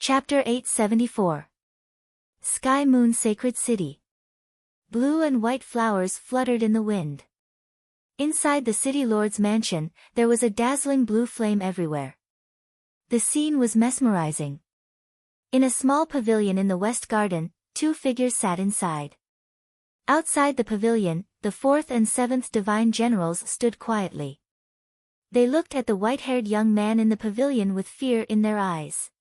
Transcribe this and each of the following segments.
Chapter 874. Sky Moon Sacred City. Blue and white flowers fluttered in the wind. Inside the city lord's mansion, there was a dazzling blue flame everywhere. The scene was mesmerizing. In a small pavilion in the west garden, two figures sat inside. Outside the pavilion, the fourth and seventh divine generals stood quietly. They looked at the white-haired young man in the pavilion with fear in their eyes.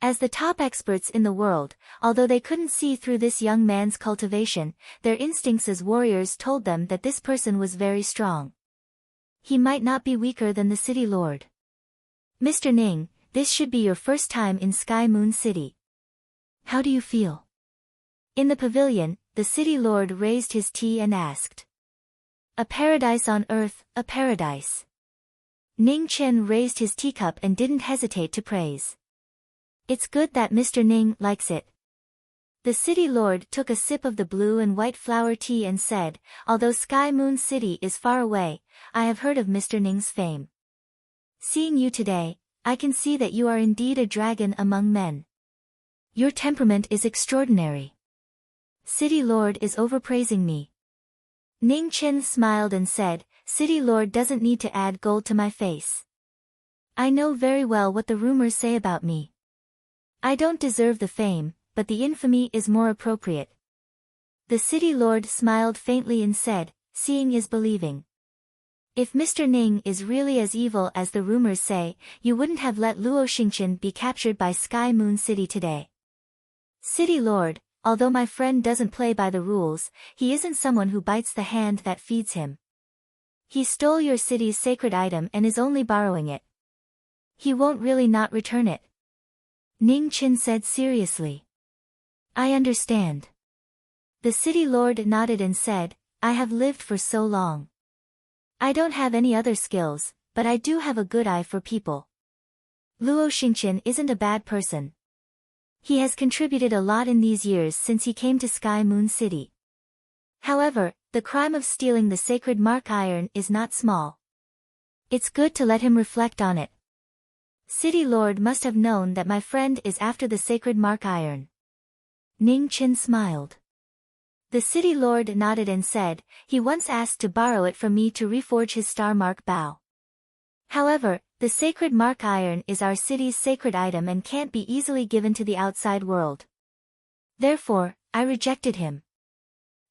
As the top experts in the world, although they couldn't see through this young man's cultivation, their instincts as warriors told them that this person was very strong. He might not be weaker than the city lord. Mr. Ning, this should be your first time in Sky Moon City. How do you feel? In the pavilion, the city lord raised his tea and asked. A paradise on earth, a paradise. Ning Chen raised his teacup and didn't hesitate to praise. It's good that Mr. Ning likes it. The city lord took a sip of the blue and white flower tea and said, although Sky Moon City is far away, I have heard of Mr. Ning's fame. Seeing you today, I can see that you are indeed a dragon among men. Your temperament is extraordinary. City lord is overpraising me. Ning Chen smiled and said, City lord doesn't need to add gold to my face. I know very well what the rumors say about me. I don't deserve the fame, but the infamy is more appropriate. The city lord smiled faintly and said, seeing is believing. If Mr. Ning is really as evil as the rumors say, you wouldn't have let Luo Xingqian be captured by Sky Moon City today. City lord, although my friend doesn't play by the rules, he isn't someone who bites the hand that feeds him. He stole your city's sacred item and is only borrowing it. He won't really not return it. Ning Chen said seriously. I understand. The city lord nodded and said, I have lived for so long. I don't have any other skills, but I do have a good eye for people. Luo Xingqian isn't a bad person. He has contributed a lot in these years since he came to Sky Moon City. However, the crime of stealing the sacred mark iron is not small. It's good to let him reflect on it. City lord must have known that my friend is after the sacred mark iron. Ning Chen smiled. The city lord nodded and said, he once asked to borrow it from me to reforge his star mark bow. However, the sacred mark iron is our city's sacred item and can't be easily given to the outside world. Therefore, I rejected him.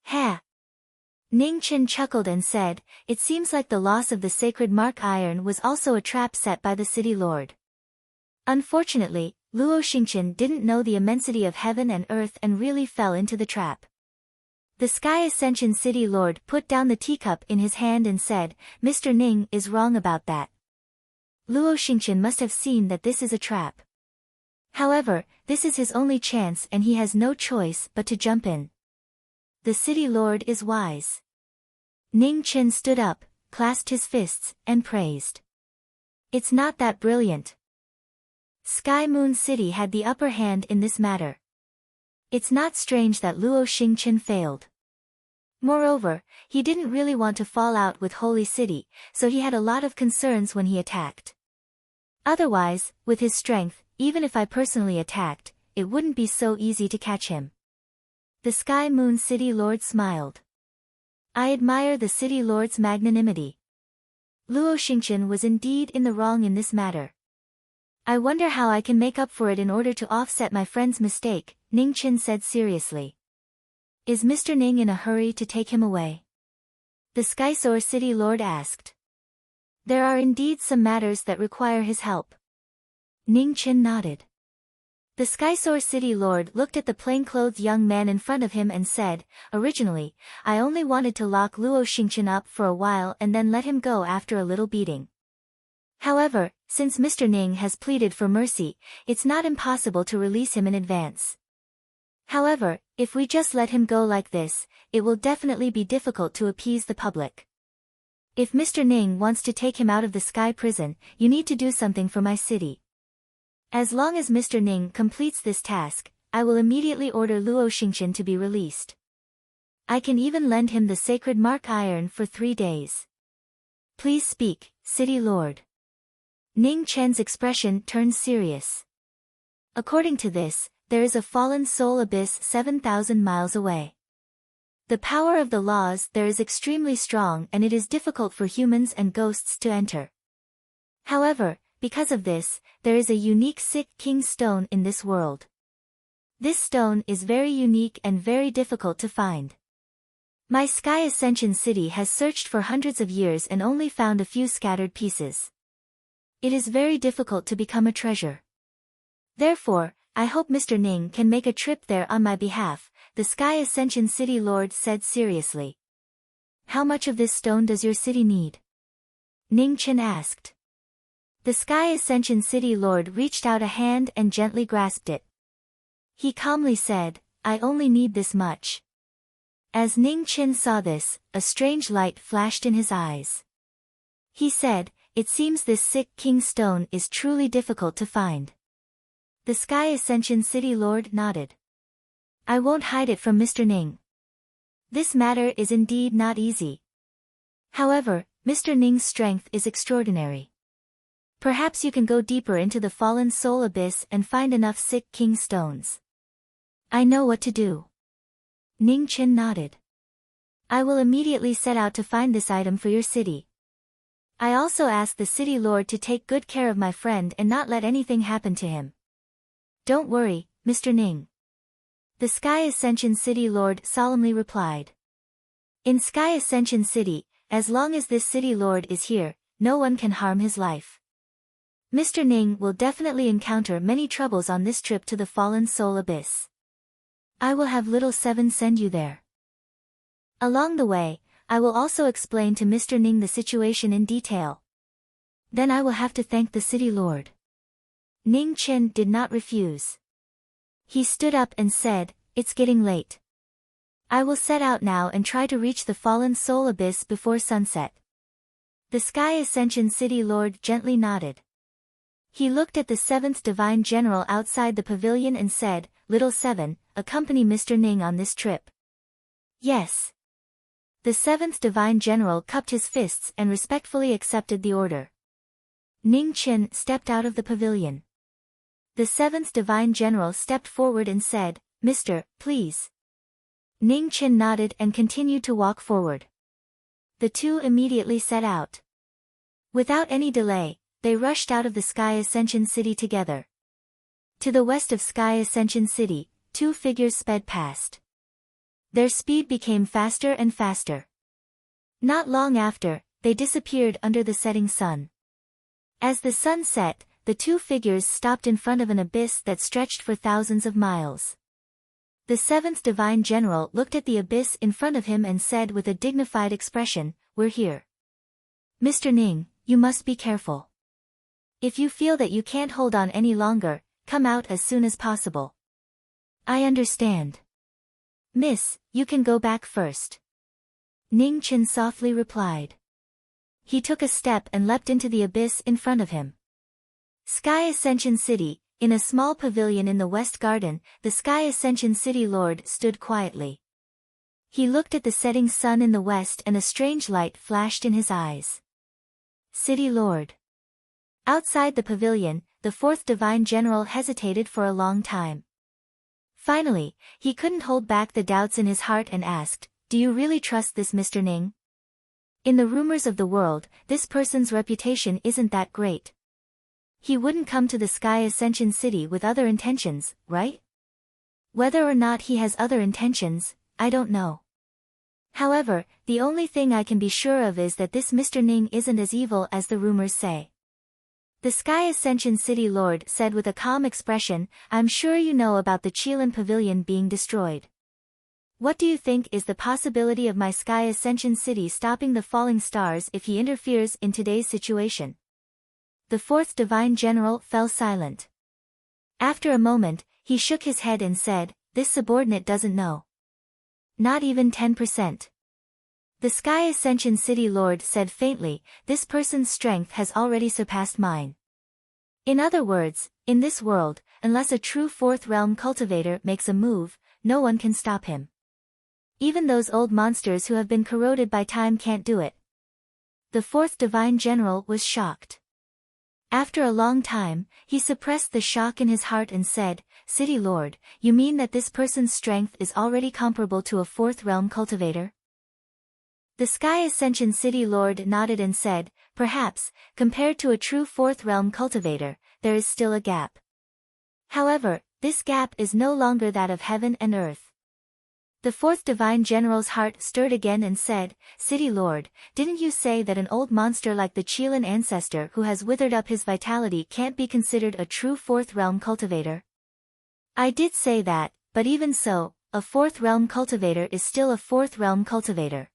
Ha! Ning Chen chuckled and said, it seems like the loss of the sacred mark iron was also a trap set by the city lord. Unfortunately, Luo Xingqian didn't know the immensity of heaven and earth and really fell into the trap. The Sky Ascension City Lord put down the teacup in his hand and said, Mr. Ning is wrong about that. Luo Xingqian must have seen that this is a trap. However, this is his only chance and he has no choice but to jump in. The City Lord is wise. Ning Chen stood up, clasped his fists, and praised. It's not that brilliant. Sky Moon City had the upper hand in this matter. It's not strange that Luo Xingqian failed. Moreover, he didn't really want to fall out with Holy City, so he had a lot of concerns when he attacked. Otherwise, with his strength, even if I personally attacked, it wouldn't be so easy to catch him. The Sky Moon City Lord smiled. I admire the City Lord's magnanimity. Luo Xingqian was indeed in the wrong in this matter. I wonder how I can make up for it in order to offset my friend's mistake, Ning Chen said seriously. Is Mr. Ning in a hurry to take him away? The Skysore City Lord asked. There are indeed some matters that require his help. Ning Chen nodded. The Skysore City Lord looked at the plainclothed young man in front of him and said, originally, I only wanted to lock Luo Xingqian up for a while and then let him go after a little beating. However, since Mr. Ning has pleaded for mercy, it's not impossible to release him in advance. However, if we just let him go like this, it will definitely be difficult to appease the public. If Mr. Ning wants to take him out of the Sky Prison, you need to do something for my city. As long as Mr. Ning completes this task, I will immediately order Luo Xingqian to be released. I can even lend him the sacred mark iron for 3 days. Please speak, City Lord. Ning Chen's expression turned serious. According to this, there is a fallen soul abyss 7,000 miles away. The power of the laws there is extremely strong and it is difficult for humans and ghosts to enter. However, because of this, there is a unique Sick King stone in this world. This stone is very unique and very difficult to find. My Sky Ascension City has searched for hundreds of years and only found a few scattered pieces. It is very difficult to become a treasure. Therefore, I hope Mr. Ning can make a trip there on my behalf, the Sky Ascension City Lord said seriously. How much of this stone does your city need? Ning Chen asked. The Sky Ascension City Lord reached out a hand and gently grasped it. He calmly said, I only need this much. As Ning Chen saw this, a strange light flashed in his eyes. He said, it seems this Sick King stone is truly difficult to find. The Sky Ascension City Lord nodded. I won't hide it from Mr. Ning. This matter is indeed not easy. However, Mr. Ning's strength is extraordinary. Perhaps you can go deeper into the fallen soul abyss and find enough Sick King stones. I know what to do. Ning Chen nodded. I will immediately set out to find this item for your city. I also ask the city lord to take good care of my friend and not let anything happen to him. Don't worry, Mr. Ning. The Sky Ascension City Lord solemnly replied. In Sky Ascension City, as long as this city lord is here, no one can harm his life. Mr. Ning will definitely encounter many troubles on this trip to the Fallen Soul Abyss. I will have Little Seven send you there. Along the way, I will also explain to Mr. Ning the situation in detail. Then I will have to thank the city lord. Ning Chen did not refuse. He stood up and said, it's getting late. I will set out now and try to reach the Fallen Soul Abyss before sunset. The Sky Ascension City Lord gently nodded. He looked at the seventh Divine General outside the pavilion and said, Little Seven, accompany Mr. Ning on this trip. Yes. The seventh Divine General cupped his fists and respectfully accepted the order. Ning Chen stepped out of the pavilion. The seventh Divine General stepped forward and said, Mr., please. Ning Chen nodded and continued to walk forward. The two immediately set out. Without any delay, they rushed out of the Sky Ascension City together. To the west of Sky Ascension City, two figures sped past. Their speed became faster and faster. Not long after, they disappeared under the setting sun. As the sun set, the two figures stopped in front of an abyss that stretched for thousands of miles. The seventh Divine General looked at the abyss in front of him and said with a dignified expression, We're here. Mr. Ning, you must be careful. If you feel that you can't hold on any longer, come out as soon as possible. I understand. Miss, you can go back first. Ning Chen softly replied. He took a step and leapt into the abyss in front of him. Sky Ascension City, in a small pavilion in the West Garden, the Sky Ascension City Lord stood quietly. He looked at the setting sun in the west and a strange light flashed in his eyes. City Lord. Outside the pavilion, the fourth Divine General hesitated for a long time. Finally, he couldn't hold back the doubts in his heart and asked, Do you really trust this Mr. Ning? In the rumors of the world, this person's reputation isn't that great. He wouldn't come to the Sky Ascension City with other intentions, right? Whether or not he has other intentions, I don't know. However, the only thing I can be sure of is that this Mr. Ning isn't as evil as the rumors say. The Sky Ascension City Lord said with a calm expression, I'm sure you know about the Qilin Pavilion being destroyed. What do you think is the possibility of my Sky Ascension City stopping the falling stars if he interferes in today's situation? The fourth Divine General fell silent. After a moment, he shook his head and said, This subordinate doesn't know. Not even 10%. The Sky Ascension City Lord said faintly, This person's strength has already surpassed mine. In other words, in this world, unless a true fourth realm cultivator makes a move, no one can stop him. Even those old monsters who have been corroded by time can't do it. The fourth Divine General was shocked. After a long time, he suppressed the shock in his heart and said, "City Lord, you mean that this person's strength is already comparable to a fourth realm cultivator?" The Sky Ascension City Lord nodded and said, "Perhaps, compared to a true fourth realm cultivator, there is still a gap. However, this gap is no longer that of heaven and earth." The fourth divine general's heart stirred again and said, "City Lord, didn't you say that an old monster like the Chilan ancestor who has withered up his vitality can't be considered a true fourth realm cultivator?" "I did say that, but even so, a fourth realm cultivator is still a fourth realm cultivator.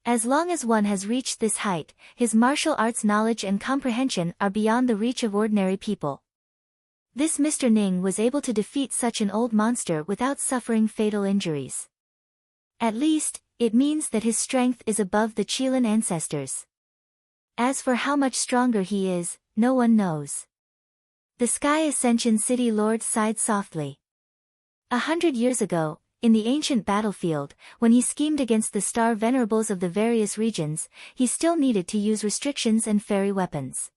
As long as one has reached this height, his martial arts knowledge and comprehension are beyond the reach of ordinary people. This Mr. Ning was able to defeat such an old monster without suffering fatal injuries. At least, it means that his strength is above the Chilan ancestors. As for how much stronger he is, no one knows." The Sky Ascension City Lord sighed softly. 100 years ago, in the ancient battlefield, when he schemed against the star venerables of the various regions, he still needed to use restrictions and fairy weapons.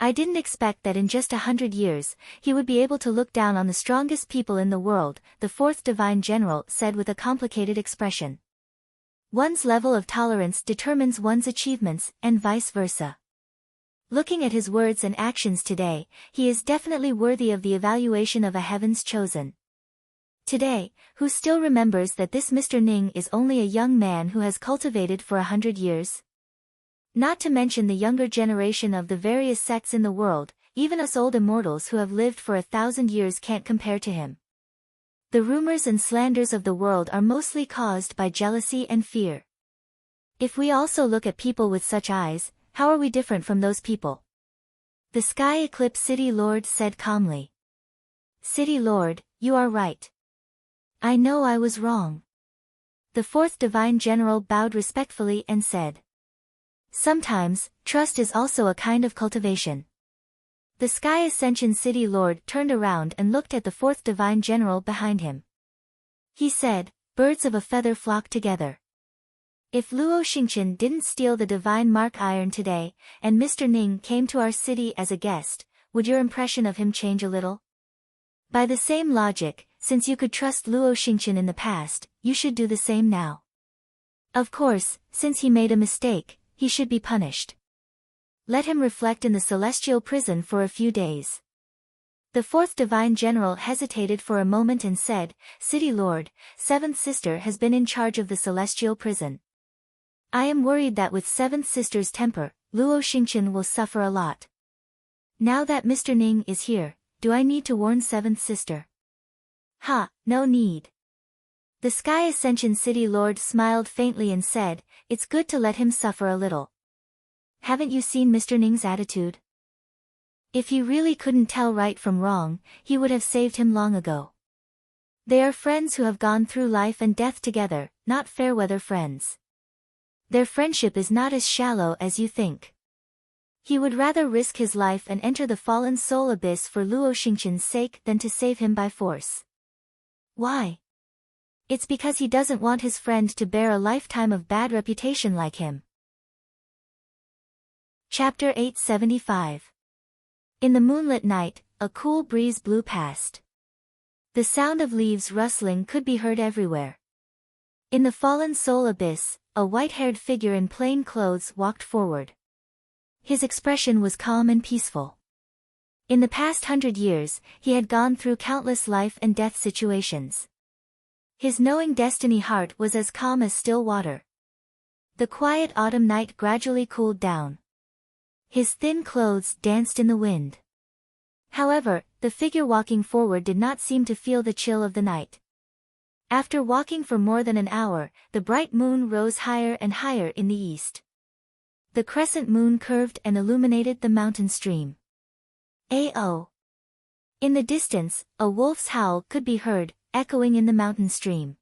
"I didn't expect that in just 100 years, he would be able to look down on the strongest people in the world," the fourth divine general said with a complicated expression. One's level of tolerance determines one's achievements, and vice versa. Looking at his words and actions today, he is definitely worthy of the evaluation of a heaven's chosen. Today, who still remembers that this Mr. Ning is only a young man who has cultivated for 100 years? Not to mention the younger generation of the various sects in the world, even us old immortals who have lived for 1,000 years can't compare to him. The rumors and slanders of the world are mostly caused by jealousy and fear. If we also look at people with such eyes, how are we different from those people? The Sky Eclipse City Lord said calmly. "City Lord, you are right. I know I was wrong." The fourth divine general bowed respectfully and said, "Sometimes, trust is also a kind of cultivation." The Sky Ascension City Lord turned around and looked at the fourth divine general behind him. He said, "Birds of a feather flock together. If Luo Xingqian didn't steal the divine mark iron today, and Mr. Ning came to our city as a guest, would your impression of him change a little? By the same logic, since you could trust Luo Xingqian in the past, you should do the same now. Of course, since he made a mistake, he should be punished. Let him reflect in the celestial prison for a few days." The fourth divine general hesitated for a moment and said, "City Lord, Seventh Sister has been in charge of the celestial prison. I am worried that with Seventh Sister's temper, Luo Xingqian will suffer a lot. Now that Mr. Ning is here, do I need to warn Seventh Sister?" "Ha, no need." The Sky Ascension City Lord smiled faintly and said, "It's good to let him suffer a little. Haven't you seen Mr. Ning's attitude? If he really couldn't tell right from wrong, he would have saved him long ago. They are friends who have gone through life and death together, not fair-weather friends. Their friendship is not as shallow as you think. He would rather risk his life and enter the fallen soul abyss for Luo Xingqian's sake than to save him by force. Why? It's because he doesn't want his friend to bear a lifetime of bad reputation like him." Chapter 875. In the moonlit night, a cool breeze blew past. The sound of leaves rustling could be heard everywhere. In the fallen soul abyss, a white-haired figure in plain clothes walked forward. His expression was calm and peaceful. In the past 100 years, he had gone through countless life and death situations. His knowing destiny heart was as calm as still water. The quiet autumn night gradually cooled down. His thin clothes danced in the wind. However, the figure walking forward did not seem to feel the chill of the night. After walking for more than an hour, the bright moon rose higher and higher in the east. The crescent moon curved and illuminated the mountain stream. A-oh! In the distance, a wolf's howl could be heard, echoing in the mountain stream.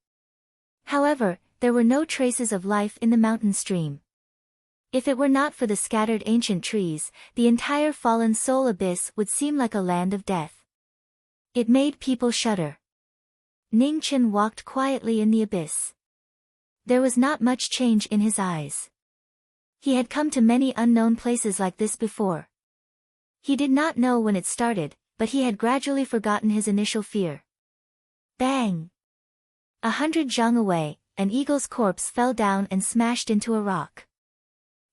However, there were no traces of life in the mountain stream. If it were not for the scattered ancient trees, the entire fallen soul abyss would seem like a land of death. It made people shudder. Ning Chen walked quietly in the abyss. There was not much change in his eyes. He had come to many unknown places like this before. He did not know when it started, but he had gradually forgotten his initial fear. Bang! 100 zhang away, an eagle's corpse fell down and smashed into a rock.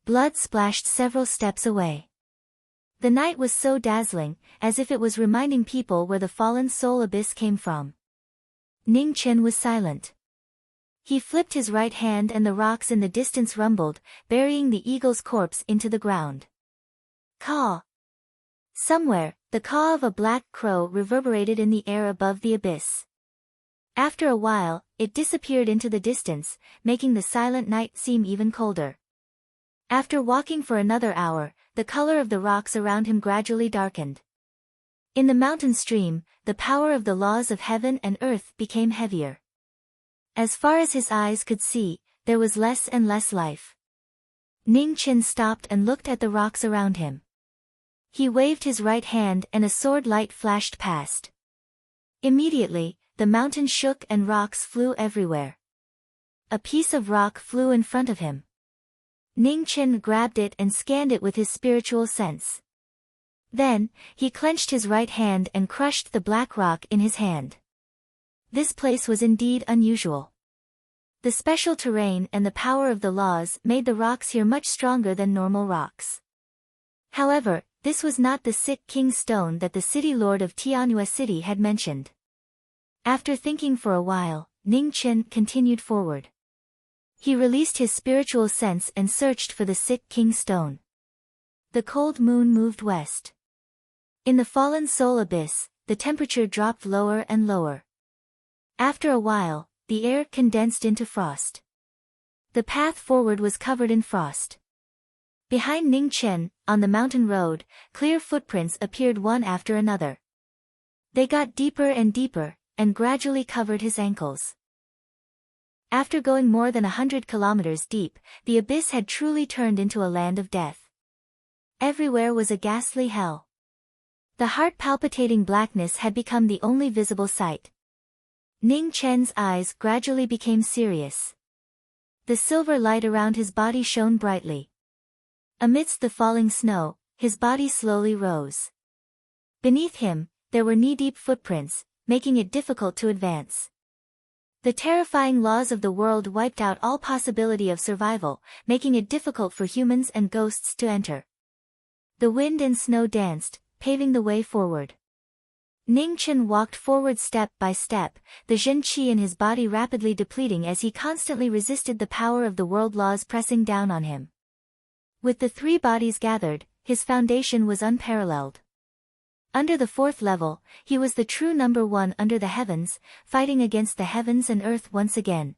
Blood splashed several steps away. The night was so dazzling, as if it was reminding people where the fallen soul abyss came from. Ning Chen was silent. He flipped his right hand and the rocks in the distance rumbled, burying the eagle's corpse into the ground. Caw! Somewhere, the caw of a black crow reverberated in the air above the abyss. After a while, it disappeared into the distance, making the silent night seem even colder. After walking for another hour, the color of the rocks around him gradually darkened. In the mountain stream, the power of the laws of heaven and earth became heavier. As far as his eyes could see, there was less and less life. Ning Chen stopped and looked at the rocks around him. He waved his right hand and a sword light flashed past. Immediately, the mountain shook and rocks flew everywhere. A piece of rock flew in front of him. Ning Chen grabbed it and scanned it with his spiritual sense. Then, he clenched his right hand and crushed the black rock in his hand. This place was indeed unusual. The special terrain and the power of the laws made the rocks here much stronger than normal rocks. However, this was not the Sick King stone that the city lord of Tianhua City had mentioned. After thinking for a while, Ning Chen continued forward. He released his spiritual sense and searched for the Sick King stone. The cold moon moved west. In the fallen soul abyss, the temperature dropped lower and lower. After a while, the air condensed into frost. The path forward was covered in frost. Behind Ning Chen, on the mountain road, clear footprints appeared one after another. They got deeper and deeper, and gradually covered his ankles. After going more than 100 kilometers deep, the abyss had truly turned into a land of death. Everywhere was a ghastly hell. The heart-palpitating blackness had become the only visible sight. Ning Chen's eyes gradually became serious. The silver light around his body shone brightly. Amidst the falling snow, his body slowly rose. Beneath him, there were knee-deep footprints, making it difficult to advance. The terrifying laws of the world wiped out all possibility of survival, making it difficult for humans and ghosts to enter. The wind and snow danced, paving the way forward. Ning Chen walked forward step by step, the Zhen Qi in his body rapidly depleting as he constantly resisted the power of the world laws pressing down on him. With the three bodies gathered, his foundation was unparalleled. Under the fourth level, he was the true number one under the heavens, fighting against the heavens and earth once again.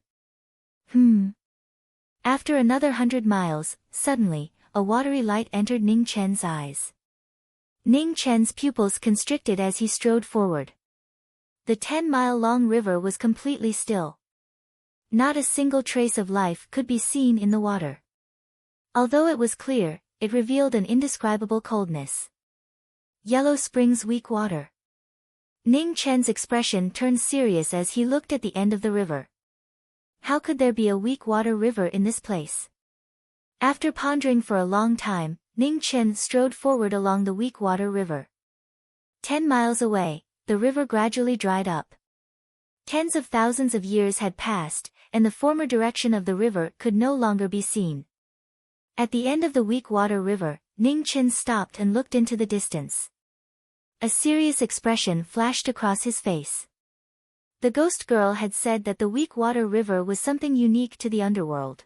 After another 100 miles, suddenly, a watery light entered Ning Chen's eyes. Ning Chen's pupils constricted as he strode forward. The 10-mile-long river was completely still. Not a single trace of life could be seen in the water. Although it was clear, it revealed an indescribable coldness. Yellow Spring's weak water. Ning Chen's expression turned serious as he looked at the end of the river. How could there be a weak water river in this place? After pondering for a long time, Ning Chen strode forward along the weak water river. 10 miles away, the river gradually dried up. Tens of thousands of years had passed, and the former direction of the river could no longer be seen. At the end of the weak water river, Ning Chen stopped and looked into the distance. A serious expression flashed across his face. The ghost girl had said that the weak water river was something unique to the underworld.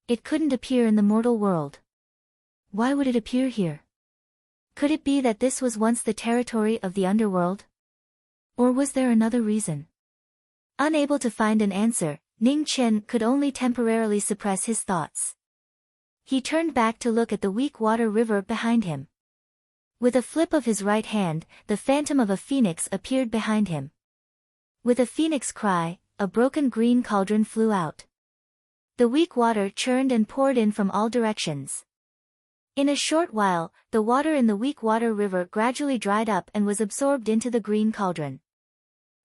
It couldn't appear in the mortal world. Why would it appear here? Could it be that this was once the territory of the underworld? Or was there another reason? Unable to find an answer, Ning Chen could only temporarily suppress his thoughts. He turned back to look at the weak water river behind him. With a flip of his right hand, the phantom of a phoenix appeared behind him. With a phoenix cry, a broken green cauldron flew out. The weak water churned and poured in from all directions. In a short while, the water in the weak water river gradually dried up and was absorbed into the green cauldron.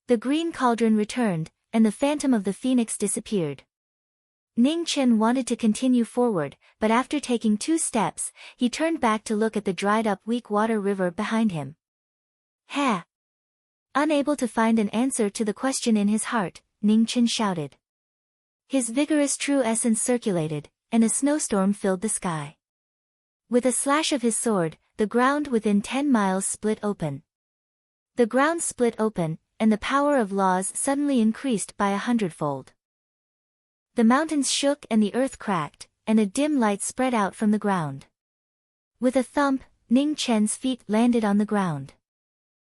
The green cauldron returned, and the phantom of the phoenix disappeared. Ning Chen wanted to continue forward, but after taking 2 steps, he turned back to look at the dried-up weak water river behind him. Ha! Unable to find an answer to the question in his heart, Ning Chen shouted. His vigorous true essence circulated, and a snowstorm filled the sky. With a slash of his sword, the ground within 10 miles split open. The ground split open, and the power of laws suddenly increased by 100-fold. The mountains shook and the earth cracked, and a dim light spread out from the ground. With a thump, Ning Chen's feet landed on the ground.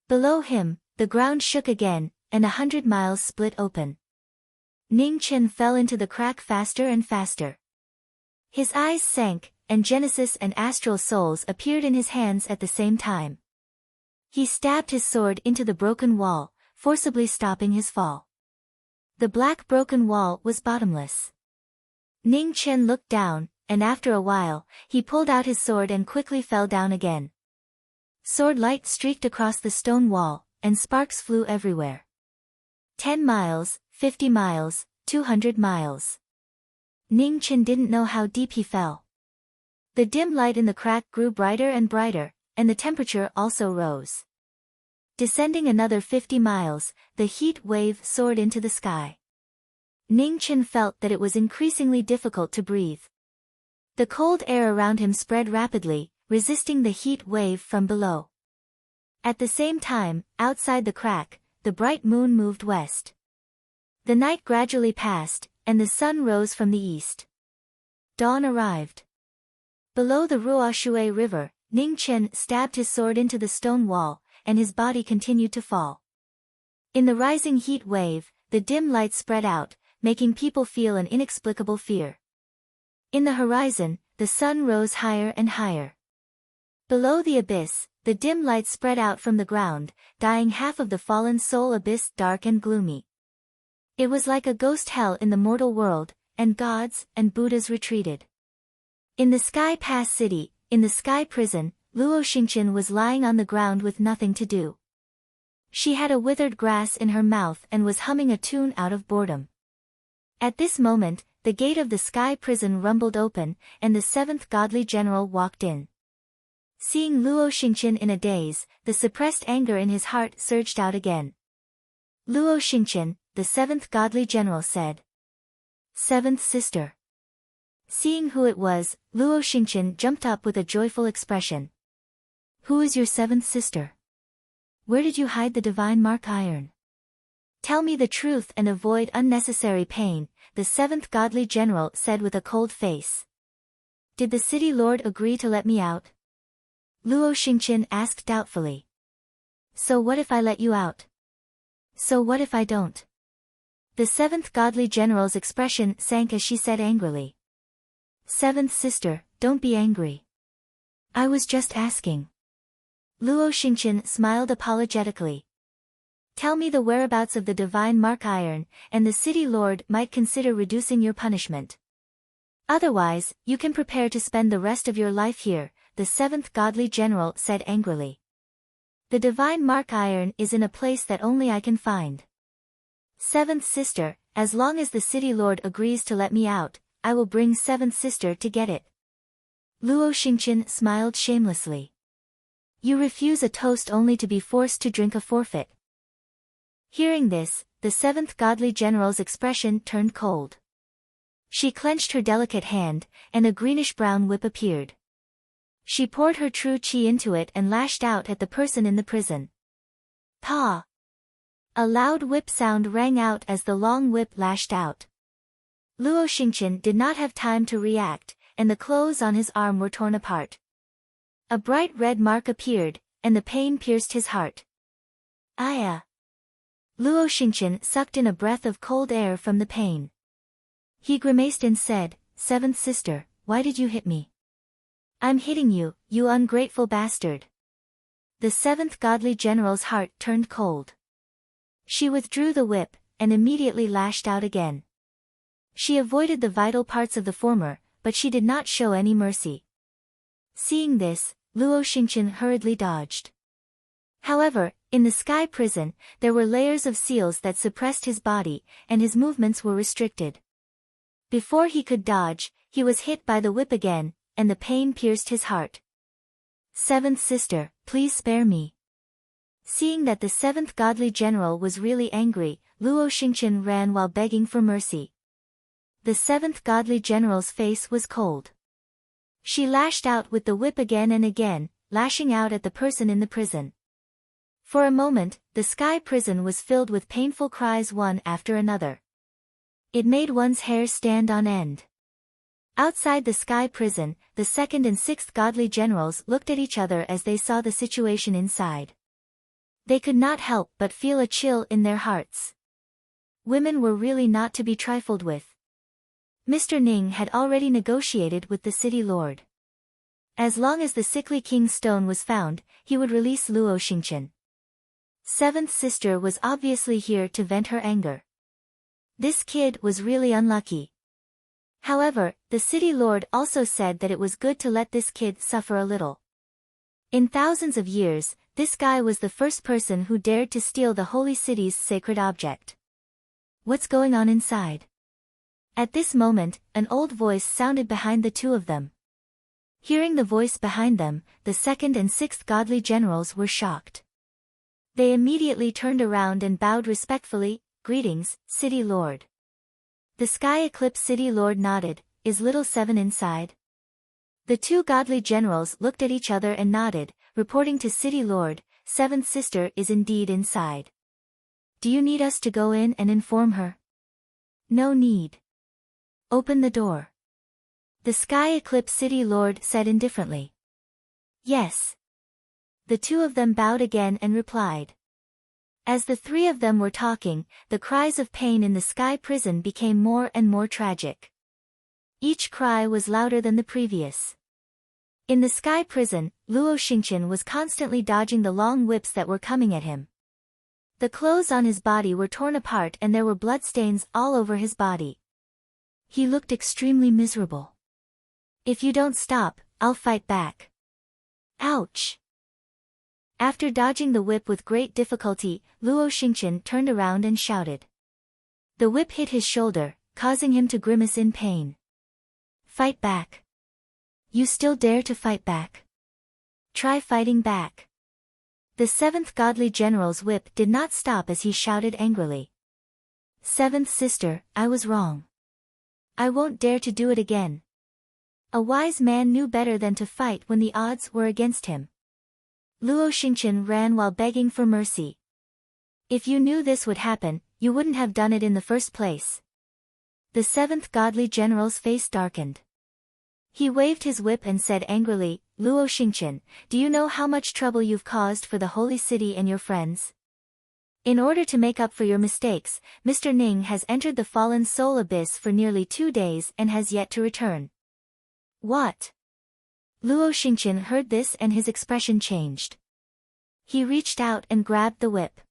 Below him, the ground shook again, and 100 miles split open. Ning Chen fell into the crack faster and faster. His eyes sank, and Genesis and astral souls appeared in his hands at the same time. He stabbed his sword into the broken wall, forcibly stopping his fall. The black broken wall was bottomless. Ning Chen looked down, and after a while, he pulled out his sword and quickly fell down again. Sword light streaked across the stone wall, and sparks flew everywhere. 10 miles, 50 miles, 200 miles. Ning Chen didn't know how deep he fell. The dim light in the crack grew brighter and brighter, and the temperature also rose. Descending another 50 miles, the heat wave soared into the sky. Ning Chen felt that it was increasingly difficult to breathe. The cold air around him spread rapidly, resisting the heat wave from below. At the same time, outside the crack, the bright moon moved west. The night gradually passed, and the sun rose from the east. Dawn arrived. Below the Ruoshui River, Ning Chen stabbed his sword into the stone wall, and his body continued to fall. In the rising heat wave, the dim light spread out, making people feel an inexplicable fear. In the horizon, the sun rose higher and higher. Below the abyss, the dim light spread out from the ground, dyeing half of the fallen soul abyss dark and gloomy. It was like a ghost hell in the mortal world, and gods and Buddhas retreated. In the Sky Pass City, in the Sky Prison, Luo Xingqian was lying on the ground with nothing to do. She had a withered grass in her mouth and was humming a tune out of boredom. At this moment, the gate of the Sky Prison rumbled open, and the 7th Godly General walked in. Seeing Luo Xingqian in a daze, the suppressed anger in his heart surged out again. Luo Xingqian, the 7th Godly General said. 7th Sister. Seeing who it was, Luo Xingqian jumped up with a joyful expression. Who is your 7th sister? Where did you hide the divine mark iron? Tell me the truth and avoid unnecessary pain, the 7th Godly General said with a cold face. Did the city lord agree to let me out? Luo Xingqian asked doubtfully. So what if I let you out? So what if I don't? The 7th Godly General's expression sank as she said angrily. 7th sister, don't be angry. I was just asking. Luo Xingqian smiled apologetically. Tell me the whereabouts of the divine mark iron, and the city lord might consider reducing your punishment. Otherwise, you can prepare to spend the rest of your life here, the 7th Godly General said angrily. The divine mark iron is in a place that only I can find. 7th sister, as long as the city lord agrees to let me out, I will bring 7th sister to get it. Luo Xingqian smiled shamelessly. You refuse a toast only to be forced to drink a forfeit. Hearing this, the 7th Godly General's expression turned cold. She clenched her delicate hand, and a greenish-brown whip appeared. She poured her true qi into it and lashed out at the person in the prison. Pa! A loud whip sound rang out as the long whip lashed out. Luo Xingqian did not have time to react, and the clothes on his arm were torn apart. A bright red mark appeared, and the pain pierced his heart. Aya! Luo Xingqian sucked in a breath of cold air from the pain. He grimaced and said, 7th sister, why did you hit me? I'm hitting you, you ungrateful bastard. The 7th Godly General's heart turned cold. She withdrew the whip, and immediately lashed out again. She avoided the vital parts of the former, but she did not show any mercy. Seeing this, Luo Xingqian hurriedly dodged. However, in the Sky Prison, there were layers of seals that suppressed his body, and his movements were restricted. Before he could dodge, he was hit by the whip again, and the pain pierced his heart. Seventh sister, please spare me. Seeing that the seventh godly general was really angry, Luo Xingqian ran while begging for mercy. The seventh godly general's face was cold. She lashed out with the whip again and again, lashing out at the person in the prison. For a moment, the sky prison was filled with painful cries one after another. It made one's hair stand on end. Outside the sky prison, the second and sixth godly generals looked at each other as they saw the situation inside. They could not help but feel a chill in their hearts. Women were really not to be trifled with. Mr. Ning had already negotiated with the city lord. As long as the sickly king's stone was found, he would release Luo Xingqian. Seventh sister was obviously here to vent her anger. This kid was really unlucky. However, the city lord also said that it was good to let this kid suffer a little. In thousands of years, this guy was the first person who dared to steal the holy city's sacred object. What's going on inside? At this moment, an old voice sounded behind the two of them. Hearing the voice behind them, the second and sixth godly generals were shocked. They immediately turned around and bowed respectfully. Greetings, city lord. The Sky Eclipse city lord nodded. Is little seven inside? The two godly generals looked at each other and nodded, reporting to city lord. Seventh sister is indeed inside. Do you need us to go in and inform her? No need. Open the door. The Sky Eclipse city lord said indifferently. Yes. The two of them bowed again and replied. As the three of them were talking, the cries of pain in the sky prison became more and more tragic. Each cry was louder than the previous. In the sky prison, Luo Xingqian was constantly dodging the long whips that were coming at him. The clothes on his body were torn apart and there were bloodstains all over his body. He looked extremely miserable. If you don't stop, I'll fight back. Ouch! After dodging the whip with great difficulty, Luo Xingqian turned around and shouted. The whip hit his shoulder, causing him to grimace in pain. Fight back. You still dare to fight back? Try fighting back. The seventh godly general's whip did not stop as he shouted angrily. Seventh sister, I was wrong. I won't dare to do it again. A wise man knew better than to fight when the odds were against him. Luo Xingqian ran while begging for mercy. If you knew this would happen, you wouldn't have done it in the first place. The seventh godly general's face darkened. He waved his whip and said angrily, Luo Xingqian, do you know how much trouble you've caused for the holy city and your friends? In order to make up for your mistakes, Mr. Ning has entered the fallen soul abyss for nearly 2 days and has yet to return. What? Luo Xingqian heard this and his expression changed. He reached out and grabbed the whip.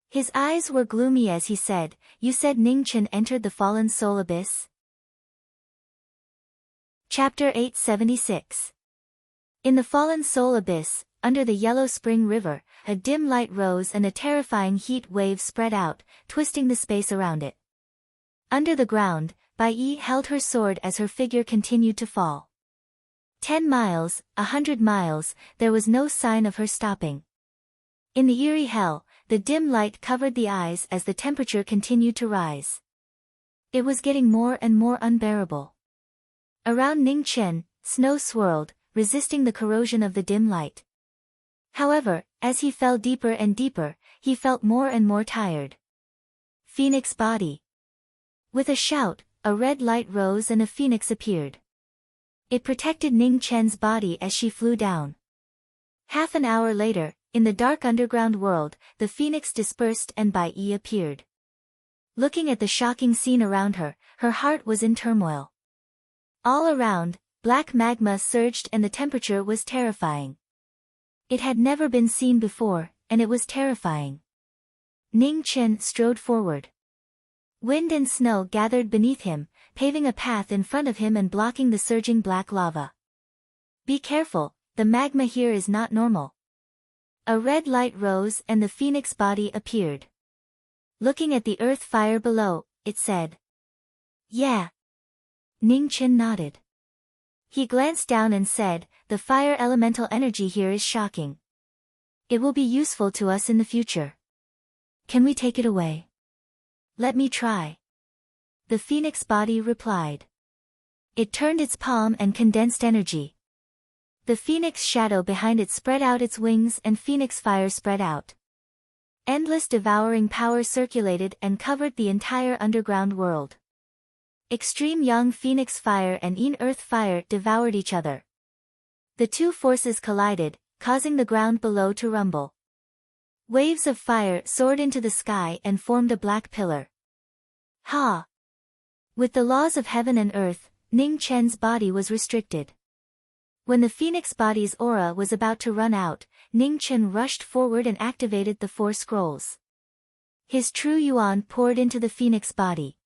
His eyes were gloomy as he said, You said Ning Chen entered the fallen soul abyss? Chapter 876. In the fallen soul abyss, under the yellow spring river, a dim light rose and a terrifying heat wave spread out, twisting the space around it. Under the ground, Bai Yi held her sword as her figure continued to fall. 10 miles, 100 miles, there was no sign of her stopping. In the eerie hell, the dim light covered the eyes as the temperature continued to rise. It was getting more and more unbearable. Around Ning Chen, snow swirled, resisting the corrosion of the dim light. However, as he fell deeper and deeper, he felt more and more tired. Phoenix body. With a shout, a red light rose and a phoenix appeared. It protected Ning Chen's body as she flew down. Half an hour later, in the dark underground world, the phoenix dispersed and Bai Yi appeared. Looking at the shocking scene around her, her heart was in turmoil. All around, black magma surged and the temperature was terrifying. It had never been seen before, and it was terrifying. Ning Chen strode forward. Wind and snow gathered beneath him, paving a path in front of him and blocking the surging black lava. Be careful, the magma here is not normal. A red light rose and the phoenix body appeared. Looking at the earth fire below, it said. Yeah. Ning Chen nodded. He glanced down and said, "The fire elemental energy here is shocking. It will be useful to us in the future. Can we take it away?" "Let me try." The phoenix body replied. It turned its palm and condensed energy. The phoenix shadow behind it spread out its wings and phoenix fire spread out. Endless devouring power circulated and covered the entire underground world. Extreme yang phoenix fire and yin earth fire devoured each other. The two forces collided, causing the ground below to rumble. Waves of fire soared into the sky and formed a black pillar. Ha! With the laws of heaven and earth, Ning Chen's body was restricted. When the phoenix body's aura was about to run out, Ning Chen rushed forward and activated the 4 scrolls. His true yuan poured into the phoenix body.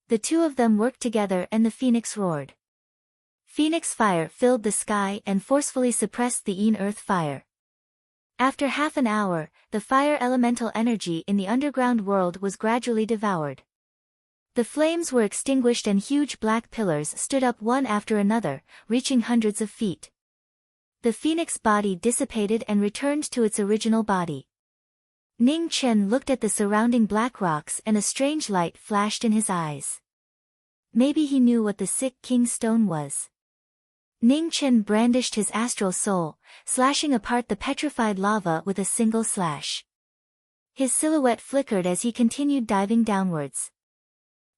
The two of them worked together and the phoenix roared. Phoenix fire filled the sky and forcefully suppressed the yin earth fire. After half an hour, the fire elemental energy in the underground world was gradually devoured. The flames were extinguished and huge black pillars stood up one after another, reaching hundreds of feet. The phoenix body dissipated and returned to its original body. Ning Chen looked at the surrounding black rocks and a strange light flashed in his eyes. Maybe he knew what the sick king stone was. Ning Chen brandished his astral soul, slashing apart the petrified lava with a single slash. His silhouette flickered as he continued diving downwards.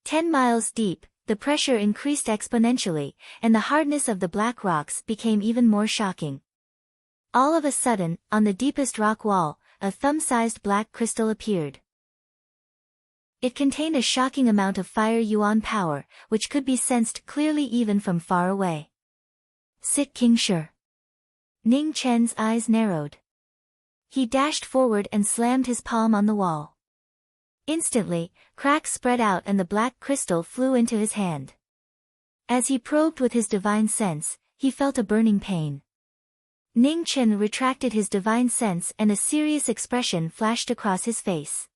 10 miles deep, the pressure increased exponentially, and the hardness of the black rocks became even more shocking. All of a sudden, on the deepest rock wall, a thumb-sized black crystal appeared. It contained a shocking amount of fire yuan power, which could be sensed clearly even from far away. Sit King Shi. Ning Chen's eyes narrowed. He dashed forward and slammed his palm on the wall. Instantly, cracks spread out and the black crystal flew into his hand. As he probed with his divine sense, he felt a burning pain. Ning Chen retracted his divine sense and a serious expression flashed across his face.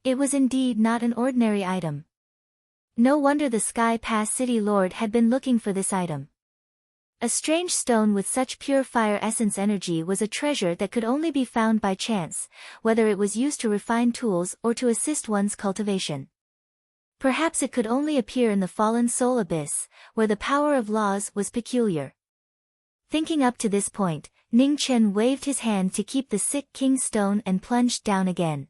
It was indeed not an ordinary item. No wonder the Sky Pass City Lord had been looking for this item. A strange stone with such pure fire essence energy was a treasure that could only be found by chance, whether it was used to refine tools or to assist one's cultivation. Perhaps it could only appear in the fallen soul abyss, where the power of laws was peculiar. Thinking up to this point, Ning Chen waved his hand to keep the sick king's stone and plunged down again.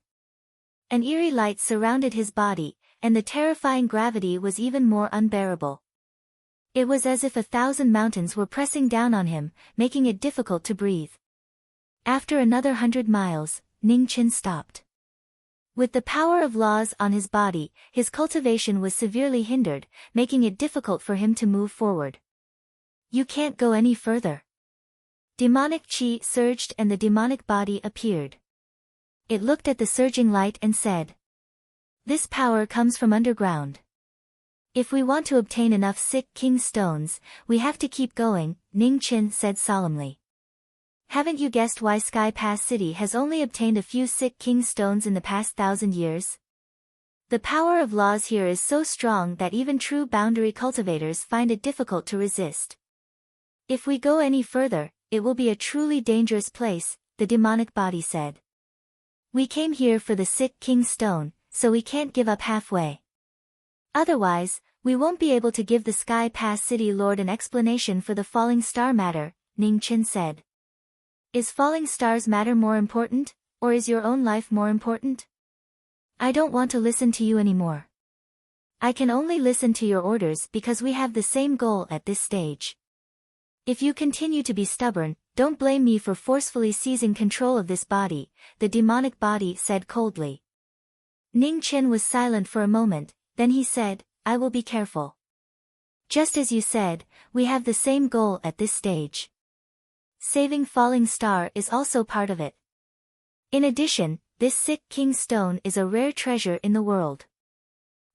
An eerie light surrounded his body, and the terrifying gravity was even more unbearable. It was as if 1,000 mountains were pressing down on him, making it difficult to breathe. After another 100 miles, Ning Chen stopped. With the power of laws on his body, his cultivation was severely hindered, making it difficult for him to move forward. You can't go any further. Demonic chi surged and the demonic body appeared. It looked at the surging light and said, "This power comes from underground. If we want to obtain enough sick king stones, we have to keep going," Ning Chen said solemnly. "Haven't you guessed why Sky Pass City has only obtained a few sick king stones in the past 1,000 years? The power of laws here is so strong that even true boundary cultivators find it difficult to resist. If we go any further, it will be a truly dangerous place," the demonic body said. "We came here for the sick king stone, so we can't give up halfway. Otherwise, we won't be able to give the Sky Pass City Lord an explanation for the falling star matter," Ning Chen said. "Is falling stars matter more important, or is your own life more important? I don't want to listen to you anymore. I can only listen to your orders because we have the same goal at this stage. If you continue to be stubborn, don't blame me for forcefully seizing control of this body," the demonic body said coldly. Ning Chen was silent for a moment. Then he said, "I will be careful. Just as you said, we have the same goal at this stage. Saving Falling Star is also part of it. In addition, this sick king stone is a rare treasure in the world.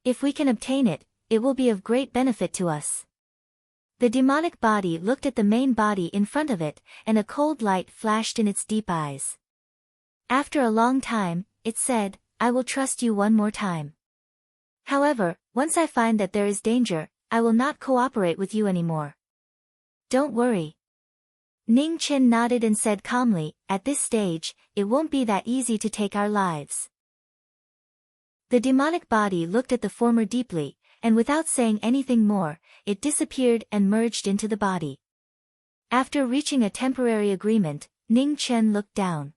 If we can obtain it, it will be of great benefit to us." The demonic body looked at the main body in front of it, and a cold light flashed in its deep eyes. After a long time, it said, "I will trust you one more time. However, once I find that there is danger, I will not cooperate with you anymore. Don't worry. Ning Chen nodded and said calmly, at this stage, it won't be that easy to take our lives. The demonic body looked at the former deeply, and without saying anything more, it disappeared and merged into the body. After reaching a temporary agreement, Ning Chen looked down.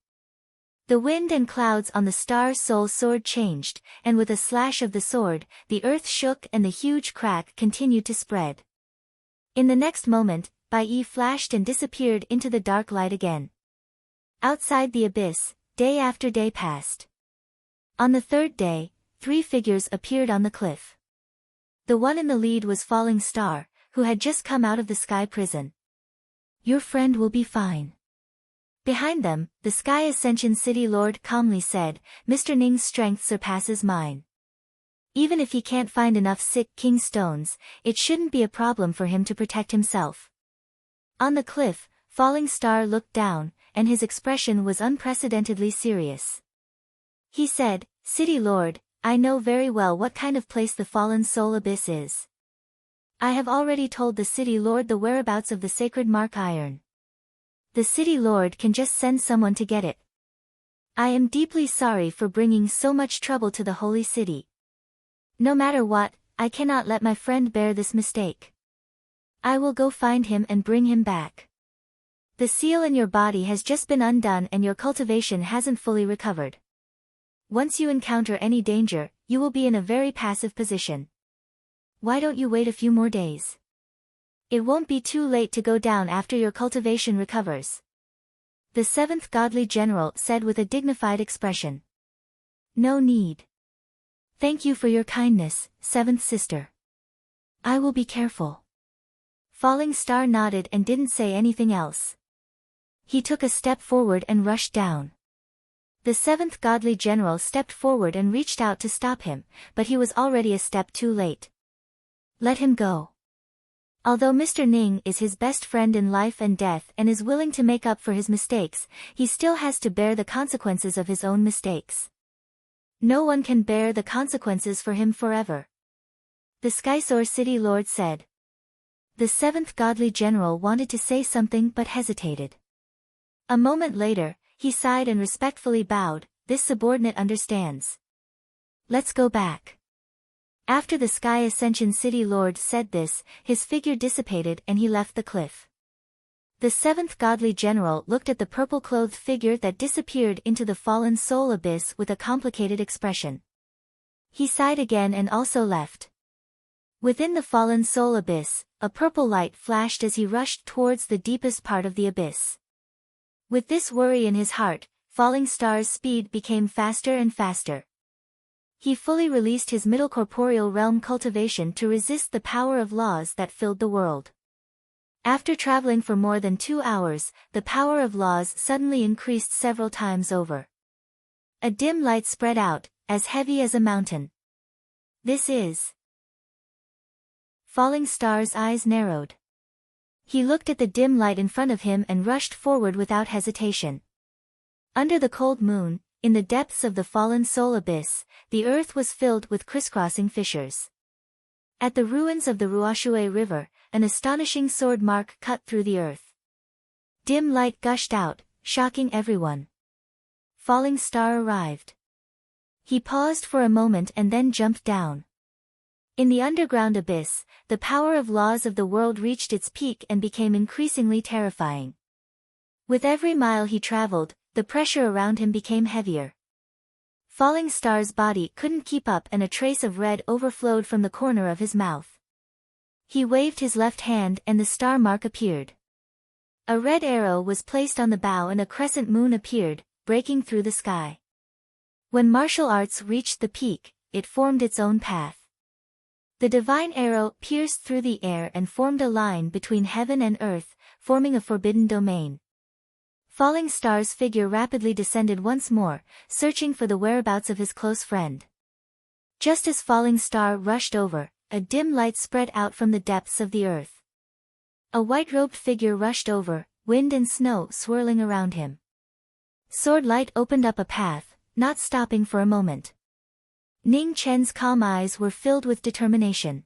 The wind and clouds on the star soul sword changed, and with a slash of the sword, the earth shook and the huge crack continued to spread. In the next moment, Bai Yi flashed and disappeared into the dark light again. Outside the abyss, day after day passed. On the third day, 3 figures appeared on the cliff. The one in the lead was Falling Star, who had just come out of the sky prison. Your friend will be fine. Behind them, the Sky Ascension City Lord calmly said, Mr. Ning's strength surpasses mine. Even if he can't find enough sick king stones, it shouldn't be a problem for him to protect himself. On the cliff, Falling Star looked down, and his expression was unprecedentedly serious. He said, City Lord, I know very well what kind of place the Fallen Soul Abyss is. I have already told the City Lord the whereabouts of the sacred Mark Iron. The City Lord can just send someone to get it. I am deeply sorry for bringing so much trouble to the Holy City. No matter what, I cannot let my friend bear this mistake. I will go find him and bring him back. The seal in your body has just been undone and your cultivation hasn't fully recovered. Once you encounter any danger, you will be in a very passive position. Why don't you wait a few more days? It won't be too late to go down after your cultivation recovers. The 7th Godly General said with a dignified expression. No need. Thank you for your kindness, 7th Sister. I will be careful. Falling Star nodded and didn't say anything else. He took a step forward and rushed down. The 7th Godly General stepped forward and reached out to stop him, but he was already a step too late. Let him go. Although Mr. Ning is his best friend in life and death and is willing to make up for his mistakes, he still has to bear the consequences of his own mistakes. No one can bear the consequences for him forever. The Skysore City Lord said. The 7th Godly General wanted to say something but hesitated. A moment later, he sighed and respectfully bowed, this subordinate understands. Let's go back. After the Sky Ascension City Lord said this, his figure dissipated and he left the cliff. The 7th Godly General looked at the purple-clothed figure that disappeared into the Fallen Soul Abyss with a complicated expression. He sighed again and also left. Within the Fallen Soul Abyss, a purple light flashed as he rushed towards the deepest part of the abyss. With this worry in his heart, Falling Star's speed became faster and faster. He fully released his middle corporeal realm cultivation to resist the power of laws that filled the world. After traveling for more than 2 hours, the power of laws suddenly increased several times over. A dim light spread out, as heavy as a mountain. This is... Falling Star's eyes narrowed. He looked at the dim light in front of him and rushed forward without hesitation. Under the cold moon, in the depths of the Fallen Soul Abyss, the earth was filled with crisscrossing fissures. At the ruins of the Ruoxue River, an astonishing sword mark cut through the earth. Dim light gushed out, shocking everyone. Falling Star arrived. He paused for a moment and then jumped down. In the underground abyss, the power of laws of the world reached its peak and became increasingly terrifying. With every mile he traveled, the pressure around him became heavier. Falling Star's body couldn't keep up and a trace of red overflowed from the corner of his mouth. He waved his left hand and the star mark appeared. A red arrow was placed on the bow and a crescent moon appeared, breaking through the sky. When martial arts reached the peak, it formed its own path. The divine arrow pierced through the air and formed a line between heaven and earth, forming a forbidden domain. Falling Star's figure rapidly descended once more, searching for the whereabouts of his close friend. Just as Falling Star rushed over, a dim light spread out from the depths of the earth. A white-robed figure rushed over, wind and snow swirling around him. Sword light opened up a path, not stopping for a moment. Ning Chen's calm eyes were filled with determination.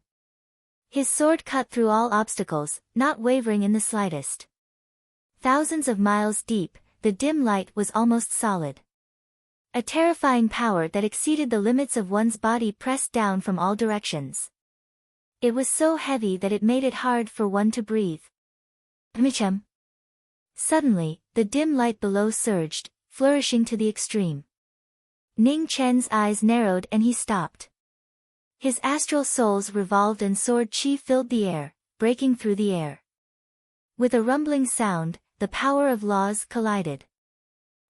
His sword cut through all obstacles, not wavering in the slightest. Thousands of miles deep, the dim light was almost solid. A terrifying power that exceeded the limits of one's body pressed down from all directions. It was so heavy that it made it hard for one to breathe. Michem. Suddenly, the dim light below surged, flourishing to the extreme. Ning Chen's eyes narrowed and he stopped. His astral souls revolved and sword chi filled the air, breaking through the air. With a rumbling sound, the power of laws collided.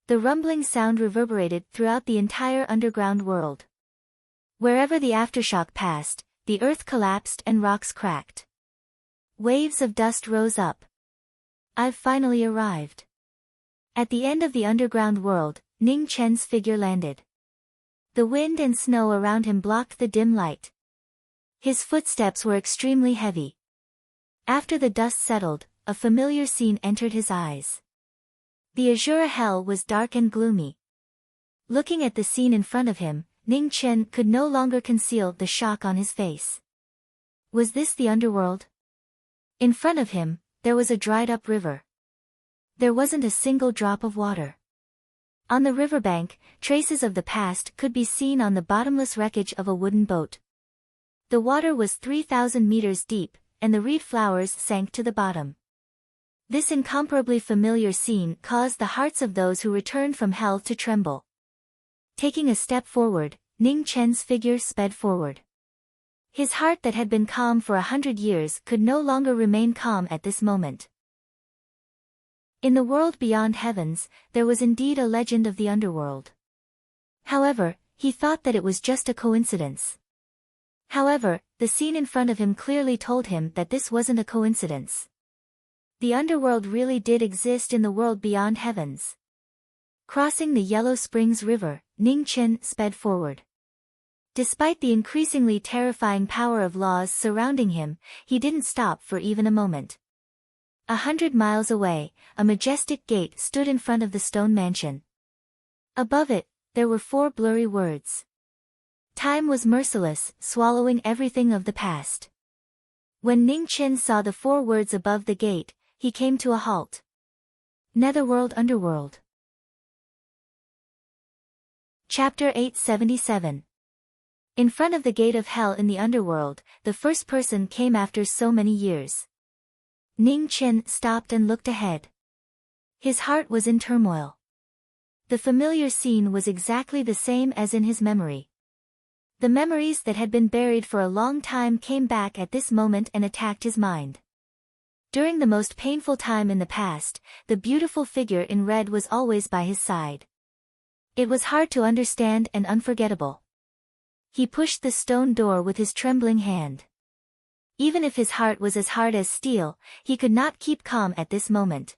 The rumbling sound reverberated throughout the entire underground world. Wherever the aftershock passed, the earth collapsed and rocks cracked. Waves of dust rose up. I've finally arrived. At the end of the underground world, Ning Chen's figure landed. The wind and snow around him blocked the dim light. His footsteps were extremely heavy. After the dust settled, a familiar scene entered his eyes. The Azura hell was dark and gloomy. Looking at the scene in front of him, Ning Chen could no longer conceal the shock on his face. Was this the underworld? In front of him, there was a dried-up river. There wasn't a single drop of water. On the riverbank, traces of the past could be seen on the bottomless wreckage of a wooden boat. The water was 3,000 meters deep, and the reed flowers sank to the bottom. This incomparably familiar scene caused the hearts of those who returned from hell to tremble. Taking a step forward, Ning Chen's figure sped forward. His heart that had been calm for 100 years could no longer remain calm at this moment. In the world beyond heavens, there was indeed a legend of the underworld. However, he thought that it was just a coincidence. However, the scene in front of him clearly told him that this wasn't a coincidence. The underworld really did exist in the world beyond heavens. Crossing the Yellow Springs River, Ning Chen sped forward. Despite the increasingly terrifying power of laws surrounding him, he didn't stop for even a moment. 100 miles away, a majestic gate stood in front of the stone mansion. Above it, there were 4 blurry words. Time was merciless, swallowing everything of the past. When Ning Chen saw the 4 words above the gate, he came to a halt. Netherworld Underworld. Chapter 877. In front of the gate of hell in the underworld, the first person came after so many years. Ning Chen stopped and looked ahead. His heart was in turmoil. The familiar scene was exactly the same as in his memory. The memories that had been buried for a long time came back at this moment and attacked his mind. During the most painful time in the past, the beautiful figure in red was always by his side. It was hard to understand and unforgettable. He pushed the stone door with his trembling hand. Even if his heart was as hard as steel, he could not keep calm at this moment.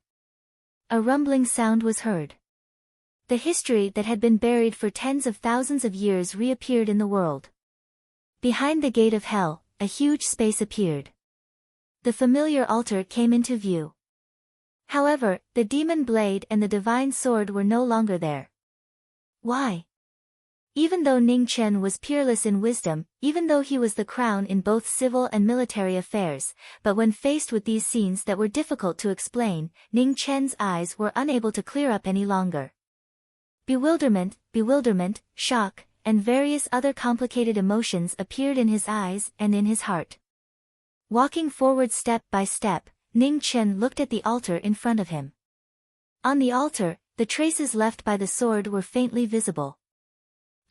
A rumbling sound was heard. The history that had been buried for tens of thousands of years reappeared in the world. Behind the gate of hell, a huge space appeared. The familiar altar came into view. However, the demon blade and the divine sword were no longer there. Why? Even though Ning Chen was peerless in wisdom, even though he was the crown in both civil and military affairs, but when faced with these scenes that were difficult to explain, Ning Chen's eyes were unable to clear up any longer. Bewilderment, shock, and various other complicated emotions appeared in his eyes and in his heart. Walking forward step by step, Ning Chen looked at the altar in front of him. On the altar, the traces left by the sword were faintly visible.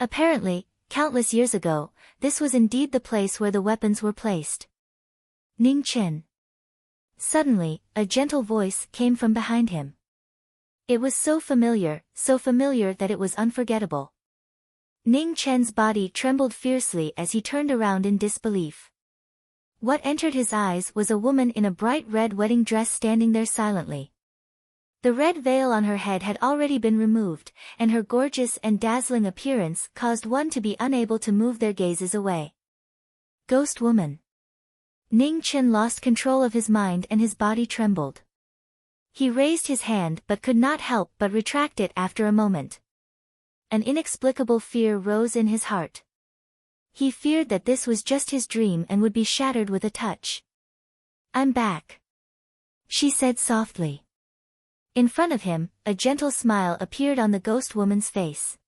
Apparently, countless years ago, this was indeed the place where the weapons were placed. Ning Chen. Suddenly, a gentle voice came from behind him. It was so familiar that it was unforgettable. Ning Chen's body trembled fiercely as he turned around in disbelief. What entered his eyes was a woman in a bright red wedding dress standing there silently. The red veil on her head had already been removed, and her gorgeous and dazzling appearance caused one to be unable to move their gazes away. Ghost woman. Ning Chen lost control of his mind and his body trembled. He raised his hand but could not help but retract it after a moment. An inexplicable fear rose in his heart. He feared that this was just his dream and would be shattered with a touch. "I'm back," she said softly. In front of him, a gentle smile appeared on the ghost woman's face.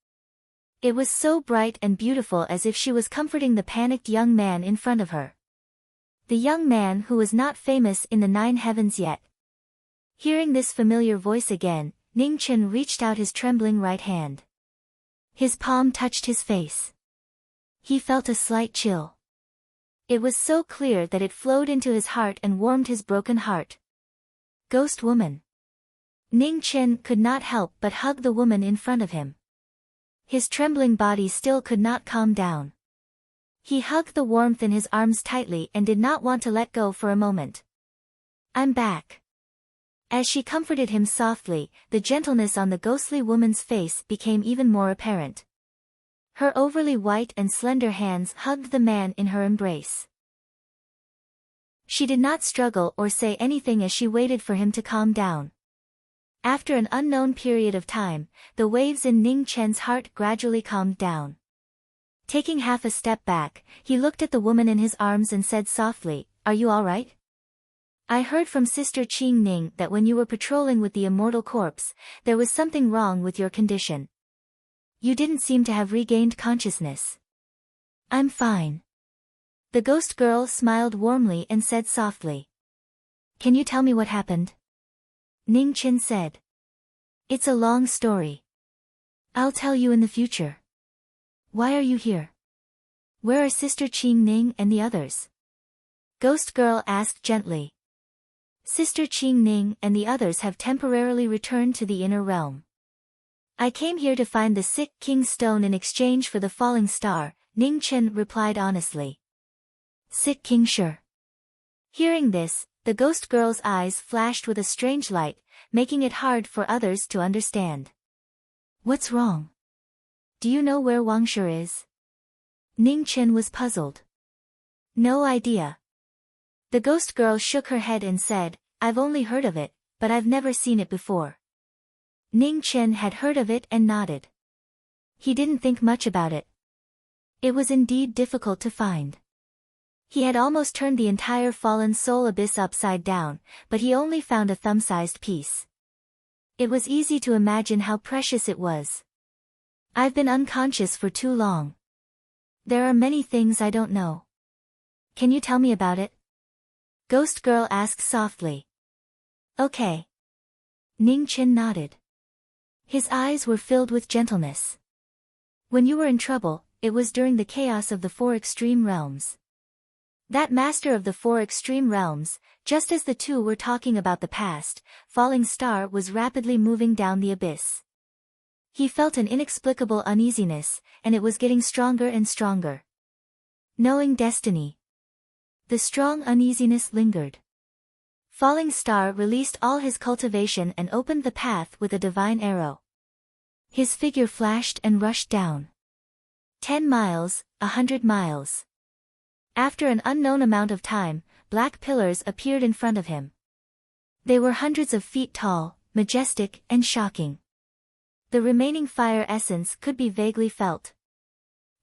It was so bright and beautiful, as if she was comforting the panicked young man in front of her. The young man who was not famous in the 9 heavens yet. Hearing this familiar voice again, Ning Chen reached out his trembling right hand. His palm touched his face. He felt a slight chill. It was so clear that it flowed into his heart and warmed his broken heart. Ghost woman. Ning Chen could not help but hug the woman in front of him. His trembling body still could not calm down. He hugged the warmth in his arms tightly and did not want to let go for a moment. "I'm back." As she comforted him softly, the gentleness on the ghostly woman's face became even more apparent. Her overly white and slender hands hugged the man in her embrace. She did not struggle or say anything as she waited for him to calm down. After an unknown period of time, the waves in Ning Chen's heart gradually calmed down. Taking half a step back, he looked at the woman in his arms and said softly, "Are you all right? I heard from Sister Qing Ning that when you were patrolling with the immortal corpse, there was something wrong with your condition. You didn't seem to have regained consciousness." "I'm fine." The ghost girl smiled warmly and said softly. "Can you tell me what happened?" Ning Chen said. "It's a long story. I'll tell you in the future." "Why are you here? Where are Sister Qing Ning and the others?" Ghost girl asked gently. "Sister Qing Ning and the others have temporarily returned to the inner realm. I came here to find the sick King's Stone in exchange for the falling star," Ning Chen replied honestly. "Sick King, sure." Hearing this, the ghost girl's eyes flashed with a strange light, making it hard for others to understand. "What's wrong? Do you know where Wangshi is?" Ning Chen was puzzled. "No idea." The ghost girl shook her head and said, "I've only heard of it, but I've never seen it before." Ning Chen had heard of it and nodded. He didn't think much about it. It was indeed difficult to find. He had almost turned the entire fallen soul abyss upside down, but he only found a thumb-sized piece. It was easy to imagine how precious it was. "I've been unconscious for too long. There are many things I don't know. Can you tell me about it?" Ghost girl asked softly. "Okay." Ning Chen nodded. His eyes were filled with gentleness. "When you were in trouble, it was during the chaos of the 4 extreme realms. That master of the 4 extreme realms, just as the two were talking about the past, falling star was rapidly moving down the abyss. He felt an inexplicable uneasiness, and it was getting stronger and stronger. Knowing destiny. The strong uneasiness lingered. Falling star released all his cultivation and opened the path with a divine arrow. His figure flashed and rushed down. 10 miles, 100 miles. After an unknown amount of time, black pillars appeared in front of him. They were hundreds of feet tall, majestic, and shocking. The remaining fire essence could be vaguely felt.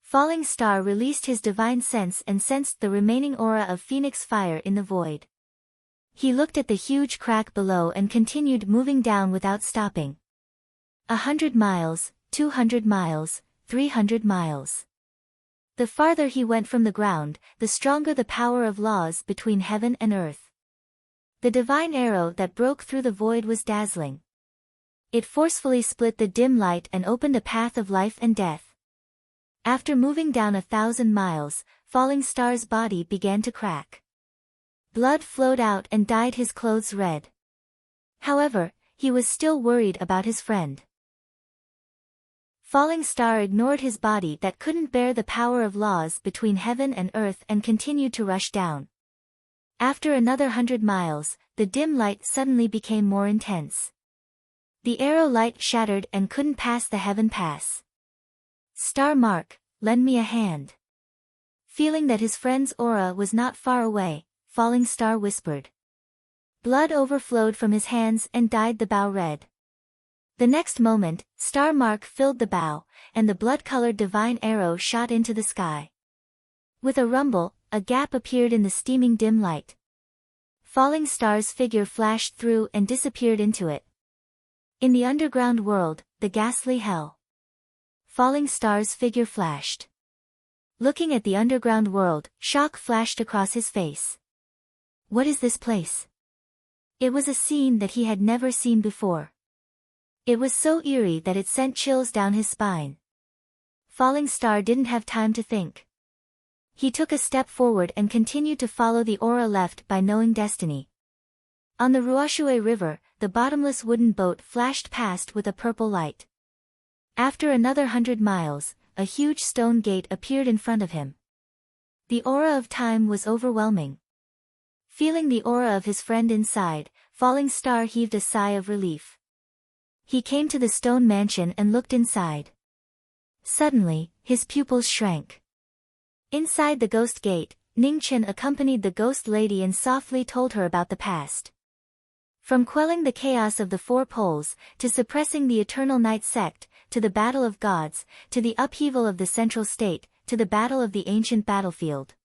Falling star released his divine sense and sensed the remaining aura of phoenix fire in the void. He looked at the huge crack below and continued moving down without stopping. 100 miles, 200 miles, 300 miles. The farther he went from the ground, the stronger the power of laws between heaven and earth. The divine arrow that broke through the void was dazzling. It forcefully split the dim light and opened a path of life and death. After moving down 1,000 miles, falling star's body began to crack. Blood flowed out and dyed his clothes red. However, he was still worried about his friend. Falling star ignored his body that couldn't bear the power of laws between heaven and earth and continued to rush down. After another 100 miles, the dim light suddenly became more intense. The arrow light shattered and couldn't pass the heaven pass. "Star Mark, lend me a hand." Feeling that his friend's aura was not far away, Falling Star whispered. Blood overflowed from his hands and dyed the bow red. The next moment, Star Mark filled the bow, and the blood-colored divine arrow shot into the sky. With a rumble, a gap appeared in the steaming dim light. Falling Star's figure flashed through and disappeared into it. In the underground world, the ghastly hell. Falling Star's figure flashed. Looking at the underground world, shock flashed across his face. What is this place? It was a scene that he had never seen before. It was so eerie that it sent chills down his spine. Falling Star didn't have time to think. He took a step forward and continued to follow the aura left by knowing destiny. On the Ruoshue River, the bottomless wooden boat flashed past with a purple light. After another 100 miles, a huge stone gate appeared in front of him. The aura of time was overwhelming. Feeling the aura of his friend inside, Falling Star heaved a sigh of relief. He came to the stone mansion and looked inside. Suddenly, his pupils shrank. Inside the ghost gate, Ningchen accompanied the ghost lady and softly told her about the past. From quelling the chaos of the four poles, to suppressing the eternal night sect, to the battle of gods, to the upheaval of the central state, to the battle of the ancient battlefield.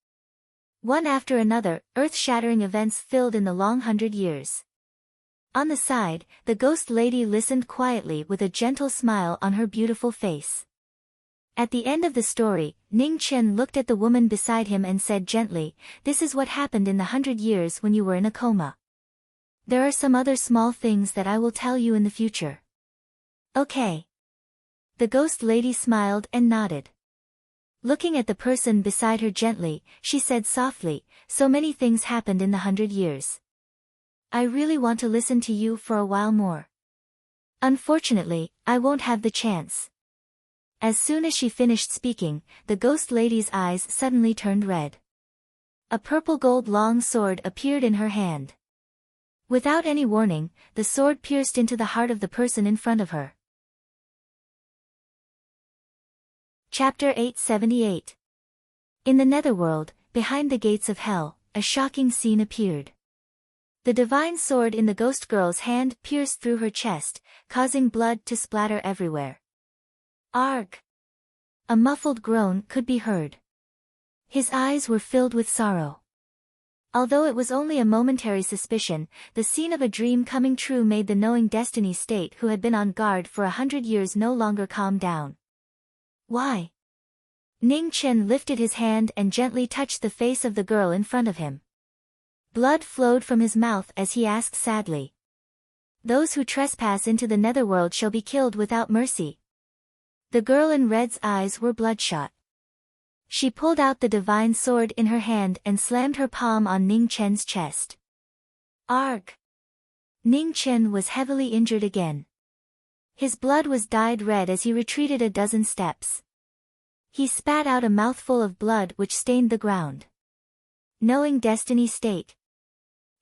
One after another, earth-shattering events filled in the long 100 years. On the side, the ghost lady listened quietly with a gentle smile on her beautiful face. At the end of the story, Ning Chen looked at the woman beside him and said gently, "This is what happened in the 100 years when you were in a coma. There are some other small things that I will tell you in the future." "Okay." The ghost lady smiled and nodded. Looking at the person beside her gently, she said softly, "So many things happened in the 100 years. I really want to listen to you for a while more. Unfortunately, I won't have the chance." As soon as she finished speaking, the ghost lady's eyes suddenly turned red. A purple gold long sword appeared in her hand. Without any warning, the sword pierced into the heart of the person in front of her. Chapter 878. In the netherworld, behind the gates of hell, a shocking scene appeared. The divine sword in the ghost girl's hand pierced through her chest, causing blood to splatter everywhere. "Arg!" A muffled groan could be heard. His eyes were filled with sorrow. Although it was only a momentary suspicion, the scene of a dream coming true made the knowing destiny state who had been on guard for 100 years no longer calm down. "Why?" Ning Chen lifted his hand and gently touched the face of the girl in front of him. Blood flowed from his mouth as he asked sadly. "Those who trespass into the netherworld shall be killed without mercy." The girl in red's eyes were bloodshot. She pulled out the divine sword in her hand and slammed her palm on Ning Chen's chest. "Arg!" Ning Chen was heavily injured again. His blood was dyed red as he retreated a dozen steps. He spat out a mouthful of blood which stained the ground. Knowing destiny state.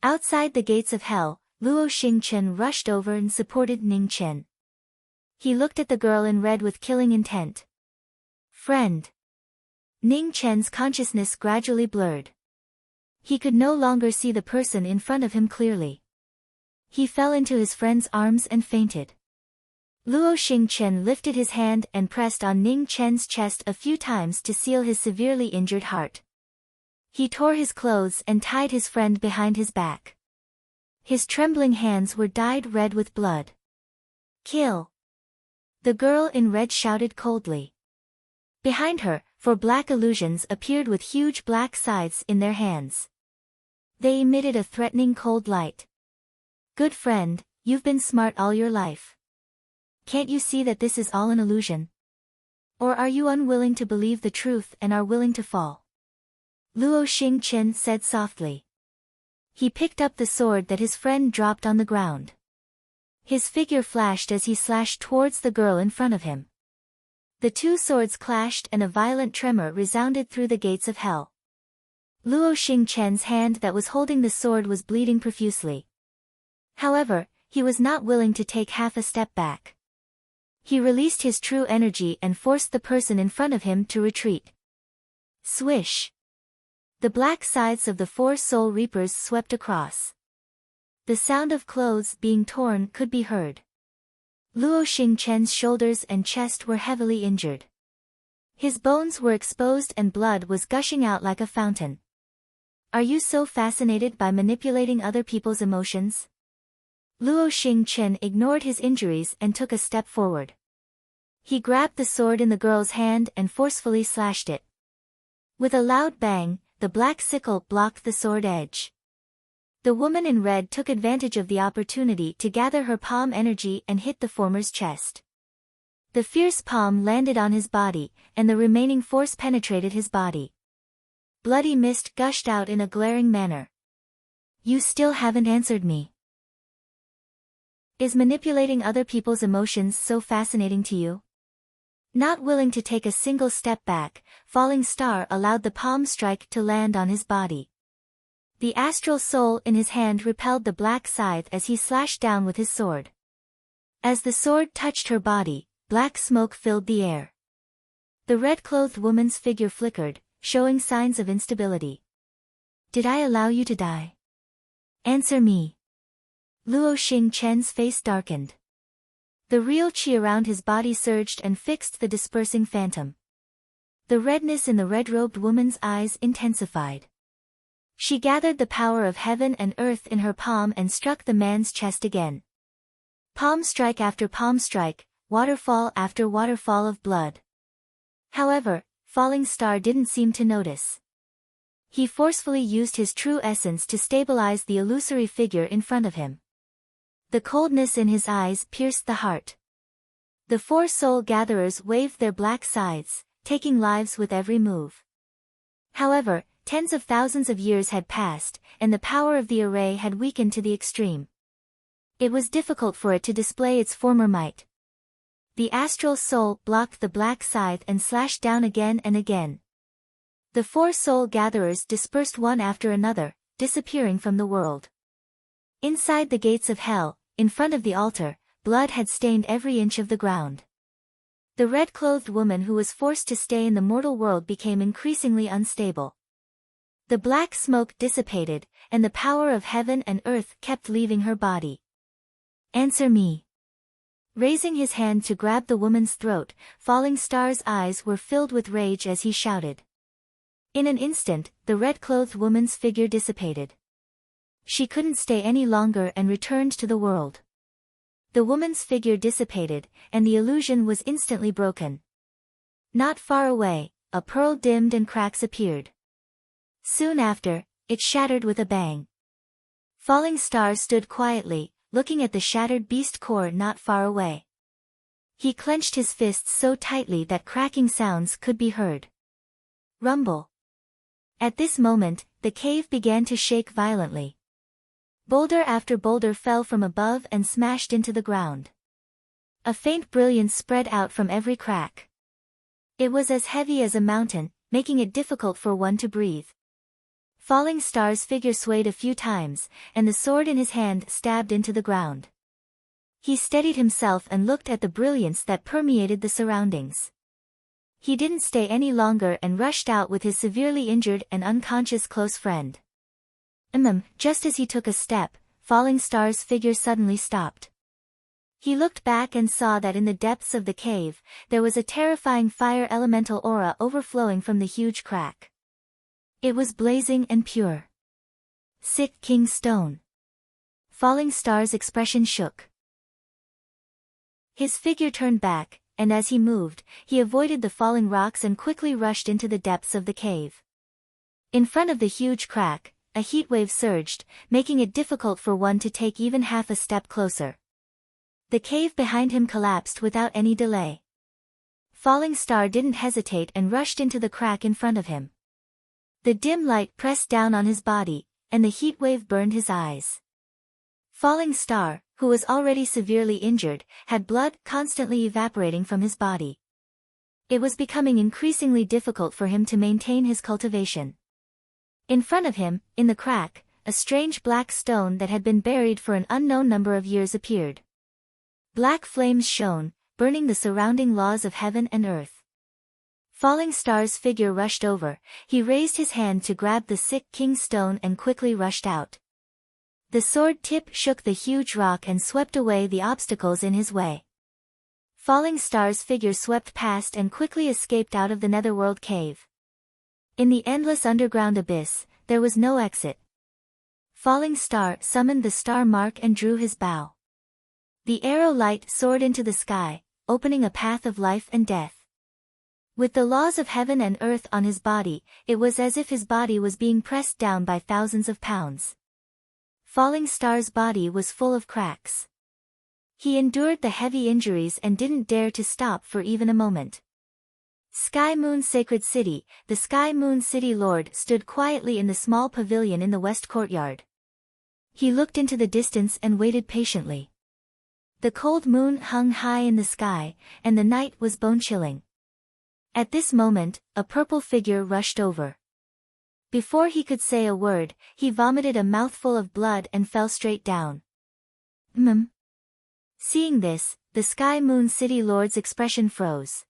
Outside the gates of hell, Luo Xingchen rushed over and supported Ning Chen. He looked at the girl in red with killing intent. "Friend." Ning Chen's consciousness gradually blurred. He could no longer see the person in front of him clearly. He fell into his friend's arms and fainted. Luo Xingchen lifted his hand and pressed on Ning Chen's chest a few times to seal his severely injured heart. He tore his clothes and tied his friend behind his back. His trembling hands were dyed red with blood. "Kill!" The girl in red shouted coldly. Behind her, four black illusions appeared with huge black scythes in their hands. They emitted a threatening cold light. "Good friend, you've been smart all your life. Can't you see that this is all an illusion? Or are you unwilling to believe the truth and are willing to fall?" Luo Xingchen said softly. He picked up the sword that his friend dropped on the ground. His figure flashed as he slashed towards the girl in front of him. The two swords clashed and a violent tremor resounded through the gates of hell. Luo Xingchen's hand that was holding the sword was bleeding profusely. However, he was not willing to take half a step back. He released his true energy and forced the person in front of him to retreat. Swish! The black scythes of the four soul reapers swept across. The sound of clothes being torn could be heard. Luo Xingchen's shoulders and chest were heavily injured. His bones were exposed and blood was gushing out like a fountain. Are you so fascinated by manipulating other people's emotions? Luo Xingchen ignored his injuries and took a step forward. He grabbed the sword in the girl's hand and forcefully slashed it. With a loud bang, the black sickle blocked the sword edge. The woman in red took advantage of the opportunity to gather her palm energy and hit the former's chest. The fierce palm landed on his body, and the remaining force penetrated his body. Bloody mist gushed out in a glaring manner. You still haven't answered me. Is manipulating other people's emotions so fascinating to you? Not willing to take a single step back, Falling Star allowed the palm strike to land on his body. The astral soul in his hand repelled the black scythe as he slashed down with his sword. As the sword touched her body, black smoke filled the air. The red-clothed woman's figure flickered, showing signs of instability. Did I allow you to die? Answer me. Luo Xingchen's face darkened. The real qi around his body surged and fixed the dispersing phantom. The redness in the red-robed woman's eyes intensified. She gathered the power of heaven and earth in her palm and struck the man's chest again. Palm strike after palm strike, waterfall after waterfall of blood. However, Falling Star didn't seem to notice. He forcefully used his true essence to stabilize the illusory figure in front of him. The coldness in his eyes pierced the heart. The four soul gatherers waved their black scythes, taking lives with every move. However, tens of thousands of years had passed, and the power of the array had weakened to the extreme. It was difficult for it to display its former might. The astral soul blocked the black scythe and slashed down again and again. The four soul gatherers dispersed one after another, disappearing from the world. Inside the gates of hell, in front of the altar, blood had stained every inch of the ground. The red-clothed woman who was forced to stay in the mortal world became increasingly unstable. The black smoke dissipated, and the power of heaven and earth kept leaving her body. Answer me. Raising his hand to grab the woman's throat, Falling Star's eyes were filled with rage as he shouted. In an instant, the red-clothed woman's figure dissipated. She couldn't stay any longer and returned to the world. The woman's figure dissipated, and the illusion was instantly broken. Not far away, a pearl dimmed and cracks appeared. Soon after, it shattered with a bang. Falling Star stood quietly, looking at the shattered beast core not far away. He clenched his fists so tightly that cracking sounds could be heard. Rumble. At this moment, the cave began to shake violently. Boulder after boulder fell from above and smashed into the ground. A faint brilliance spread out from every crack. It was as heavy as a mountain, making it difficult for one to breathe. Falling Star's figure swayed a few times, and the sword in his hand stabbed into the ground. He steadied himself and looked at the brilliance that permeated the surroundings. He didn't stay any longer and rushed out with his severely injured and unconscious close friend. Just as he took a step, Falling Star's figure suddenly stopped. He looked back and saw that in the depths of the cave, there was a terrifying fire elemental aura overflowing from the huge crack. It was blazing and pure. Sick King Stone. Falling Star's expression shook. His figure turned back, and as he moved, he avoided the falling rocks and quickly rushed into the depths of the cave. In front of the huge crack, a heat wave surged, making it difficult for one to take even half a step closer. The cave behind him collapsed without any delay. Falling Star didn't hesitate and rushed into the crack in front of him. The dim light pressed down on his body, and the heat wave burned his eyes. Falling Star, who was already severely injured, had blood constantly evaporating from his body. It was becoming increasingly difficult for him to maintain his cultivation. In front of him, in the crack, a strange black stone that had been buried for an unknown number of years appeared. Black flames shone, burning the surrounding laws of heaven and earth. Falling Star's figure rushed over, he raised his hand to grab the sick King Stone and quickly rushed out. The sword tip shook the huge rock and swept away the obstacles in his way. Falling Star's figure swept past and quickly escaped out of the netherworld cave. In the endless underground abyss, there was no exit. Falling Star summoned the star mark and drew his bow. The arrow light soared into the sky, opening a path of life and death. With the laws of heaven and earth on his body, it was as if his body was being pressed down by thousands of pounds. Falling Star's body was full of cracks. He endured the heavy injuries and didn't dare to stop for even a moment. Sky Moon Sacred City, the Sky Moon City Lord stood quietly in the small pavilion in the west courtyard. He looked into the distance and waited patiently. The cold moon hung high in the sky, and the night was bone-chilling. At this moment, a purple figure rushed over. Before he could say a word, he vomited a mouthful of blood and fell straight down. Seeing this, the Sky Moon City Lord's expression froze.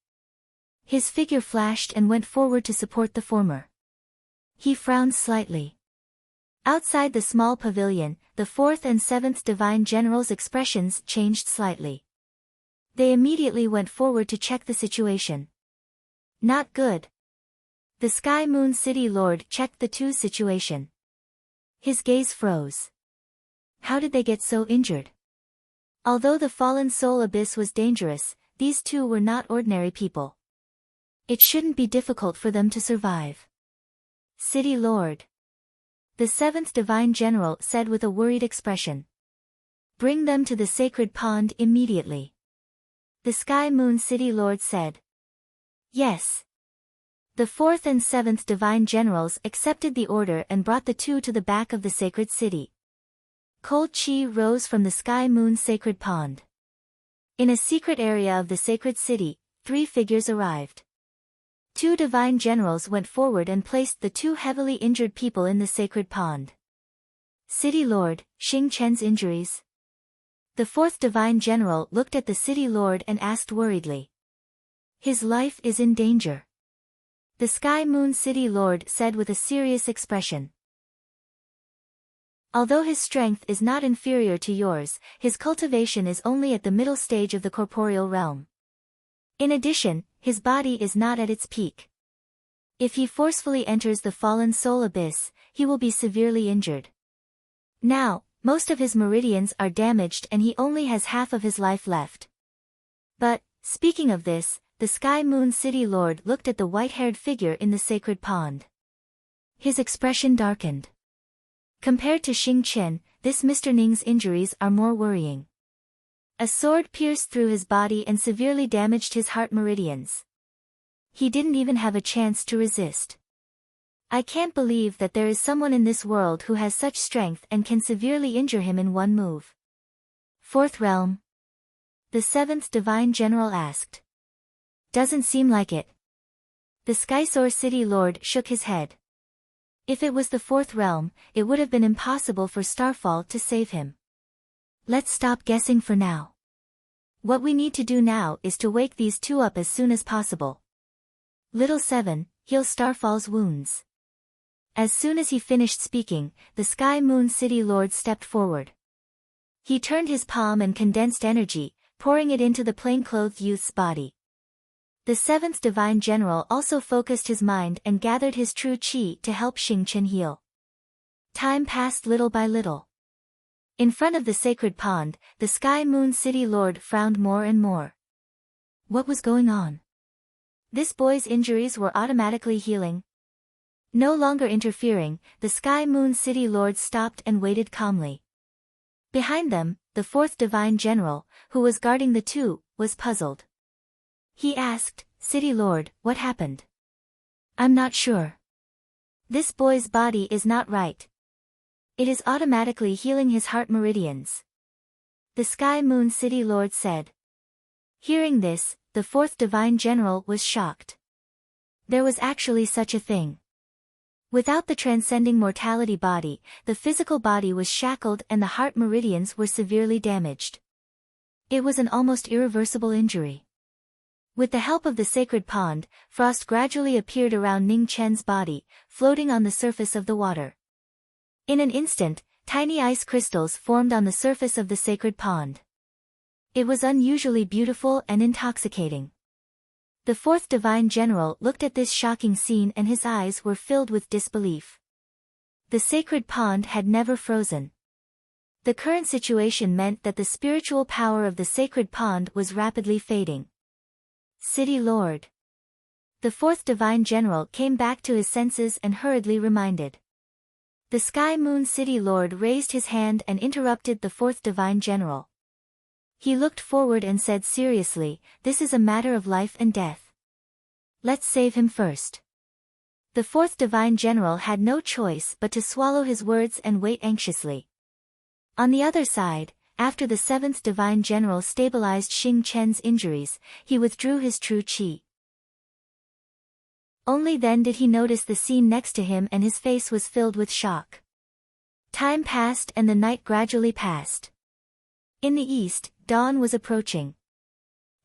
His figure flashed and went forward to support the former. He frowned slightly. Outside the small pavilion, the 4th and 7th Divine Generals' expressions changed slightly. They immediately went forward to check the situation. Not good. The Sky Moon City Lord checked the two's situation. His gaze froze. How did they get so injured? Although the fallen soul abyss was dangerous, these two were not ordinary people. It shouldn't be difficult for them to survive. City Lord. The 7th Divine General said with a worried expression. Bring them to the sacred pond immediately. The Sky Moon City Lord said. Yes. The 4th and 7th Divine Generals accepted the order and brought the two to the back of the sacred city. Cold chi rose from the Sky Moon Sacred Pond. In a secret area of the sacred city, 3 figures arrived. 2 Divine Generals went forward and placed the 2 heavily injured people in the sacred pond. City Lord, Xing Chen's injuries? The 4th Divine General looked at the City Lord and asked worriedly. His life is in danger. The Sky Moon City Lord said with a serious expression. Although his strength is not inferior to yours, his cultivation is only at the middle stage of the corporeal realm. In addition, his body is not at its peak. If he forcefully enters the fallen soul abyss, he will be severely injured. Now, most of his meridians are damaged and he only has half of his life left. But, speaking of this, the Sky Moon City Lord looked at the white-haired figure in the sacred pond. His expression darkened. Compared to Xing Chen, this Mr. Ning's injuries are more worrying. A sword pierced through his body and severely damaged his heart meridians. He didn't even have a chance to resist. I can't believe that there is someone in this world who has such strength and can severely injure him in one move. 4th Realm? The 7th Divine General asked. Doesn't seem like it. The Skysore City Lord shook his head. If it was the 4th Realm, it would have been impossible for Starfall to save him. Let's stop guessing for now. What we need to do now is to wake these two up as soon as possible. Little 7, heal Starfall's wounds. As soon as he finished speaking, the Sky Moon City Lord stepped forward. He turned his palm and condensed energy, pouring it into the plainclothed youth's body. The 7th Divine General also focused his mind and gathered his true chi to help Xing Chen heal. Time passed little by little. In front of the sacred pond, the Sky Moon City Lord frowned more and more. What was going on? This boy's injuries were automatically healing. No longer interfering, the Sky Moon City Lord stopped and waited calmly. Behind them, the 4th Divine General, who was guarding the two, was puzzled. He asked, City Lord, what happened? I'm not sure. This boy's body is not right. It is automatically healing his heart meridians. The Sky Moon City Lord said. Hearing this, the 4th Divine General was shocked. There was actually such a thing. Without the transcending mortality body, the physical body was shackled and the heart meridians were severely damaged. It was an almost irreversible injury. With the help of the sacred pond, frost gradually appeared around Ning Chen's body, floating on the surface of the water. In an instant, tiny ice crystals formed on the surface of the sacred pond. It was unusually beautiful and intoxicating. The fourth divine general looked at this shocking scene and his eyes were filled with disbelief. The sacred pond had never frozen. The current situation meant that the spiritual power of the sacred pond was rapidly fading. City Lord. The fourth divine general came back to his senses and hurriedly reminded. The Sky Moon City Lord raised his hand and interrupted the fourth divine general. He looked forward and said seriously, "This is a matter of life and death. Let's save him first." The fourth divine general had no choice but to swallow his words and wait anxiously. On the other side, after the seventh divine general stabilized Xing Chen's injuries, he withdrew his true qi. Only then did he notice the scene next to him and his face was filled with shock. Time passed and the night gradually passed. In the east, dawn was approaching.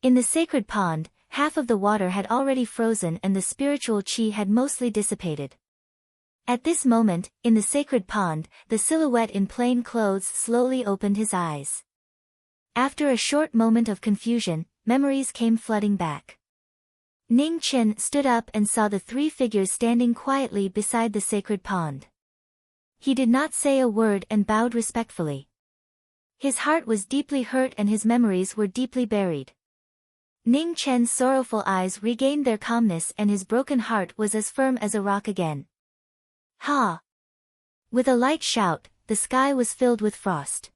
In the sacred pond, half of the water had already frozen and the spiritual qi had mostly dissipated. At this moment, in the sacred pond, the silhouette in plain clothes slowly opened his eyes. After a short moment of confusion, memories came flooding back. Ning Chen stood up and saw the three figures standing quietly beside the sacred pond. He did not say a word and bowed respectfully. His heart was deeply hurt and his memories were deeply buried. Ning Chen's sorrowful eyes regained their calmness and his broken heart was as firm as a rock again. Ha! With a light shout, the sky was filled with frost.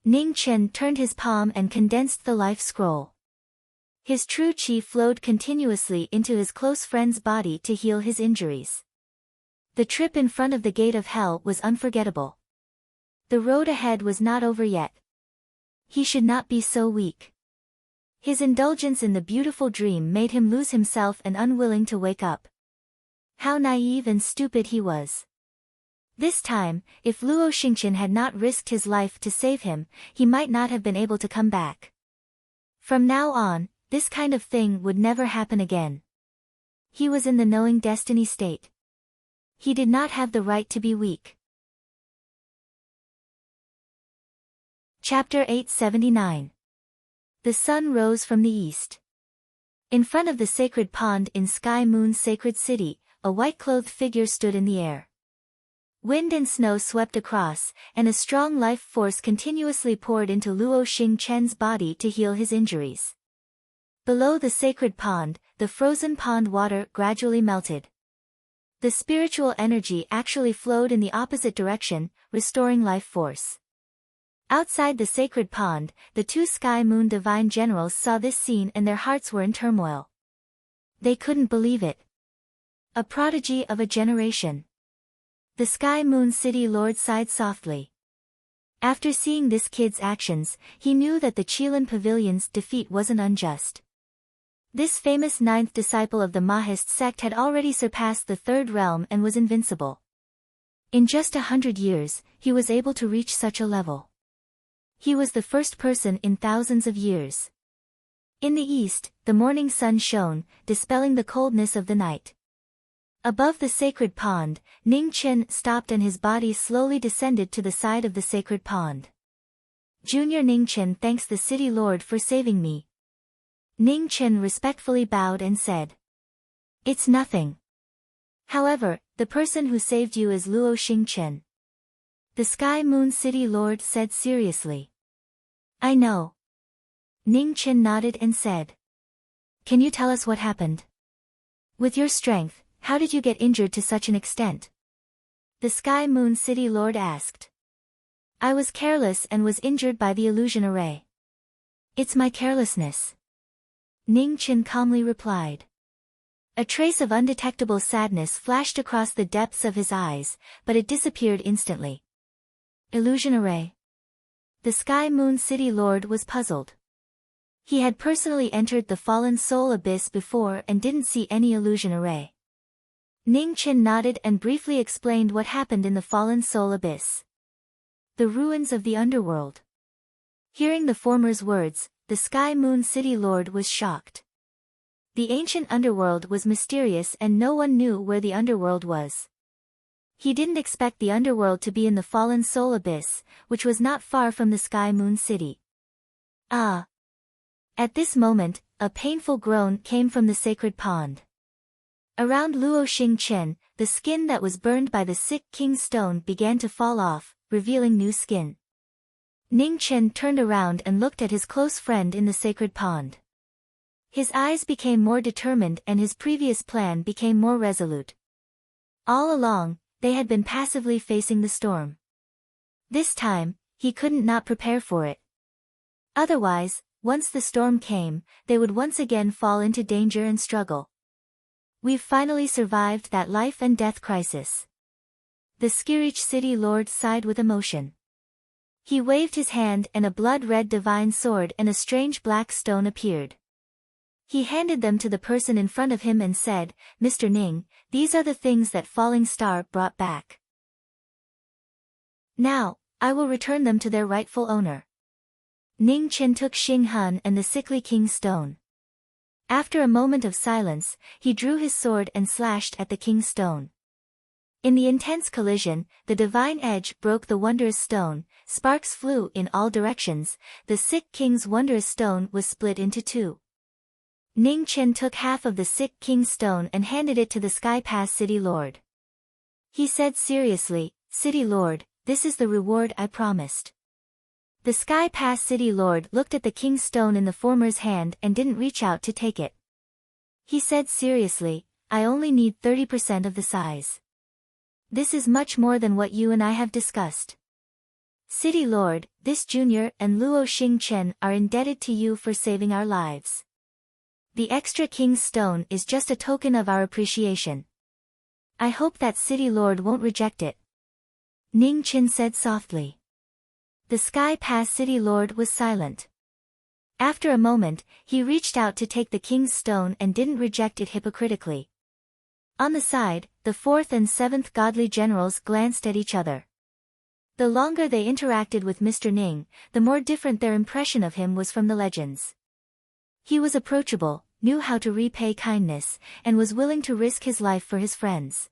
Ning Chen turned his palm and condensed the life scroll. His true qi flowed continuously into his close friend's body to heal his injuries. The trip in front of the gate of hell was unforgettable. The road ahead was not over yet. He should not be so weak. His indulgence in the beautiful dream made him lose himself and unwilling to wake up. How naive and stupid he was. This time, if Luo Xingqian had not risked his life to save him, he might not have been able to come back. From now on, this kind of thing would never happen again. He was in the knowing destiny state. He did not have the right to be weak. Chapter 879. The sun rose from the east. In front of the sacred pond in Sky Moon's sacred city, a white-clothed figure stood in the air. Wind and snow swept across, and a strong life force continuously poured into Luo Xingqian's body to heal his injuries. Below the sacred pond, the frozen pond water gradually melted. The spiritual energy actually flowed in the opposite direction, restoring life force. Outside the sacred pond, the two Sky Moon divine generals saw this scene and their hearts were in turmoil. They couldn't believe it. A prodigy of a generation. The Sky Moon City Lord sighed softly. After seeing this kid's actions, he knew that the Qilin Pavilion's defeat wasn't unjust. This famous ninth disciple of the Mahist sect had already surpassed the third realm and was invincible. In just 100 years, he was able to reach such a level. He was the first person in thousands of years. In the east, the morning sun shone, dispelling the coldness of the night. Above the sacred pond, Ning Chen stopped and his body slowly descended to the side of the sacred pond. Junior Ning Chen thanks the city lord for saving me. Ning Chen respectfully bowed and said. It's nothing. However, the person who saved you is Luo Xingqian. The Sky Moon City Lord said seriously. I know. Ning Chen nodded and said. Can you tell us what happened? With your strength, how did you get injured to such an extent? The Sky Moon City Lord asked. I was careless and was injured by the illusion array. It's my carelessness. Ning Chen calmly replied. A trace of undetectable sadness flashed across the depths of his eyes, but it disappeared instantly. Illusion array. The Sky Moon City Lord was puzzled. He had personally entered the fallen soul abyss before and didn't see any illusion array. Ning Chen nodded and briefly explained what happened in the fallen soul abyss. The ruins of the underworld. Hearing the former's words, the Sky Moon City Lord was shocked. The ancient underworld was mysterious and no one knew where the underworld was. He didn't expect the underworld to be in the fallen soul abyss, which was not far from the Sky Moon City. Ah! At this moment, a painful groan came from the sacred pond. Around Luo Xingchen, the skin that was burned by the sick king's stone began to fall off, revealing new skin. Ning Chen turned around and looked at his close friend in the sacred pond. His eyes became more determined and his previous plan became more resolute. All along, they had been passively facing the storm. This time, he couldn't not prepare for it. Otherwise, once the storm came, they would once again fall into danger and struggle. We've finally survived that life and death crisis. The Skirich city lord sighed with emotion. He waved his hand and a blood-red divine sword and a strange black stone appeared. He handed them to the person in front of him and said, "Mr. Ning, these are the things that Falling Star brought back. Now, I will return them to their rightful owner." Ning Chen took Xing Han and the sickly king's stone. After a moment of silence, he drew his sword and slashed at the king's stone. In the intense collision, the divine edge broke the wondrous stone, sparks flew in all directions, the sick king's wondrous stone was split into two. Ning Chen took half of the sick king's stone and handed it to the Sky Pass City Lord. He said seriously, "City Lord, this is the reward I promised." The Sky Pass City Lord looked at the king's stone in the former's hand and didn't reach out to take it. He said seriously, "I only need 30% of the size. This is much more than what you and I have discussed. City Lord, this junior and Luo Xingchen are indebted to you for saving our lives. The extra king's stone is just a token of our appreciation. I hope that City Lord won't reject it." Ning Chen said softly. The Sky Pass City Lord was silent. After a moment, he reached out to take the king's stone and didn't reject it hypocritically. On the side, the 4th and 7th godly generals glanced at each other. The longer they interacted with Mr. Ning, the more different their impression of him was from the legends. He was approachable, knew how to repay kindness, and was willing to risk his life for his friends.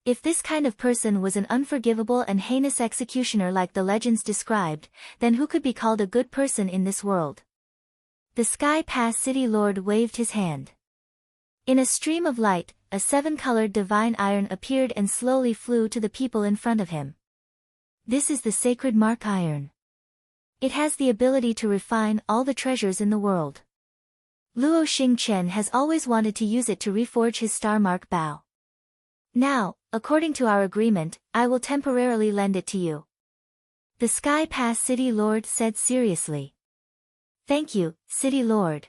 If this kind of person was an unforgivable and heinous executioner like the legends described, then who could be called a good person in this world? The Sky Pass City Lord waved his hand. In a stream of light, a 7-colored divine iron appeared and slowly flew to the people in front of him. This is the sacred mark iron. It has the ability to refine all the treasures in the world. Luo Xingchen has always wanted to use it to reforge his star mark bow. Now, according to our agreement, I will temporarily lend it to you. The Sky Pass City Lord said seriously. Thank you, City Lord.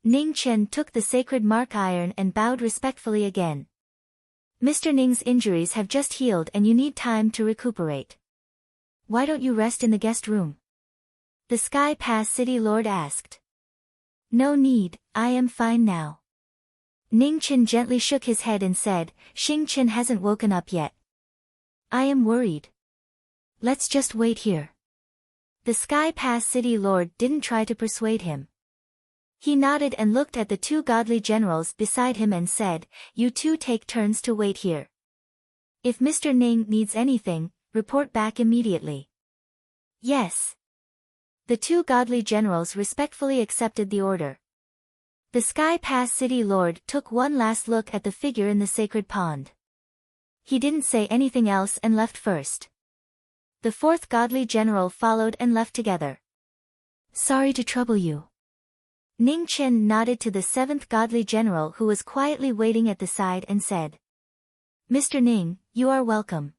Ning Chen took the sacred mark iron and bowed respectfully again. Mr. Ning's injuries have just healed and you need time to recuperate. Why don't you rest in the guest room? The Sky Pass City Lord asked. No need, I am fine now. Ning Chen gently shook his head and said, Xingchen hasn't woken up yet. I am worried. Let's just wait here. The Sky Pass City Lord didn't try to persuade him. He nodded and looked at the 2 godly generals beside him and said, You 2 take turns to wait here. If Mr. Ning needs anything, report back immediately. Yes. The 2 godly generals respectfully accepted the order. The Sky Pass City Lord took one last look at the figure in the sacred pond. He didn't say anything else and left first. The 4th godly general followed and left together. Sorry to trouble you. Ning Chen nodded to the 7th godly general who was quietly waiting at the side and said, Mr. Ning, you are welcome.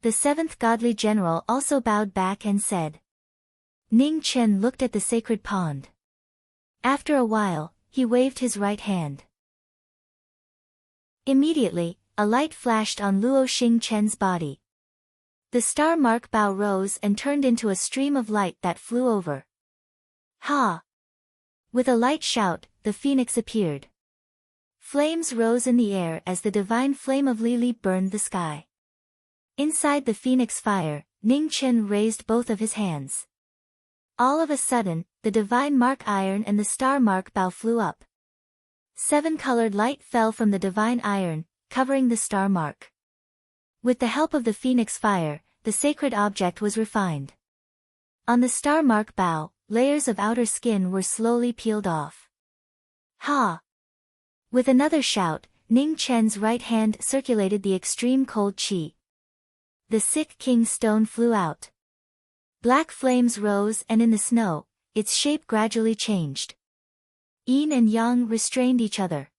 The 7th godly general also bowed back and said. Ning Chen looked at the sacred pond. After a while, he waved his right hand. Immediately, a light flashed on Luo Xingchen's body. The star mark bow rose and turned into a stream of light that flew over. Ha! With a light shout, the phoenix appeared. Flames rose in the air as the divine flame of Li Li burned the sky. Inside the phoenix fire, Ning Chen raised both of his hands. All of a sudden, the divine mark iron and the star mark bow flew up. 7-colored light fell from the divine iron, covering the star mark. With the help of the phoenix fire, the sacred object was refined. On the star mark bow, layers of outer skin were slowly peeled off. Ha! With another shout, Ning Chen's right hand circulated the extreme cold qi. The sick king's stone flew out. Black flames rose and in the snow, its shape gradually changed. Yin and yang restrained each other.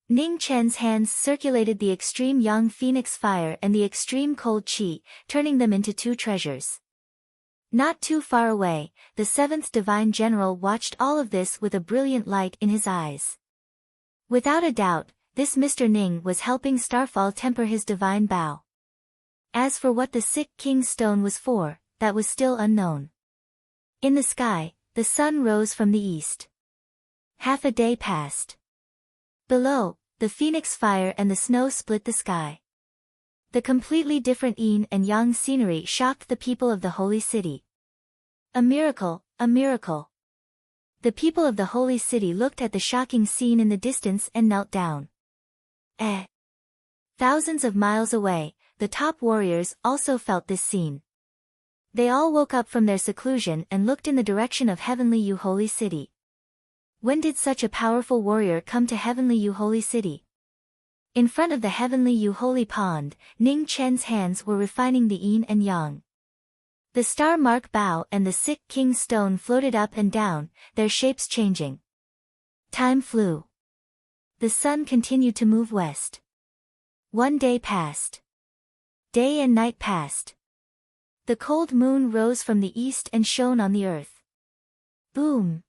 Ning Chen's hands circulated the extreme yang phoenix fire and the extreme cold qi, turning them into two treasures. Not too far away, the seventh divine general watched all of this with a brilliant light in his eyes. Without a doubt, this Mr. Ning was helping Starfall temper his divine bow. As for what the sick king's stone was for, that was still unknown. In the sky, the sun rose from the east. Half a day passed. Below, the phoenix fire and the snow split the sky. The completely different yin and yang scenery shocked the people of the holy city. A miracle, a miracle. The people of the holy city looked at the shocking scene in the distance and knelt down. Thousands of miles away, the top warriors also felt this scene. They all woke up from their seclusion and looked in the direction of Heavenly Yu Holy City. When did such a powerful warrior come to Heavenly Yu Holy City? In front of the Heavenly Yu Holy Pond, Ning Chen's hands were refining the yin and yang. The star mark bow and the sick king's stone floated up and down, their shapes changing. Time flew. The sun continued to move west. One day passed. Day and night passed. The cold moon rose from the east and shone on the earth. Boom!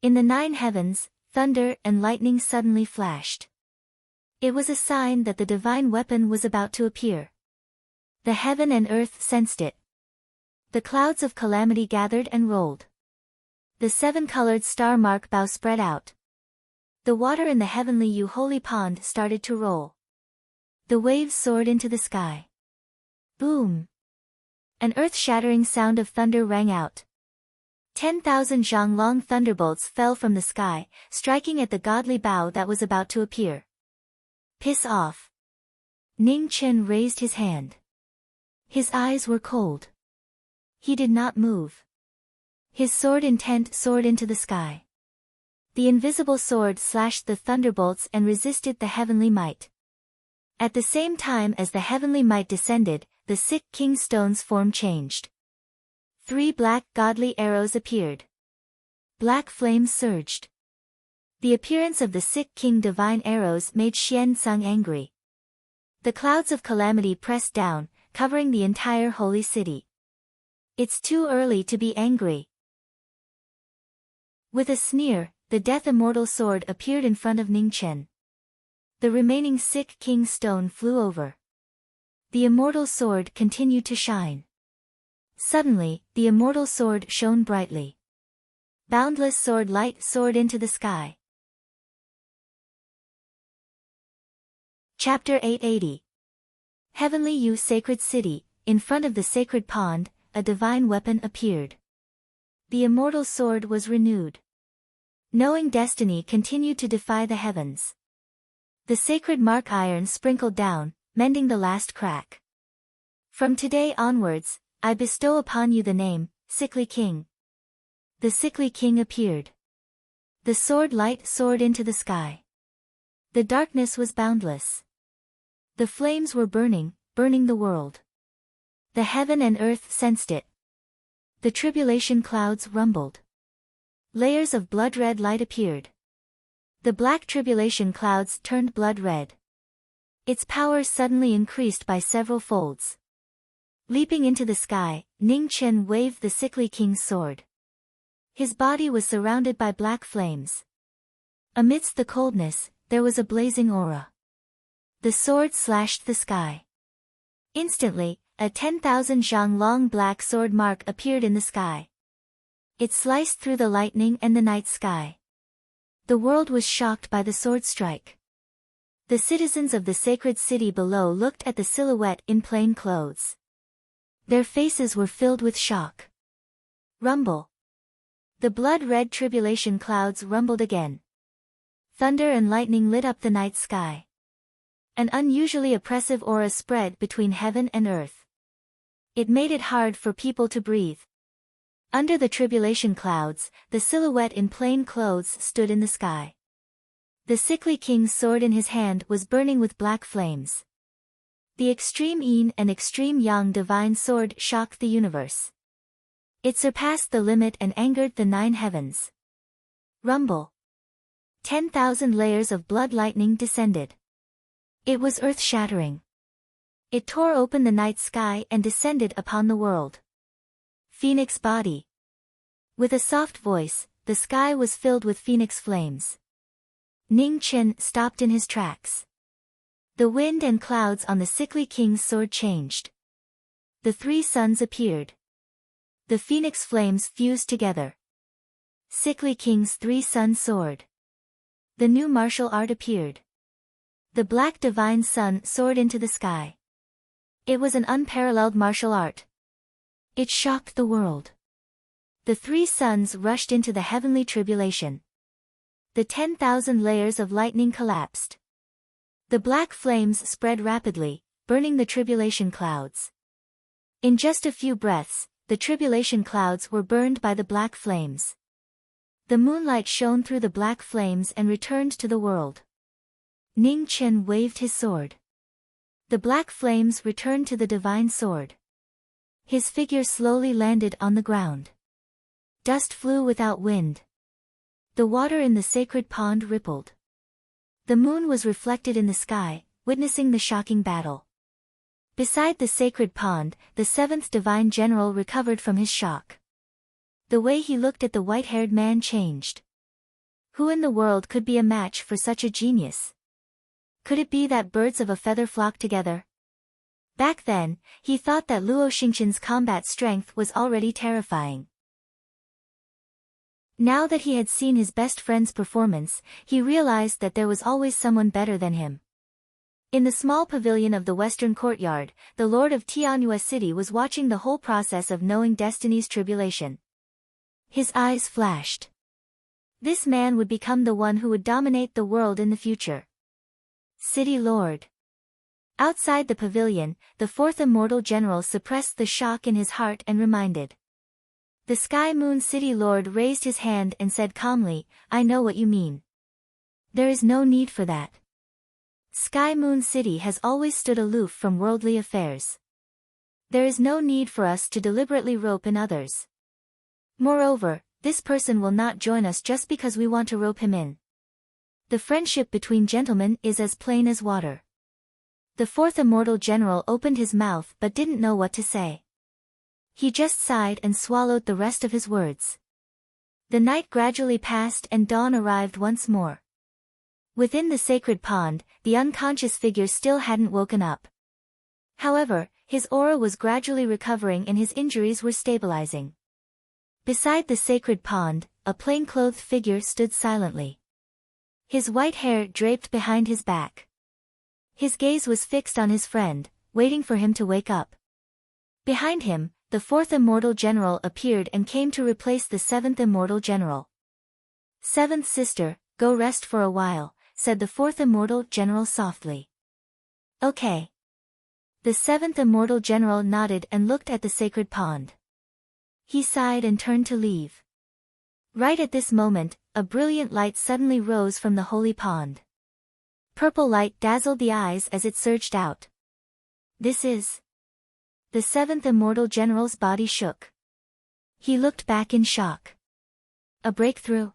In the 9 heavens, thunder and lightning suddenly flashed. It was a sign that the divine weapon was about to appear. The heaven and earth sensed it. The clouds of calamity gathered and rolled. The 7-colored star mark bow spread out. The water in the Heavenly Yu Holy Pond started to roll. The waves soared into the sky. Boom! An earth-shattering sound of thunder rang out. 10,000 zhang-long thunderbolts fell from the sky, striking at the godly bow that was about to appear. Piss off! Ning Chen raised his hand. His eyes were cold. He did not move. His sword intent soared into the sky. The invisible sword slashed the thunderbolts and resisted the heavenly might. At the same time as the heavenly might descended, the sick king's stone's form changed. 3 black godly arrows appeared. Black flames surged. The appearance of the sick king divine arrows made Xian Tsang angry. The clouds of calamity pressed down, covering the entire holy city. It's too early to be angry. With a sneer, the death immortal sword appeared in front of Ning Chen. The remaining sick king's stone flew over. The immortal sword continued to shine. Suddenly, the immortal sword shone brightly. Boundless sword light soared into the sky. Chapter 880. Heavenly Yu Sacred City, in front of the sacred pond, a divine weapon appeared. The immortal sword was renewed. Knowing destiny continued to defy the heavens. The sacred mark iron sprinkled down, mending the last crack. From today onwards, I bestow upon you the name, Sickly King. The Sickly King appeared. The sword light soared into the sky. The darkness was boundless. The flames were burning, burning the world. The heaven and earth sensed it. The tribulation clouds rumbled. Layers of blood-red light appeared. The black tribulation clouds turned blood-red. Its power suddenly increased by several folds. Leaping into the sky, Ning Chen waved the Sickly King's sword. His body was surrounded by black flames. Amidst the coldness, there was a blazing aura. The sword slashed the sky. Instantly, a 10,000 zhang long black sword mark appeared in the sky. It sliced through the lightning and the night sky. The world was shocked by the sword strike. The citizens of the sacred city below looked at the silhouette in plain clothes. Their faces were filled with shock. Rumble. The blood-red tribulation clouds rumbled again. Thunder and lightning lit up the night sky. An unusually oppressive aura spread between heaven and earth. It made it hard for people to breathe. Under the tribulation clouds, the silhouette in plain clothes stood in the sky. The sickly king's sword in his hand was burning with black flames. The extreme yin and extreme yang divine sword shocked the universe. It surpassed the limit and angered the 9 heavens. Rumble. 10,000 layers of blood lightning descended. It was earth-shattering. It tore open the night sky and descended upon the world. Phoenix body. With a soft voice, the sky was filled with phoenix flames. Ning Chen stopped in his tracks. The wind and clouds on the sickly king's sword changed. The 3 suns appeared. The phoenix flames fused together. Sickly king's 3-sun sword. The new martial art appeared. The black divine sun soared into the sky. It was an unparalleled martial art. It shocked the world. The 3 suns rushed into the heavenly tribulation. The 10,000 layers of lightning collapsed. The black flames spread rapidly, burning the tribulation clouds. In just a few breaths, the tribulation clouds were burned by the black flames. The moonlight shone through the black flames and returned to the world. Ning Chen waved his sword. The black flames returned to the divine sword. His figure slowly landed on the ground. Dust flew without wind. The water in the sacred pond rippled. The moon was reflected in the sky, witnessing the shocking battle. Beside the sacred pond, the 7th divine general recovered from his shock. The way he looked at the white-haired man changed. Who in the world could be a match for such a genius? Could it be that birds of a feather flock together? Back then, he thought that Luo Xingqian's combat strength was already terrifying. Now that he had seen his best friend's performance, he realized that there was always someone better than him. In the small pavilion of the western courtyard, the lord of Tianyue City was watching the whole process of knowing destiny's tribulation. His eyes flashed. This man would become the one who would dominate the world in the future. City Lord. Outside the pavilion, the 4th immortal general suppressed the shock in his heart and reminded. The Sky Moon City Lord raised his hand and said calmly, "I know what you mean. There is no need for that. Sky Moon City has always stood aloof from worldly affairs. There is no need for us to deliberately rope in others. Moreover, this person will not join us just because we want to rope him in. The friendship between gentlemen is as plain as water." The 4th immortal general opened his mouth but didn't know what to say. He just sighed and swallowed the rest of his words. The night gradually passed and dawn arrived once more. Within the sacred pond, the unconscious figure still hadn't woken up. However, his aura was gradually recovering and his injuries were stabilizing. Beside the sacred pond, a plain-clothed figure stood silently. His white hair draped behind his back. His gaze was fixed on his friend, waiting for him to wake up. Behind him, the 4th immortal general appeared and came to replace the 7th immortal general. "7th sister, go rest for a while," said the 4th immortal general softly. "Okay." The 7th immortal general nodded and looked at the sacred pond. He sighed and turned to leave. Right at this moment, a brilliant light suddenly rose from the holy pond. Purple light dazzled the eyes as it surged out. "This is..." The 7th immortal general's body shook. He looked back in shock. A breakthrough?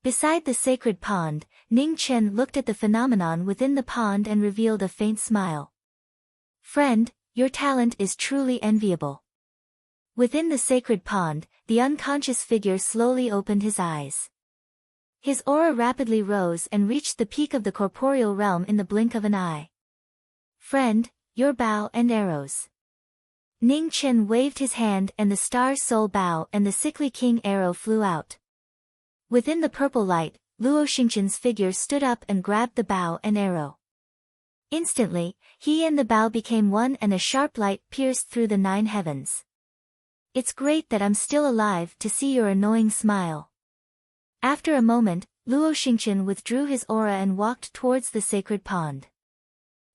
Beside the sacred pond, Ning Chen looked at the phenomenon within the pond and revealed a faint smile. "Friend, your talent is truly enviable." Within the sacred pond, the unconscious figure slowly opened his eyes. His aura rapidly rose and reached the peak of the corporeal realm in the blink of an eye. "Friend, your bow and arrows." Ning Chen waved his hand and the star's soul bow and the sickly king arrow flew out. Within the purple light, Luo Xingqian's figure stood up and grabbed the bow and arrow. Instantly, he and the bow became one and a sharp light pierced through the 9 heavens. "It's great that I'm still alive to see your annoying smile." After a moment, Luo Xingqian withdrew his aura and walked towards the sacred pond.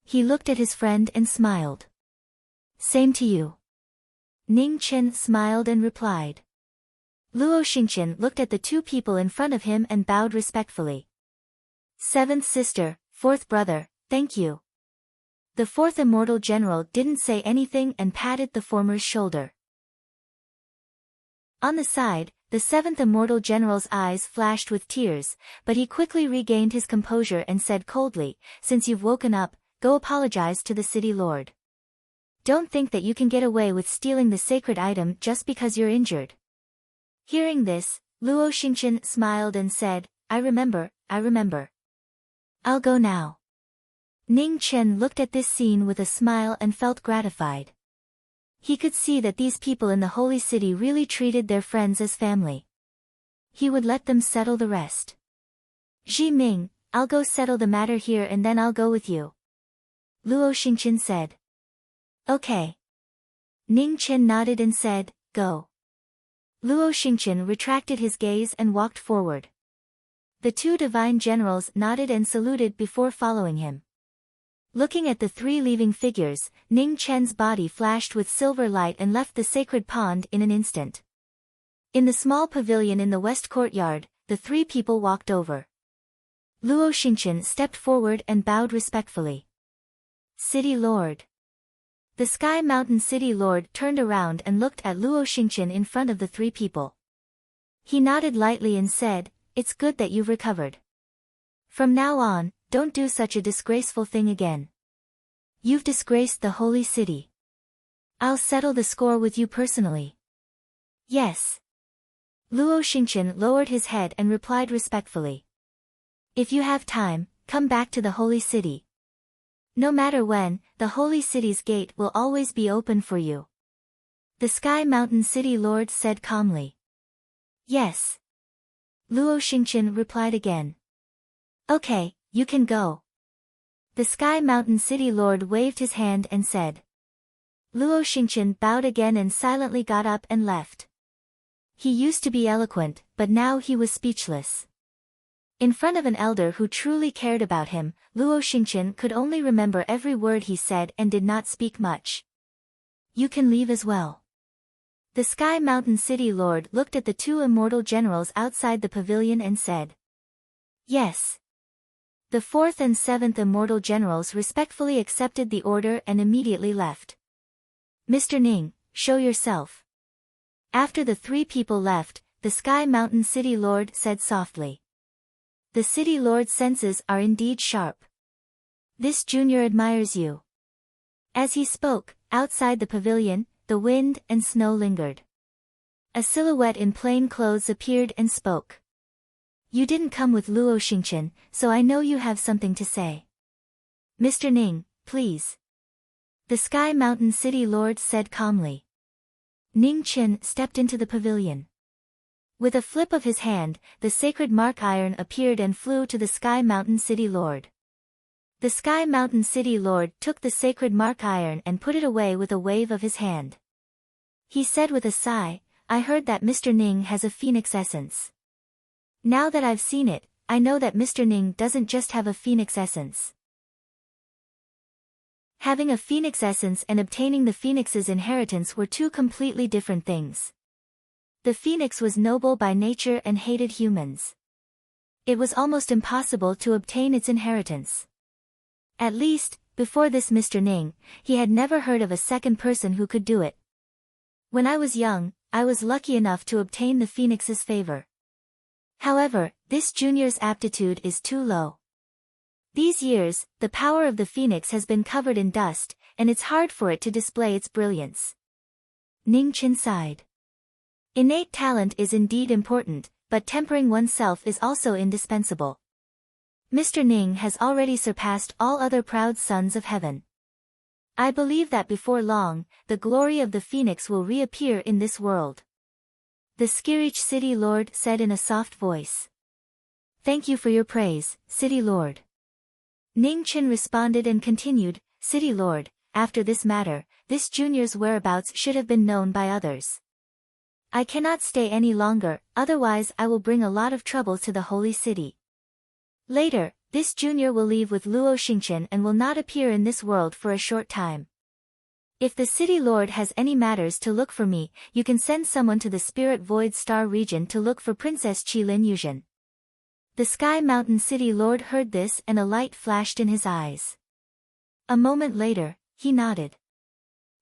He looked at his friend and smiled. "Same to you." Ning Chen smiled and replied. Luo Xingqian looked at the two people in front of him and bowed respectfully. Seventh sister, fourth brother, thank you. The fourth immortal general didn't say anything and patted the former's shoulder. On the side, the seventh immortal general's eyes flashed with tears, but he quickly regained his composure and said coldly, since you've woken up, go apologize to the city lord. Don't think that you can get away with stealing the sacred item just because you're injured. Hearing this, Luo Xingqian smiled and said, I remember. I'll go now. Ning Chen looked at this scene with a smile and felt gratified. He could see that these people in the holy city really treated their friends as family. He would let them settle the rest. Ji Ming, I'll go settle the matter here and then I'll go with you. Luo Xingqian said. Okay. Ning Chen nodded and said, go. Luo Xingqian retracted his gaze and walked forward. The two divine generals nodded and saluted before following him. Looking at the three leaving figures, Ning Chen's body flashed with silver light and left the sacred pond in an instant. In the small pavilion in the west courtyard, the three people walked over. Luo Xingqian stepped forward and bowed respectfully. City Lord. The Sky Mountain City Lord turned around and looked at Luo Xingqian in front of the three people. He nodded lightly and said, it's good that you've recovered. From now on, don't do such a disgraceful thing again. You've disgraced the holy city. I'll settle the score with you personally. Yes. Luo Xingqian lowered his head and replied respectfully. If you have time, come back to the holy city. No matter when, the holy city's gate will always be open for you. The Sky Mountain City Lord said calmly. Yes. Luo Xingqian replied again. Okay, you can go. The Sky Mountain City Lord waved his hand and said. Luo Xingqian bowed again and silently got up and left. He used to be eloquent, but now he was speechless. In front of an elder who truly cared about him, Luo Xingqian could only remember every word he said and did not speak much. You can leave as well. The Sky Mountain City Lord looked at the two immortal generals outside the pavilion and said. Yes. The fourth and seventh immortal generals respectfully accepted the order and immediately left. Mr. Ning, show yourself. After the three people left, the Sky Mountain City Lord said softly. The City Lord's senses are indeed sharp. This junior admires you. As he spoke, outside the pavilion, the wind and snow lingered. A silhouette in plain clothes appeared and spoke. You didn't come with Luo Xingqian, so I know you have something to say. Mr. Ning, please. The Sky Mountain City Lord said calmly. Ning Chen stepped into the pavilion. With a flip of his hand, the sacred mark iron appeared and flew to the Sky Mountain City Lord. The Sky Mountain City Lord took the sacred mark iron and put it away with a wave of his hand. He said with a sigh, I heard that Mr. Ning has a phoenix essence. Now that I've seen it, I know that Mr. Ning doesn't just have a phoenix essence. Having a phoenix essence and obtaining the phoenix's inheritance were two completely different things. The phoenix was noble by nature and hated humans. It was almost impossible to obtain its inheritance. At least, before this Mr. Ning, he had never heard of a second person who could do it. When I was young, I was lucky enough to obtain the phoenix's favor. However, this junior's aptitude is too low. These years, the power of the phoenix has been covered in dust, and it's hard for it to display its brilliance. Ning Chen sighed. Innate talent is indeed important, but tempering oneself is also indispensable. Mr. Ning has already surpassed all other proud sons of heaven. I believe that before long, the glory of the phoenix will reappear in this world. The Skirich City Lord said in a soft voice. Thank you for your praise, City Lord. Ning Chen responded and continued, City Lord, after this matter, this junior's whereabouts should have been known by others. I cannot stay any longer, otherwise I will bring a lot of trouble to the holy city. Later, this junior will leave with Luo Xingqian and will not appear in this world for a short time. If the city lord has any matters to look for me, you can send someone to the Spirit Void Star region to look for Princess Qilin Yuzhen. The Sky Mountain City Lord heard this and a light flashed in his eyes. A moment later, he nodded.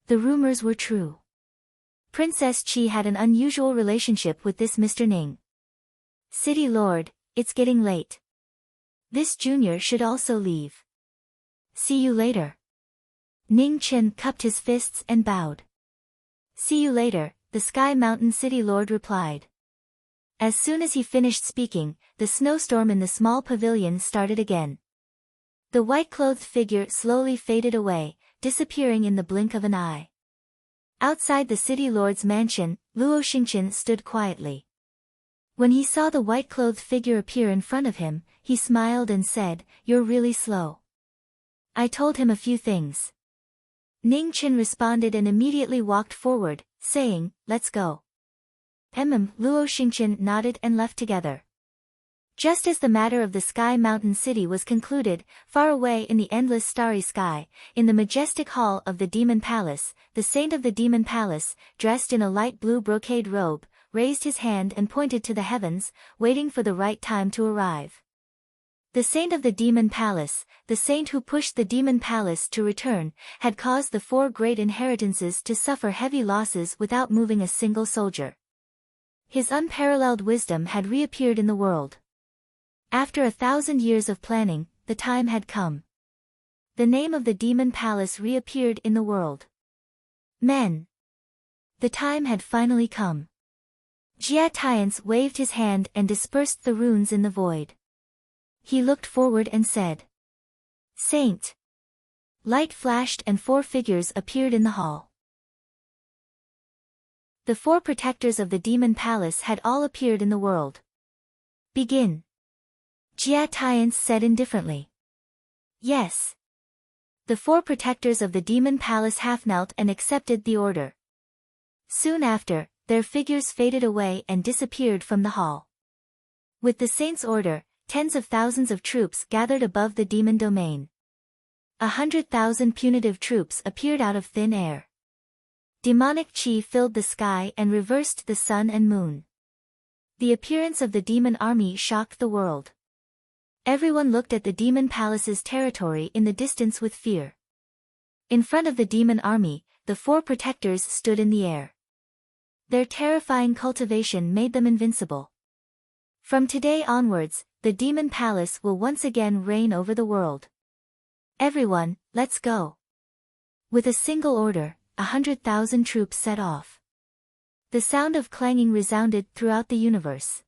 The rumors were true. Princess Qi had an unusual relationship with this Mr. Ning. City Lord, it's getting late. This junior should also leave. See you later. Ning Chen cupped his fists and bowed. See you later, the Sky Mountain City Lord replied. As soon as he finished speaking, the snowstorm in the small pavilion started again. The white-clothed figure slowly faded away, disappearing in the blink of an eye. Outside the city lord's mansion, Luo Xingqian stood quietly. When he saw the white-clothed figure appear in front of him, he smiled and said, "You're really slow." I told him a few things. Ning Chen responded and immediately walked forward, saying, "Let's go." Luo Xingqian nodded and left together. Just as the matter of the Sky Mountain City was concluded, far away in the endless starry sky, in the majestic hall of the Demon Palace, the saint of the Demon Palace, dressed in a light blue brocade robe, raised his hand and pointed to the heavens, waiting for the right time to arrive. The saint of the Demon Palace, the saint who pushed the Demon Palace to return, had caused the 4 great inheritances to suffer heavy losses without moving a single soldier. His unparalleled wisdom had reappeared in the world. After 1,000 years of planning, the time had come. The name of the Demon Palace reappeared in the world. Men. The time had finally come. Jia Tiance waved his hand and dispersed the runes in the void. He looked forward and said, "Saint." Light flashed and 4 figures appeared in the hall. The 4 protectors of the Demon Palace had all appeared in the world. "Begin." Jia Tiance said indifferently. "Yes." The 4 protectors of the Demon Palace half knelt and accepted the order. Soon after, their figures faded away and disappeared from the hall. With the saint's order, tens of thousands of troops gathered above the demon domain. 100,000 punitive troops appeared out of thin air. Demonic chi filled the sky and reversed the sun and moon. The appearance of the demon army shocked the world. Everyone looked at the Demon Palace's territory in the distance with fear. In front of the demon army, the 4 protectors stood in the air. Their terrifying cultivation made them invincible. From today onwards, the Demon Palace will once again reign over the world. Everyone, let's go. With a single order, 100,000 troops set off. The sound of clanging resounded throughout the universe.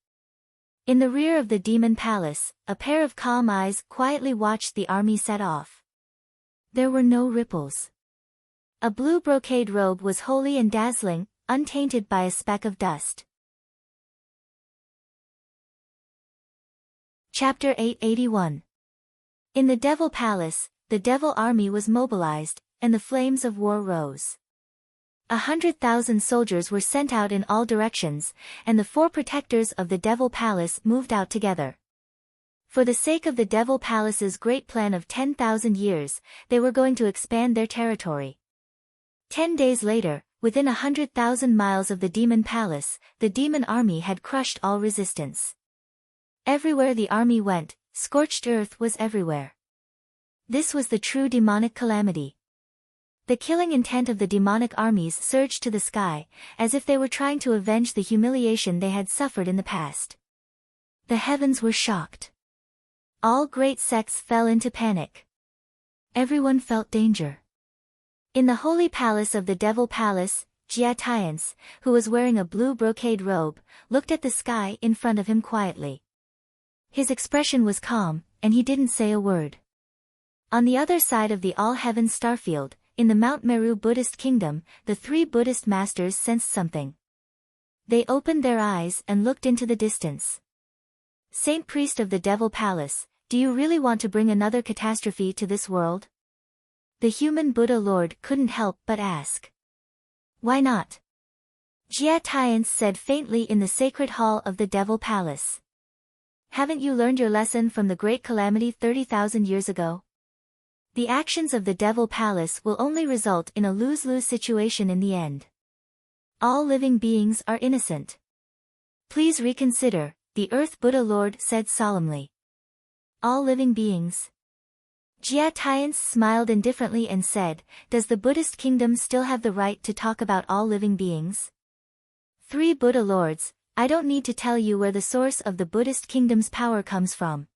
In the rear of the Demon Palace, a pair of calm eyes quietly watched the army set off. There were no ripples. A blue brocade robe was holy and dazzling, untainted by a speck of dust. Chapter 881. In the Devil Palace, the Devil Army was mobilized, and the flames of war rose. 100,000 soldiers were sent out in all directions, and the 4 protectors of the Devil Palace moved out together. For the sake of the Devil Palace's great plan of 10,000 years, they were going to expand their territory. 10 days later, within 100,000 miles of the Demon Palace, the Demon Army had crushed all resistance. Everywhere the army went, scorched earth was everywhere. This was the true demonic calamity. The killing intent of the demonic armies surged to the sky, as if they were trying to avenge the humiliation they had suffered in the past. The heavens were shocked. All great sects fell into panic. Everyone felt danger. In the holy palace of the Devil Palace, Jia Tiance, who was wearing a blue brocade robe, looked at the sky in front of him quietly. His expression was calm, and he didn't say a word. On the other side of the all-heaven starfield, in the Mount Meru Buddhist kingdom, the 3 Buddhist masters sensed something. They opened their eyes and looked into the distance. Saint Priest of the Devil Palace, do you really want to bring another catastrophe to this world? The human Buddha Lord couldn't help but ask. Why not? Jia Tiance said faintly in the sacred hall of the Devil Palace. Haven't you learned your lesson from the great calamity 30,000 years ago? The actions of the Devil Palace will only result in a lose-lose situation in the end. All living beings are innocent. Please reconsider, the Earth Buddha Lord said solemnly. All living beings. Jia Tian's smiled indifferently and said, does the Buddhist kingdom still have the right to talk about all living beings? Three Buddha Lords, I don't need to tell you where the source of the Buddhist kingdom's power comes from.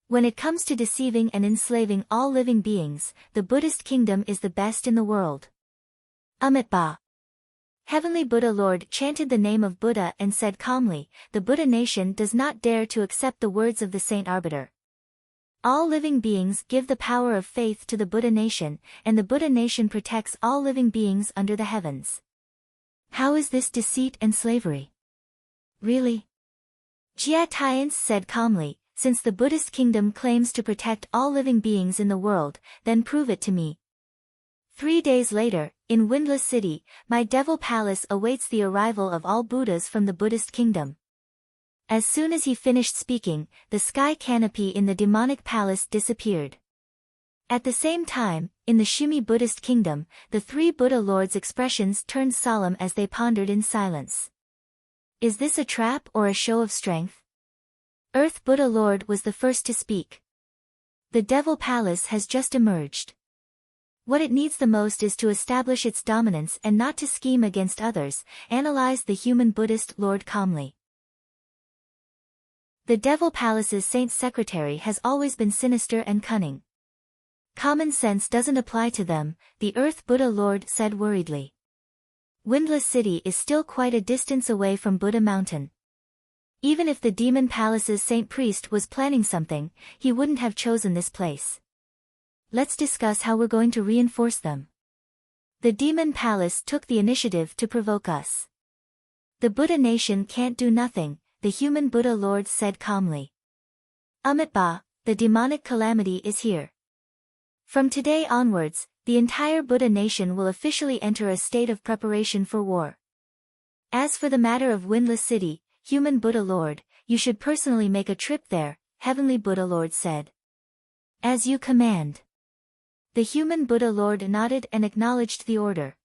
When it comes to deceiving and enslaving all living beings, the Buddhist kingdom is the best in the world. Amitabha. Heavenly Buddha Lord chanted the name of Buddha and said calmly, the Buddha nation does not dare to accept the words of the Saint Arbiter. All living beings give the power of faith to the Buddha nation, and the Buddha nation protects all living beings under the heavens. How is this deceit and slavery? Really? Jia Tian said calmly, since the Buddhist kingdom claims to protect all living beings in the world, then prove it to me. 3 days later, in Windless City, my Devil Palace awaits the arrival of all Buddhas from the Buddhist kingdom. As soon as he finished speaking, the sky canopy in the demonic palace disappeared. At the same time, in the Shimi Buddhist kingdom, the three Buddha lords' expressions turned solemn as they pondered in silence. Is this a trap or a show of strength? Earth Buddha Lord was the first to speak. The Devil Palace has just emerged. What it needs the most is to establish its dominance and not to scheme against others, analyzed the human Buddhist Lord calmly. The Devil Palace's Saint Secretary has always been sinister and cunning. Common sense doesn't apply to them, the Earth Buddha Lord said worriedly. Windless City is still quite a distance away from Buddha Mountain. Even if the Demon Palace's Saint Priest was planning something, he wouldn't have chosen this place. Let's discuss how we're going to reinforce them. The Demon Palace took the initiative to provoke us. The Buddha nation can't do nothing, the human Buddha Lord said calmly. Amitabha, the demonic calamity is here. From today onwards, the entire Buddha nation will officially enter a state of preparation for war. As for the matter of Windless City, human Buddha Lord, you should personally make a trip there, Heavenly Buddha Lord said. As you command. The human Buddha Lord nodded and acknowledged the order.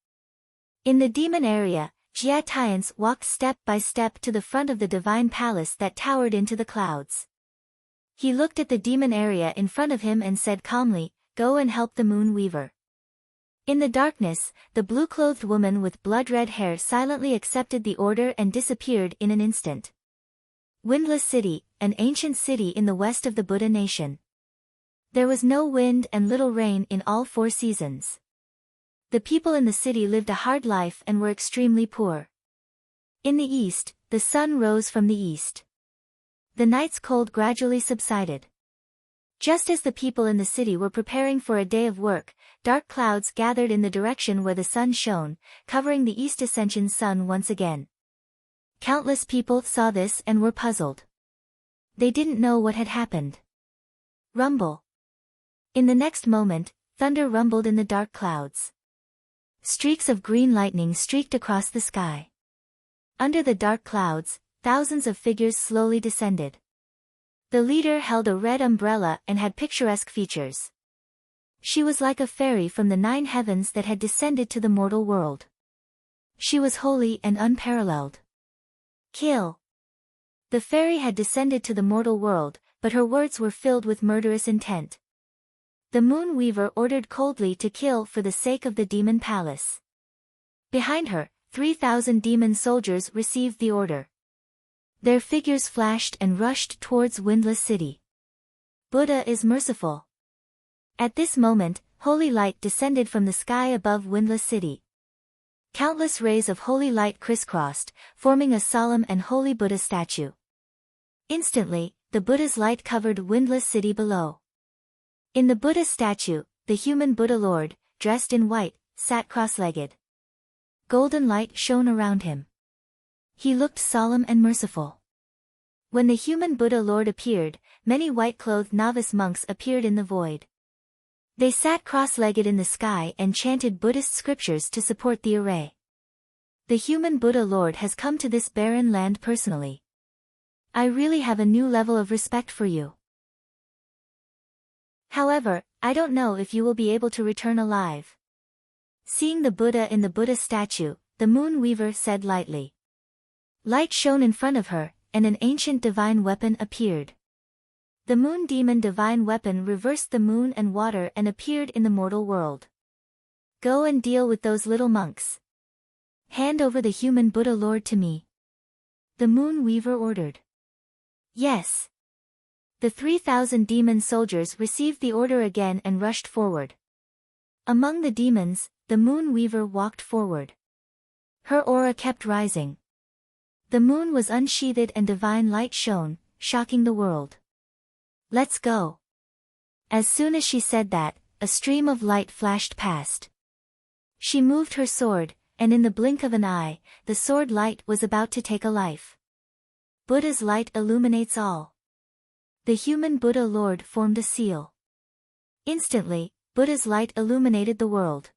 In the demon area, Jia Tians walked step by step to the front of the divine palace that towered into the clouds. He looked at the demon area in front of him and said calmly, go and help the moon weaver. In the darkness, the blue-clothed woman with blood-red hair silently accepted the order and disappeared in an instant. Windless City, an ancient city in the west of the Buddha nation. There was no wind and little rain in all 4 seasons. The people in the city lived a hard life and were extremely poor. In the east, the sun rose from the east. The night's cold gradually subsided. Just as the people in the city were preparing for a day of work, dark clouds gathered in the direction where the sun shone, covering the east ascension sun once again. Countless people saw this and were puzzled. They didn't know what had happened. Rumble. In the next moment, thunder rumbled in the dark clouds. Streaks of green lightning streaked across the sky. Under the dark clouds, thousands of figures slowly descended. The leader held a red umbrella and had picturesque features. She was like a fairy from the 9 heavens that had descended to the mortal world. She was holy and unparalleled. Kill. The fairy had descended to the mortal world, but her words were filled with murderous intent. The moon weaver ordered coldly to kill for the sake of the demon palace. Behind her, 3,000 demon soldiers received the order. Their figures flashed and rushed towards Windless City. Buddha is merciful. At this moment, holy light descended from the sky above Windless City. Countless rays of holy light crisscrossed, forming a solemn and holy Buddha statue. Instantly, the Buddha's light covered Windless City below. In the Buddha statue, the human Buddha Lord, dressed in white, sat cross-legged. Golden light shone around him. He looked solemn and merciful. When the human Buddha Lord appeared, many white-clothed novice monks appeared in the void. They sat cross-legged in the sky and chanted Buddhist scriptures to support the array. The human Buddha Lord has come to this barren land personally. I really have a new level of respect for you. However, I don't know if you will be able to return alive. Seeing the Buddha in the Buddha statue, the moon weaver said lightly. Light shone in front of her, and an ancient divine weapon appeared. The moon demon divine weapon reversed the moon and water and appeared in the mortal world. Go and deal with those little monks. Hand over the human Buddha Lord to me. The moon weaver ordered. Yes. The 3,000 demon soldiers received the order again and rushed forward. Among the demons, the moon weaver walked forward. Her aura kept rising. The moon was unsheathed and divine light shone, shocking the world. Let's go. As soon as she said that, a stream of light flashed past. She moved her sword, and in the blink of an eye, the sword light was about to take a life. Buddha's light illuminates all. The human Buddha Lord formed a seal. Instantly, Buddha's light illuminated the world.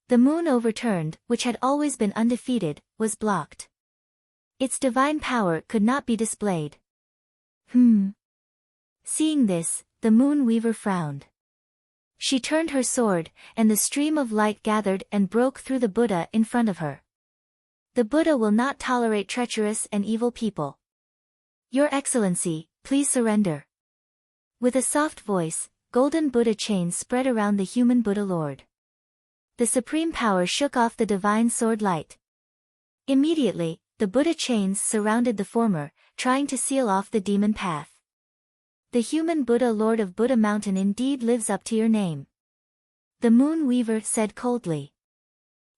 The moon overturned, which had always been undefeated, was blocked. Its divine power could not be displayed. Seeing this, the moon weaver frowned. She turned her sword, and the stream of light gathered and broke through the Buddha in front of her. The Buddha will not tolerate treacherous and evil people. Your Excellency, please surrender. With a soft voice, golden Buddha chains spread around the human Buddha Lord. The supreme power shook off the divine sword light. Immediately, the Buddha chains surrounded the former, trying to seal off the demon path. The human Buddha Lord of Buddha Mountain indeed lives up to your name. The moon weaver said coldly.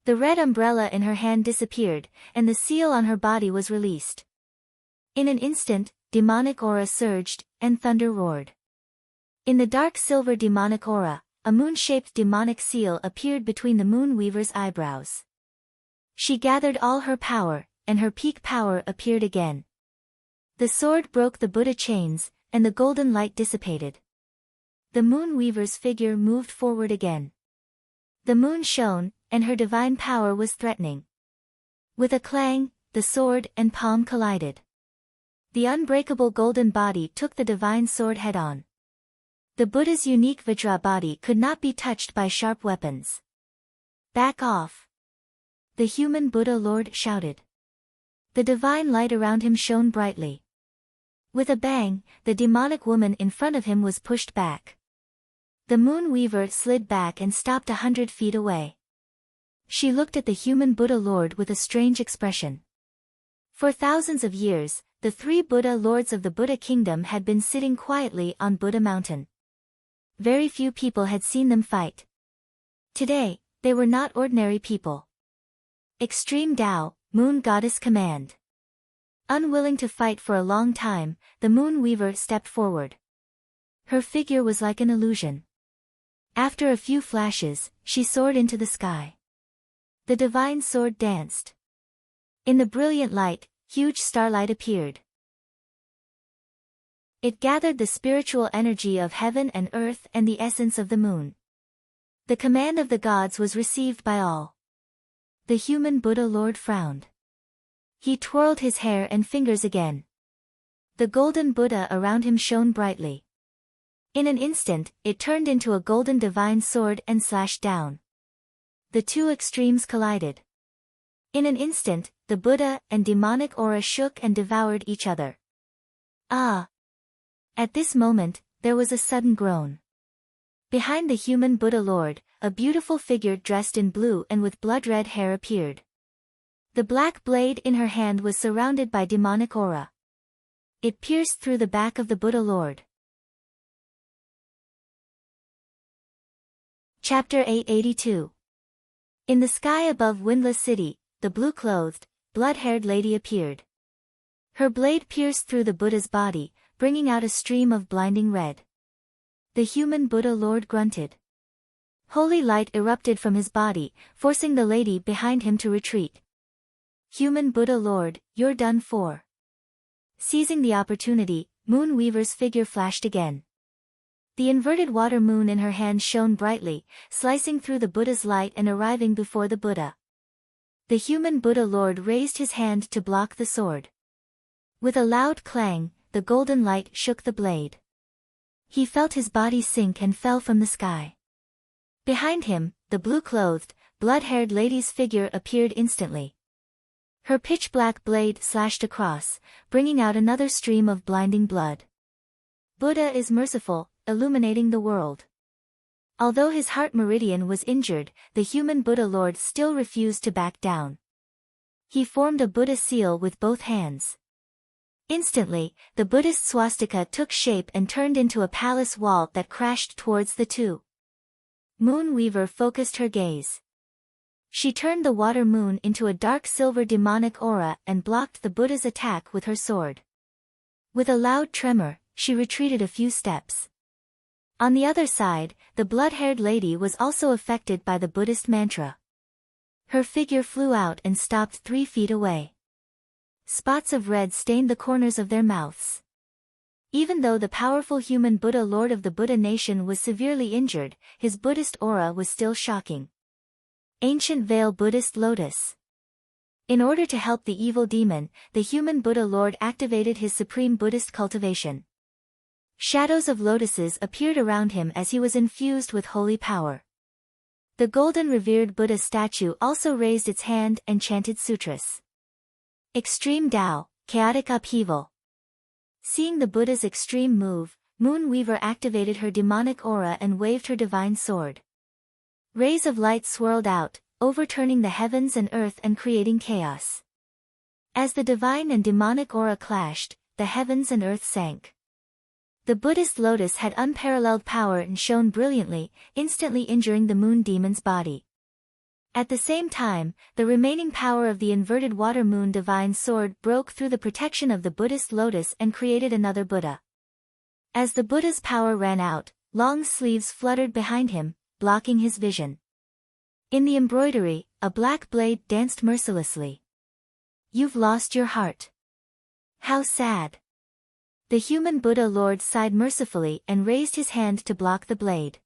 The red umbrella in her hand disappeared, and the seal on her body was released. In an instant, demonic aura surged, and thunder roared. In the dark silver demonic aura, a moon-shaped demonic seal appeared between the moon weaver's eyebrows. She gathered all her power, and her peak power appeared again. The sword broke the Buddha chains, and the golden light dissipated. The moon weaver's figure moved forward again. The moon shone, and her divine power was threatening. With a clang, the sword and palm collided. The unbreakable golden body took the divine sword head-on. The Buddha's unique Vajra body could not be touched by sharp weapons. Back off! The human Buddha Lord shouted. The divine light around him shone brightly. With a bang, the demonic woman in front of him was pushed back. The moon weaver slid back and stopped 100 feet away. She looked at the human Buddha Lord with a strange expression. For thousands of years, the 3 Buddha Lords of the Buddha Kingdom had been sitting quietly on Buddha Mountain. Very few people had seen them fight. Today, they were not ordinary people. Extreme Tao, Moon Goddess command. Unwilling to fight for a long time, the moon weaver stepped forward. Her figure was like an illusion. After a few flashes, she soared into the sky. The divine sword danced. In the brilliant light, huge starlight appeared. It gathered the spiritual energy of heaven and earth and the essence of the moon. The command of the gods was received by all. The human Buddha Lord frowned. He twirled his hair and fingers again. The golden Buddha around him shone brightly. In an instant, it turned into a golden divine sword and slashed down. The two extremes collided. In an instant, the Buddha and demonic aura shook and devoured each other. Ah! At this moment, there was a sudden groan. Behind the human Buddha Lord, a beautiful figure dressed in blue and with blood-red hair appeared. The black blade in her hand was surrounded by demonic aura. It pierced through the back of the Buddha Lord. Chapter 882. In the sky above Windless City, the blue-clothed, blood-haired lady appeared. Her blade pierced through the Buddha's body, bringing out a stream of blinding red. The human Buddha Lord grunted. Holy light erupted from his body, forcing the lady behind him to retreat. Human Buddha Lord, you're done for. Seizing the opportunity, Moon Weaver's figure flashed again. The inverted water moon in her hand shone brightly, slicing through the Buddha's light and arriving before the Buddha. The human Buddha Lord raised his hand to block the sword. With a loud clang, the golden light shook the blade. He felt his body sink and fell from the sky. Behind him, the blue-clothed, blood-haired lady's figure appeared instantly. Her pitch-black blade slashed across, bringing out another stream of blinding blood. Buddha is merciful, illuminating the world. Although his heart meridian was injured, the human Buddha Lord still refused to back down. He formed a Buddha seal with both hands. Instantly, the Buddhist swastika took shape and turned into a palace wall that crashed towards the two. Moon Weaver focused her gaze. She turned the water moon into a dark silver demonic aura and blocked the Buddha's attack with her sword. With a loud tremor, she retreated a few steps. On the other side, the blood-haired lady was also affected by the Buddhist mantra. Her figure flew out and stopped 3 feet away. Spots of red stained the corners of their mouths. Even though the powerful human Buddha Lord of the Buddha nation was severely injured, his Buddhist aura was still shocking. Ancient Veil Buddhist Lotus. In order to help the evil demon, the human Buddha Lord activated his supreme Buddhist cultivation. Shadows of lotuses appeared around him as he was infused with holy power. The golden revered Buddha statue also raised its hand and chanted sutras. Extreme Tao, chaotic upheaval. Seeing the Buddha's extreme move, Moon Weaver activated her demonic aura and waved her divine sword. Rays of light swirled out, overturning the heavens and earth and creating chaos. As the divine and demonic aura clashed, the heavens and earth sank. The Buddhist lotus had unparalleled power and shone brilliantly, instantly injuring the moon demon's body. At the same time, the remaining power of the inverted water moon divine sword broke through the protection of the Buddhist lotus and created another Buddha. As the Buddha's power ran out, long sleeves fluttered behind him, blocking his vision. In the embroidery, a black blade danced mercilessly. You've lost your heart. How sad. The human Buddha Lord sighed mercifully and raised his hand to block the blade.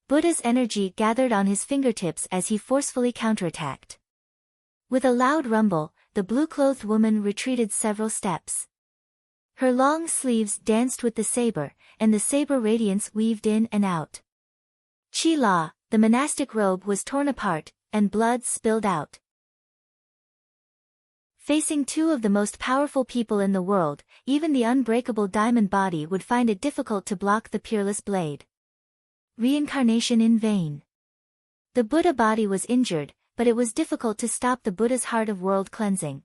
Buddha's energy gathered on his fingertips as he forcefully counterattacked. With a loud rumble, the blue-clothed woman retreated several steps. Her long sleeves danced with the saber, and the saber radiance weaved in and out. Chi La, the monastic robe was torn apart, and blood spilled out. Facing two of the most powerful people in the world, even the unbreakable diamond body would find it difficult to block the peerless blade. Reincarnation in vain. The Buddha body was injured, but it was difficult to stop the Buddha's heart of world cleansing.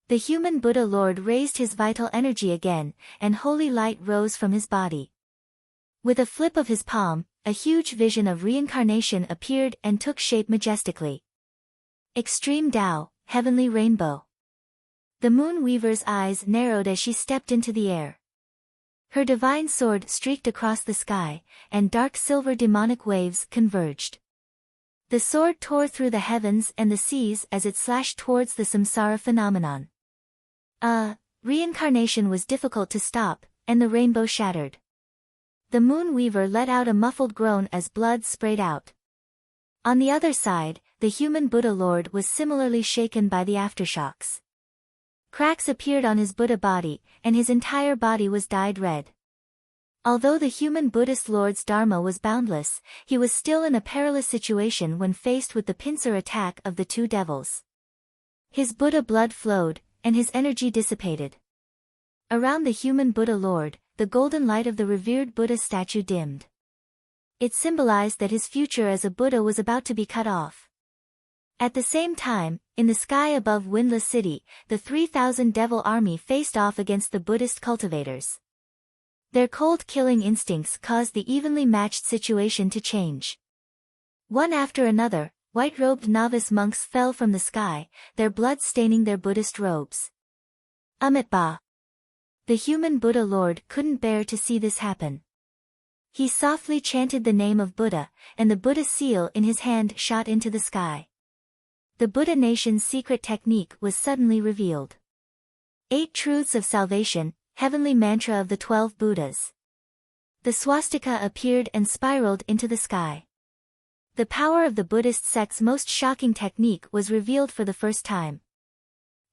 The human Buddha Lord raised his vital energy again, and holy light rose from his body. With a flip of his palm, a huge vision of reincarnation appeared and took shape majestically. Extreme Tao, Heavenly Rainbow. The Moon Weaver's eyes narrowed as she stepped into the air. Her divine sword streaked across the sky, and dark silver demonic waves converged. The sword tore through the heavens and the seas as it slashed towards the samsara phenomenon. Reincarnation was difficult to stop, and the rainbow shattered. The Moon Weaver let out a muffled groan as blood sprayed out. On the other side, the human Buddha Lord was similarly shaken by the aftershocks. Cracks appeared on his Buddha body, and his entire body was dyed red. Although the human Buddhist Lord's Dharma was boundless, he was still in a perilous situation when faced with the pincer attack of the two devils. His Buddha blood flowed, and his energy dissipated. Around the human Buddha Lord, the golden light of the revered Buddha statue dimmed. It symbolized that his future as a Buddha was about to be cut off. At the same time, in the sky above Windless City, the 3,000 devil army faced off against the Buddhist cultivators. Their cold-killing instincts caused the evenly matched situation to change. One after another, white-robed novice monks fell from the sky, their blood staining their Buddhist robes. Amitabha. The human Buddha Lord couldn't bear to see this happen. He softly chanted the name of Buddha, and the Buddha seal in his hand shot into the sky. The Buddha nation's secret technique was suddenly revealed. 8 Truths of Salvation, Heavenly Mantra of the 12 Buddhas. The swastika appeared and spiraled into the sky. The power of the Buddhist sect's most shocking technique was revealed for the first time.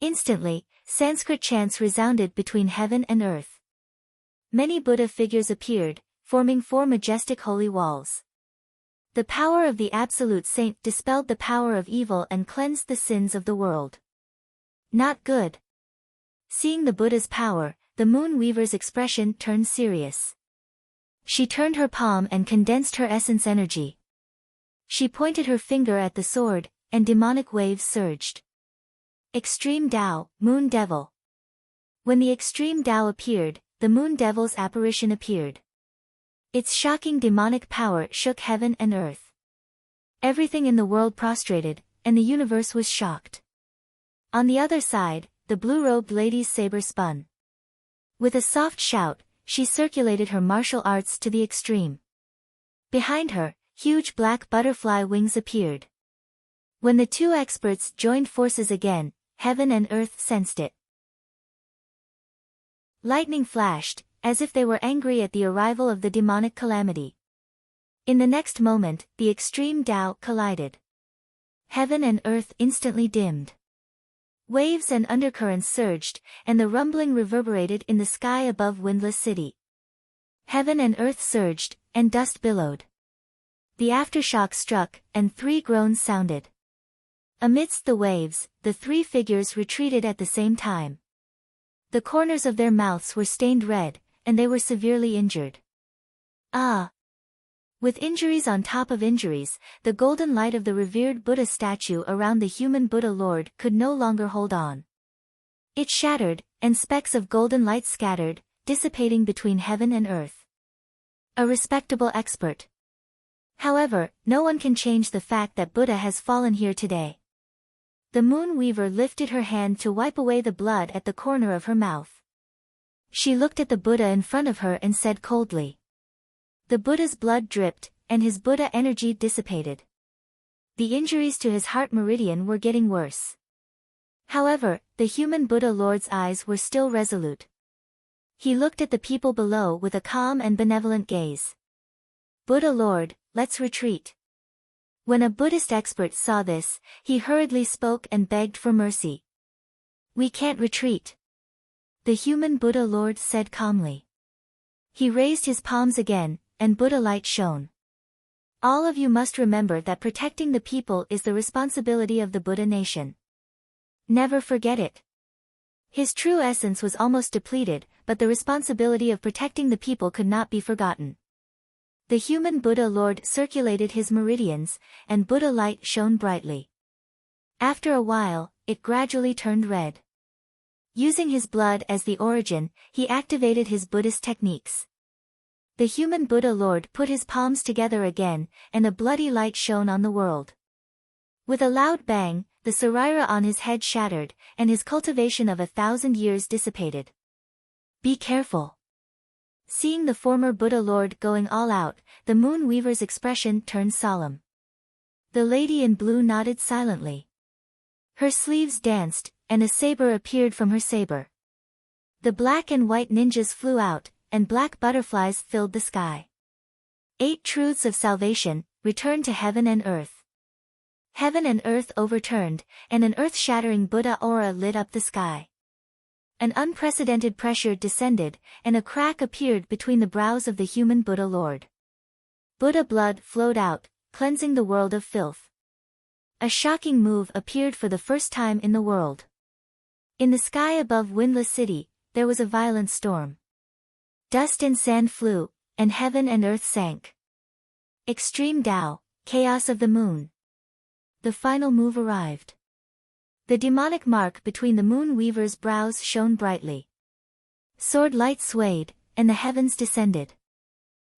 Instantly, Sanskrit chants resounded between heaven and earth. Many Buddha figures appeared, forming 4 majestic holy walls. The power of the Absolute Saint dispelled the power of evil and cleansed the sins of the world. Not good. Seeing the Buddha's power, the moon weaver's expression turned serious. She turned her palm and condensed her essence energy. She pointed her finger at the sword, and demonic waves surged. Extreme Tao, Moon Devil. When the Extreme Tao appeared, the Moon Devil's apparition appeared. Its shocking demonic power shook heaven and earth. Everything in the world prostrated, and the universe was shocked. On the other side, the blue-robed lady's saber spun. With a soft shout, she circulated her martial arts to the extreme. Behind her, huge black butterfly wings appeared. When the 2 experts joined forces again, heaven and earth sensed it. Lightning flashed, as if they were angry at the arrival of the demonic calamity. In the next moment, the extreme Tao collided. Heaven and earth instantly dimmed. Waves and undercurrents surged, and the rumbling reverberated in the sky above windless city. Heaven and earth surged, and dust billowed. The aftershock struck, and 3 groans sounded. Amidst the waves, the 3 figures retreated at the same time. The corners of their mouths were stained red, and they were severely injured. Ah! With injuries on top of injuries, the golden light of the revered Buddha statue around the human Buddha Lord could no longer hold on. It shattered, and specks of golden light scattered, dissipating between heaven and earth. A respectable expert. However, no one can change the fact that Buddha has fallen here today. The moon weaver lifted her hand to wipe away the blood at the corner of her mouth. She looked at the Buddha in front of her and said coldly. The Buddha's blood dripped, and his Buddha energy dissipated. The injuries to his heart meridian were getting worse. However, the human Buddha Lord's eyes were still resolute. He looked at the people below with a calm and benevolent gaze. Buddha Lord, let's retreat. When a Buddhist expert saw this, he hurriedly spoke and begged for mercy. We can't retreat. The human Buddha Lord said calmly. He raised his palms again, and Buddha light shone. All of you must remember that protecting the people is the responsibility of the Buddha nation. Never forget it. His true essence was almost depleted, but the responsibility of protecting the people could not be forgotten. The human Buddha Lord circulated his meridians, and Buddha light shone brightly. After a while, it gradually turned red. Using his blood as the origin, he activated his Buddhist techniques. The human Buddha Lord put his palms together again, and a bloody light shone on the world. With a loud bang, the sarira on his head shattered, and his cultivation of 1,000 years dissipated. Be careful. Seeing the former Buddha Lord going all out, the moon weaver's expression turned solemn. The lady in blue nodded silently. Her sleeves danced, and a saber appeared from her saber. The black and white ninjas flew out, and black butterflies filled the sky. 8 truths of salvation, return to heaven and earth. Heaven and earth overturned, and an earth-shattering Buddha aura lit up the sky. An unprecedented pressure descended, and a crack appeared between the brows of the human Buddha Lord. Buddha blood flowed out, cleansing the world of filth. A shocking move appeared for the first time in the world. In the sky above windless city, there was a violent storm. Dust and sand flew, and heaven and earth sank. Extreme Tao, chaos of the moon. The final move arrived. The demonic mark between the moon weaver's brows shone brightly. Sword light swayed, and the heavens descended.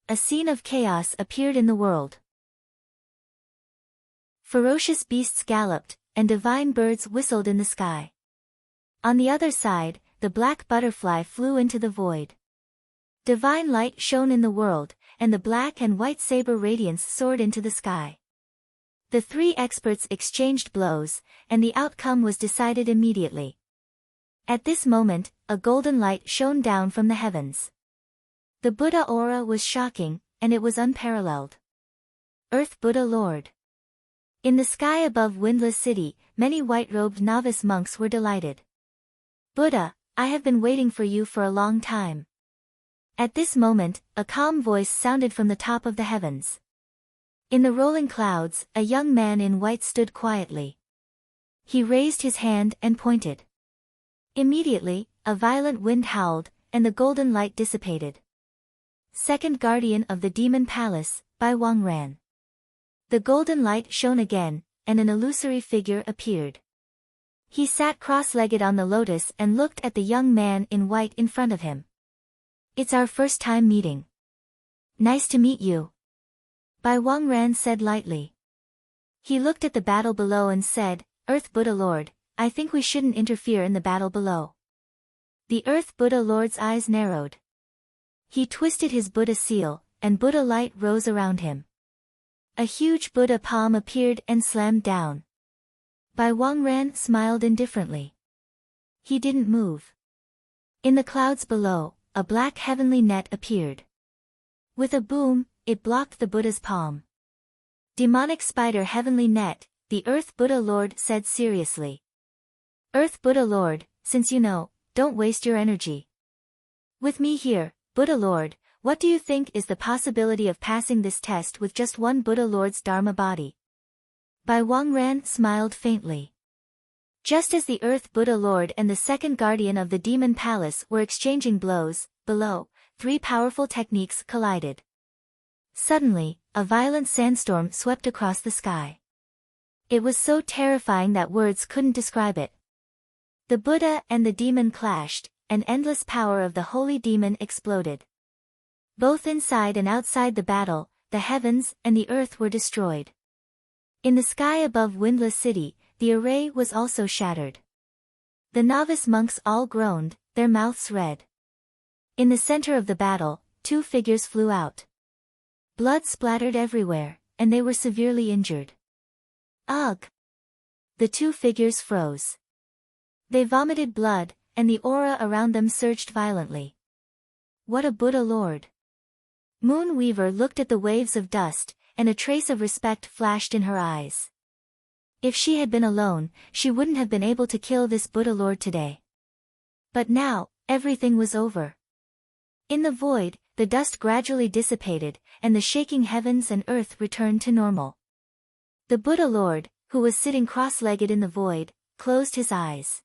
A scene of chaos appeared in the world. Ferocious beasts galloped, and divine birds whistled in the sky. On the other side, the black butterfly flew into the void. Divine light shone in the world, and the black and white saber radiance soared into the sky. The 3 experts exchanged blows, and the outcome was decided immediately. At this moment, a golden light shone down from the heavens. The Buddha aura was shocking, and it was unparalleled. Earth Buddha Lord. In the sky above windless city, many white-robed novice monks were delighted. Buddha, I have been waiting for you for a long time. At this moment, a calm voice sounded from the top of the heavens. In the rolling clouds, a young man in white stood quietly. He raised his hand and pointed. Immediately, a violent wind howled, and the golden light dissipated. Second Guardian of the Demon Palace, by Wang Ran. The golden light shone again, and an illusory figure appeared. He sat cross-legged on the lotus and looked at the young man in white in front of him. "It's our first time meeting. Nice to meet you," Bai Wang Ran said lightly. He looked at the battle below and said, "Earth Buddha Lord, I think we shouldn't interfere in the battle below." The Earth Buddha Lord's eyes narrowed. He twisted his Buddha seal, and Buddha light rose around him. A huge Buddha palm appeared and slammed down. Bai Wang Ran smiled indifferently. He didn't move. In the clouds below, a black heavenly net appeared. With a boom, it blocked the Buddha's palm. "Demonic spider heavenly net," the Earth Buddha Lord said seriously. "Earth Buddha Lord, since you know, don't waste your energy. With me here, Buddha Lord, what do you think is the possibility of passing this test with just one Buddha Lord's Dharma body?" Bai Wang Ran smiled faintly. Just as the Earth Buddha Lord and the second guardian of the Demon Palace were exchanging blows, below, three powerful techniques collided. Suddenly, a violent sandstorm swept across the sky. It was so terrifying that words couldn't describe it. The Buddha and the demon clashed, and endless power of the holy demon exploded. Both inside and outside the battle, the heavens and the earth were destroyed. In the sky above Windless City, the array was also shattered. The novice monks all groaned, their mouths red. In the center of the battle, two figures flew out. Blood splattered everywhere, and they were severely injured. Ugh! The two figures froze. They vomited blood, and the aura around them surged violently. What a Buddha Lord! Moon Weaver looked at the waves of dust, and a trace of respect flashed in her eyes. If she had been alone, she wouldn't have been able to kill this Buddha Lord today. But now, everything was over. In the void, the dust gradually dissipated, and the shaking heavens and earth returned to normal. The Buddha Lord, who was sitting cross-legged in the void, closed his eyes.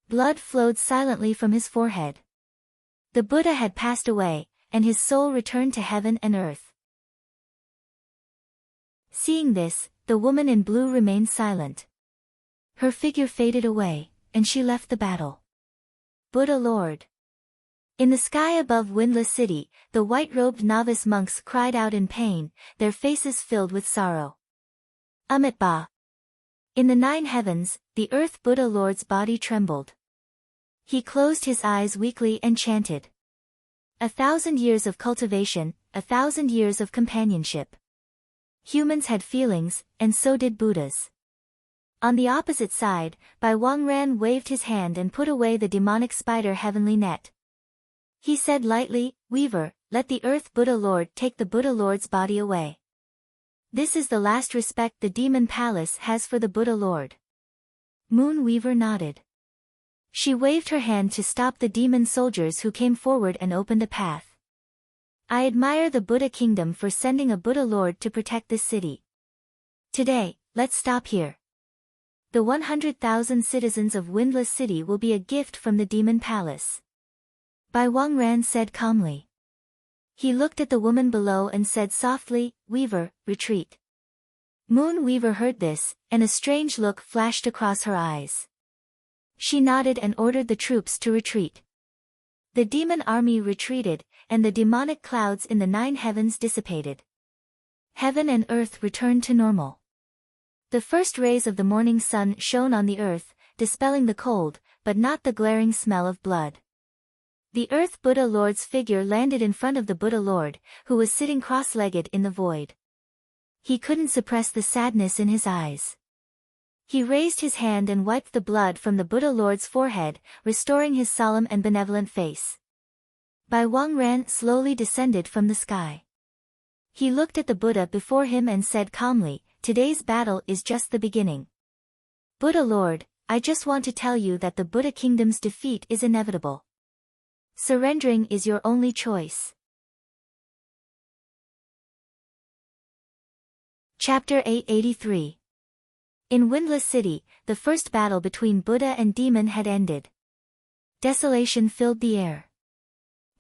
Blood flowed silently from his forehead. The Buddha had passed away, and his soul returned to heaven and earth. Seeing this, the woman in blue remained silent. Her figure faded away, and she left the battle. Buddha Lord. In the sky above Windless City, the white-robed novice monks cried out in pain, their faces filled with sorrow. Amitabha. In the 9 heavens, the Earth Buddha Lord's body trembled. He closed his eyes weakly and chanted. 1,000 years of cultivation, 1,000 years of companionship. Humans had feelings, and so did Buddhas. On the opposite side, Bai Wang Ran waved his hand and put away the demonic spider heavenly net. He said lightly, "Weaver, let the Earth Buddha Lord take the Buddha Lord's body away. This is the last respect the Demon Palace has for the Buddha Lord." Moon Weaver nodded. She waved her hand to stop the demon soldiers who came forward and opened a path. "I admire the Buddha Kingdom for sending a Buddha Lord to protect this city. Today, let's stop here. The 100,000 citizens of Windless City will be a gift from the Demon Palace." Bai Wang Ran said calmly. He looked at the woman below and said softly, "Weaver, retreat." Moon Weaver heard this, and a strange look flashed across her eyes. She nodded and ordered the troops to retreat. The demon army retreated, and the demonic clouds in the 9 heavens dissipated. Heaven and earth returned to normal. The first rays of the morning sun shone on the earth, dispelling the cold, but not the glaring smell of blood. The Earth Buddha Lord's figure landed in front of the Buddha Lord, who was sitting cross-legged in the void. He couldn't suppress the sadness in his eyes. He raised his hand and wiped the blood from the Buddha Lord's forehead, restoring his solemn and benevolent face. Bai Wang Ran slowly descended from the sky. He looked at the Buddha before him and said calmly, "Today's battle is just the beginning. Buddha Lord, I just want to tell you that the Buddha Kingdom's defeat is inevitable. Surrendering is your only choice. Chapter 883. In Windless City, the first battle between Buddha and demon had ended. Desolation filled the air.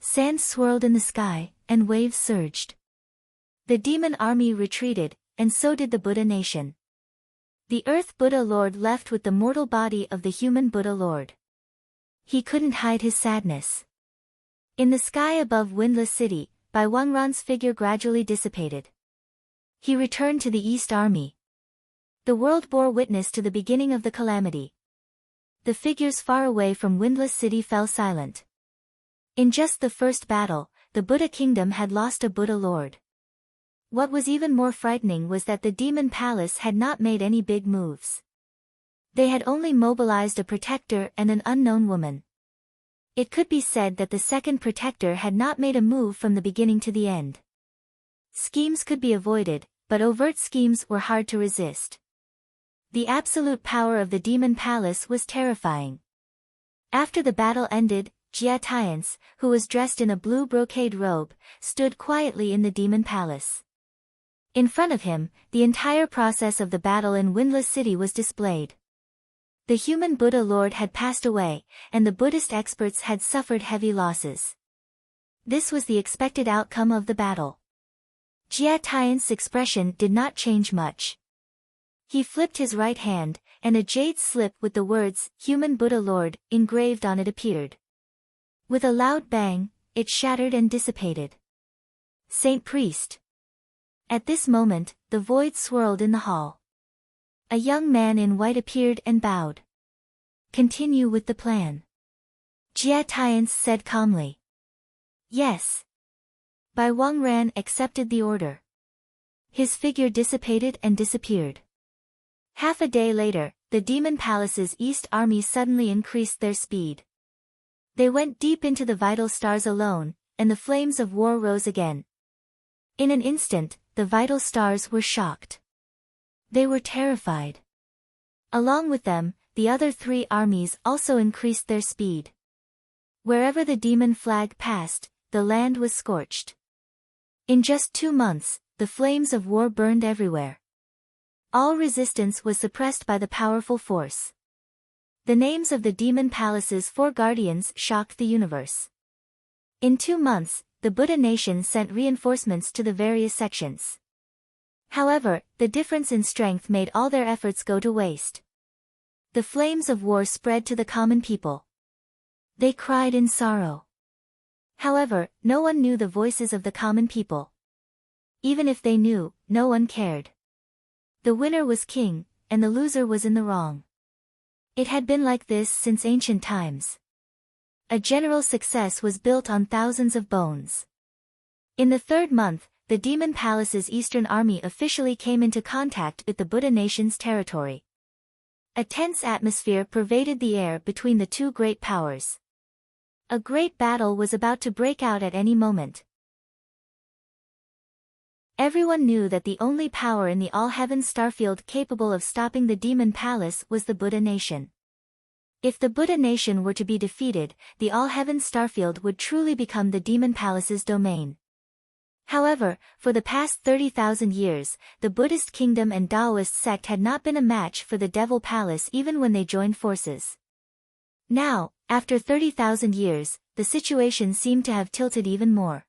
Sand swirled in the sky, and waves surged. The demon army retreated, and so did the Buddha nation. The Earth Buddha Lord left with the mortal body of the human Buddha Lord. He couldn't hide his sadness. In the sky above Windless City, Bai Wangran's figure gradually dissipated. He returned to the East Army. The world bore witness to the beginning of the calamity. The figures far away from Windless City fell silent. In just the first battle, the Buddha kingdom had lost a Buddha Lord. What was even more frightening was that the demon palace had not made any big moves. They had only mobilized a protector and an unknown woman. It could be said that the second protector had not made a move from the beginning to the end. Schemes could be avoided, but overt schemes were hard to resist. The absolute power of the demon palace was terrifying. After the battle ended, Jia Tiance, who was dressed in a blue brocade robe, stood quietly in the demon palace. In front of him, the entire process of the battle in Windless City was displayed. The human Buddha Lord had passed away, and the Buddhist experts had suffered heavy losses. This was the expected outcome of the battle. Jia Tiance's expression did not change much. He flipped his right hand, and a jade slip with the words, "Human Buddha Lord," engraved on it appeared. With a loud bang, it shattered and dissipated. Saint Priest. At this moment, the void swirled in the hall. A young man in white appeared and bowed. "Continue with the plan." Jia Tiance said calmly. "Yes." Bai Wangran accepted the order. His figure dissipated and disappeared. Half a day later, the demon palace's East Army suddenly increased their speed. They went deep into the vital stars alone, and the flames of war rose again. In an instant, the vital stars were shocked. They were terrified. Along with them, the other three armies also increased their speed. Wherever the demon flag passed, the land was scorched. In just 2 months, the flames of war burned everywhere. All resistance was suppressed by the powerful force. The names of the demon palace's 4 guardians shocked the universe. In 2 months, the Buddha nation sent reinforcements to the various sections. However, the difference in strength made all their efforts go to waste. The flames of war spread to the common people. They cried in sorrow. However, no one knew the voices of the common people. Even if they knew, no one cared. The winner was king, and the loser was in the wrong. It had been like this since ancient times. A general success was built on thousands of bones. In the 3rd month, the demon palace's eastern army officially came into contact with the Buddha nation's territory. A tense atmosphere pervaded the air between the 2 great powers. A great battle was about to break out at any moment. Everyone knew that the only power in the all-heaven starfield capable of stopping the demon palace was the Buddha nation. If the Buddha nation were to be defeated, the all-heaven starfield would truly become the demon palace's domain. However, for the past 30,000 years, the Buddhist kingdom and Taoist sect had not been a match for the Devil Palace even when they joined forces. Now, after 30,000 years, the situation seemed to have tilted even more.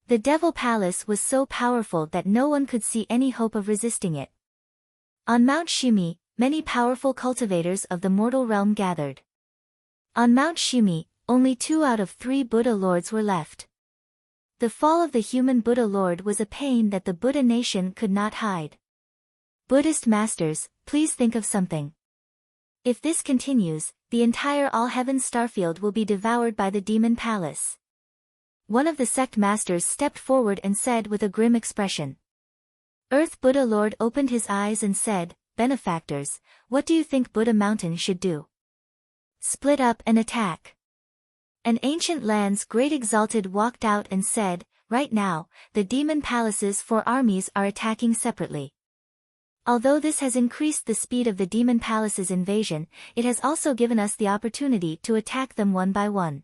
The Devil Palace was so powerful that no one could see any hope of resisting it. On Mount Shumi, many powerful cultivators of the mortal realm gathered. On Mount Shumi, only 2 out of 3 Buddha lords were left. The fall of the human Buddha Lord was a pain that the Buddha nation could not hide. Buddhist masters, please think of something. If this continues, the entire all-heaven starfield will be devoured by the demon palace. One of the sect masters stepped forward and said with a grim expression. Earth Buddha Lord opened his eyes and said, "Benefactors, what do you think Buddha Mountain should do? Split up and attack." An ancient land's great exalted walked out and said, "Right now, the demon palace's 4 armies are attacking separately. Although this has increased the speed of the demon palace's invasion, it has also given us the opportunity to attack them one by one.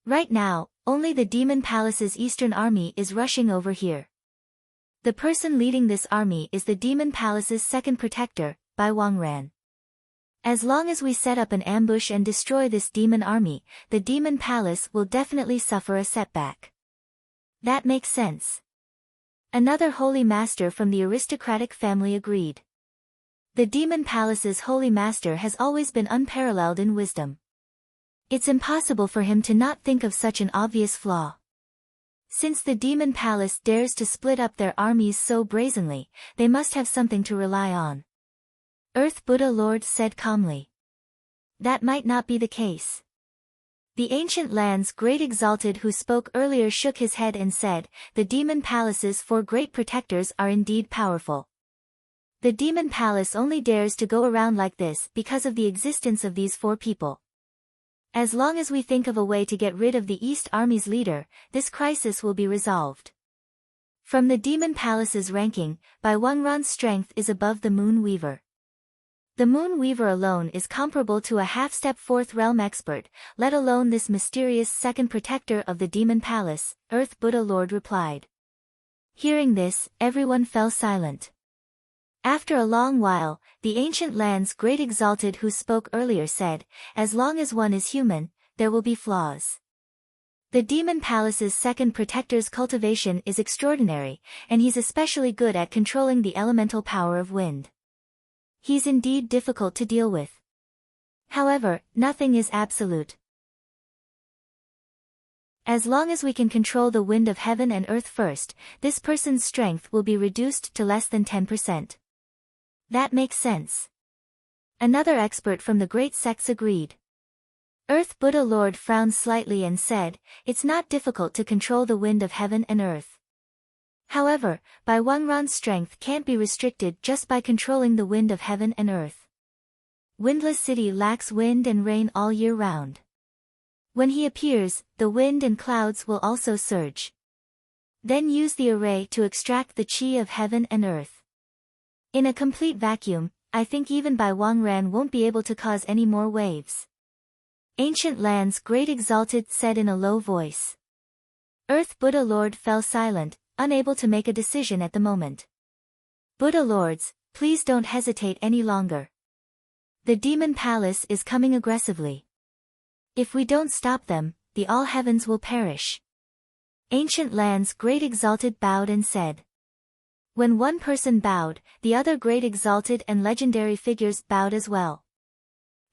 Right now, only the Demon Palace's eastern army is rushing over here. The person leading this army is the Demon Palace's second protector, Bai Wangran. As long as we set up an ambush and destroy this demon army, the Demon Palace will definitely suffer a setback. That makes sense. Another holy master from the aristocratic family agreed. The Demon Palace's holy master has always been unparalleled in wisdom. It's impossible for him to not think of such an obvious flaw. Since the Demon Palace dares to split up their armies so brazenly, they must have something to rely on. Earth Buddha Lord said calmly. That might not be the case. The Ancient Land's Great Exalted who spoke earlier shook his head and said, the Demon Palace's 4 great protectors are indeed powerful. The Demon Palace only dares to go around like this because of the existence of these 4 people. As long as we think of a way to get rid of the East Army's leader, this crisis will be resolved. From the Demon Palace's ranking, Bai Wangran's strength is above the Moon Weaver. The Moon Weaver alone is comparable to a half-step 4th realm expert, let alone this mysterious second protector of the Demon Palace, Earth Buddha Lord replied. Hearing this, everyone fell silent. After a long while, the Ancient Land's Great Exalted who spoke earlier said, as long as one is human, there will be flaws. The Demon Palace's second protector's cultivation is extraordinary, and he's especially good at controlling the elemental power of wind. He's indeed difficult to deal with. However, nothing is absolute. As long as we can control the wind of heaven and earth first, this person's strength will be reduced to less than 10%. That makes sense. Another expert from the great sects agreed. Earth Buddha Lord frowned slightly and said, it's not difficult to control the wind of heaven and earth. However, Bai Wangran's strength can't be restricted just by controlling the wind of heaven and earth. Windless City lacks wind and rain all year round. When he appears, the wind and clouds will also surge. Then use the array to extract the chi of heaven and earth. In a complete vacuum, I think even Bai Wangran won't be able to cause any more waves. Ancient Land's Great Exalted said in a low voice. Earth Buddha Lord fell silent, unable to make a decision at the moment. Buddha Lords, please don't hesitate any longer. The Demon Palace is coming aggressively. If we don't stop them, the all heavens will perish. Ancient Land's Great Exalted bowed and said. When one person bowed, the other great exalted and legendary figures bowed as well.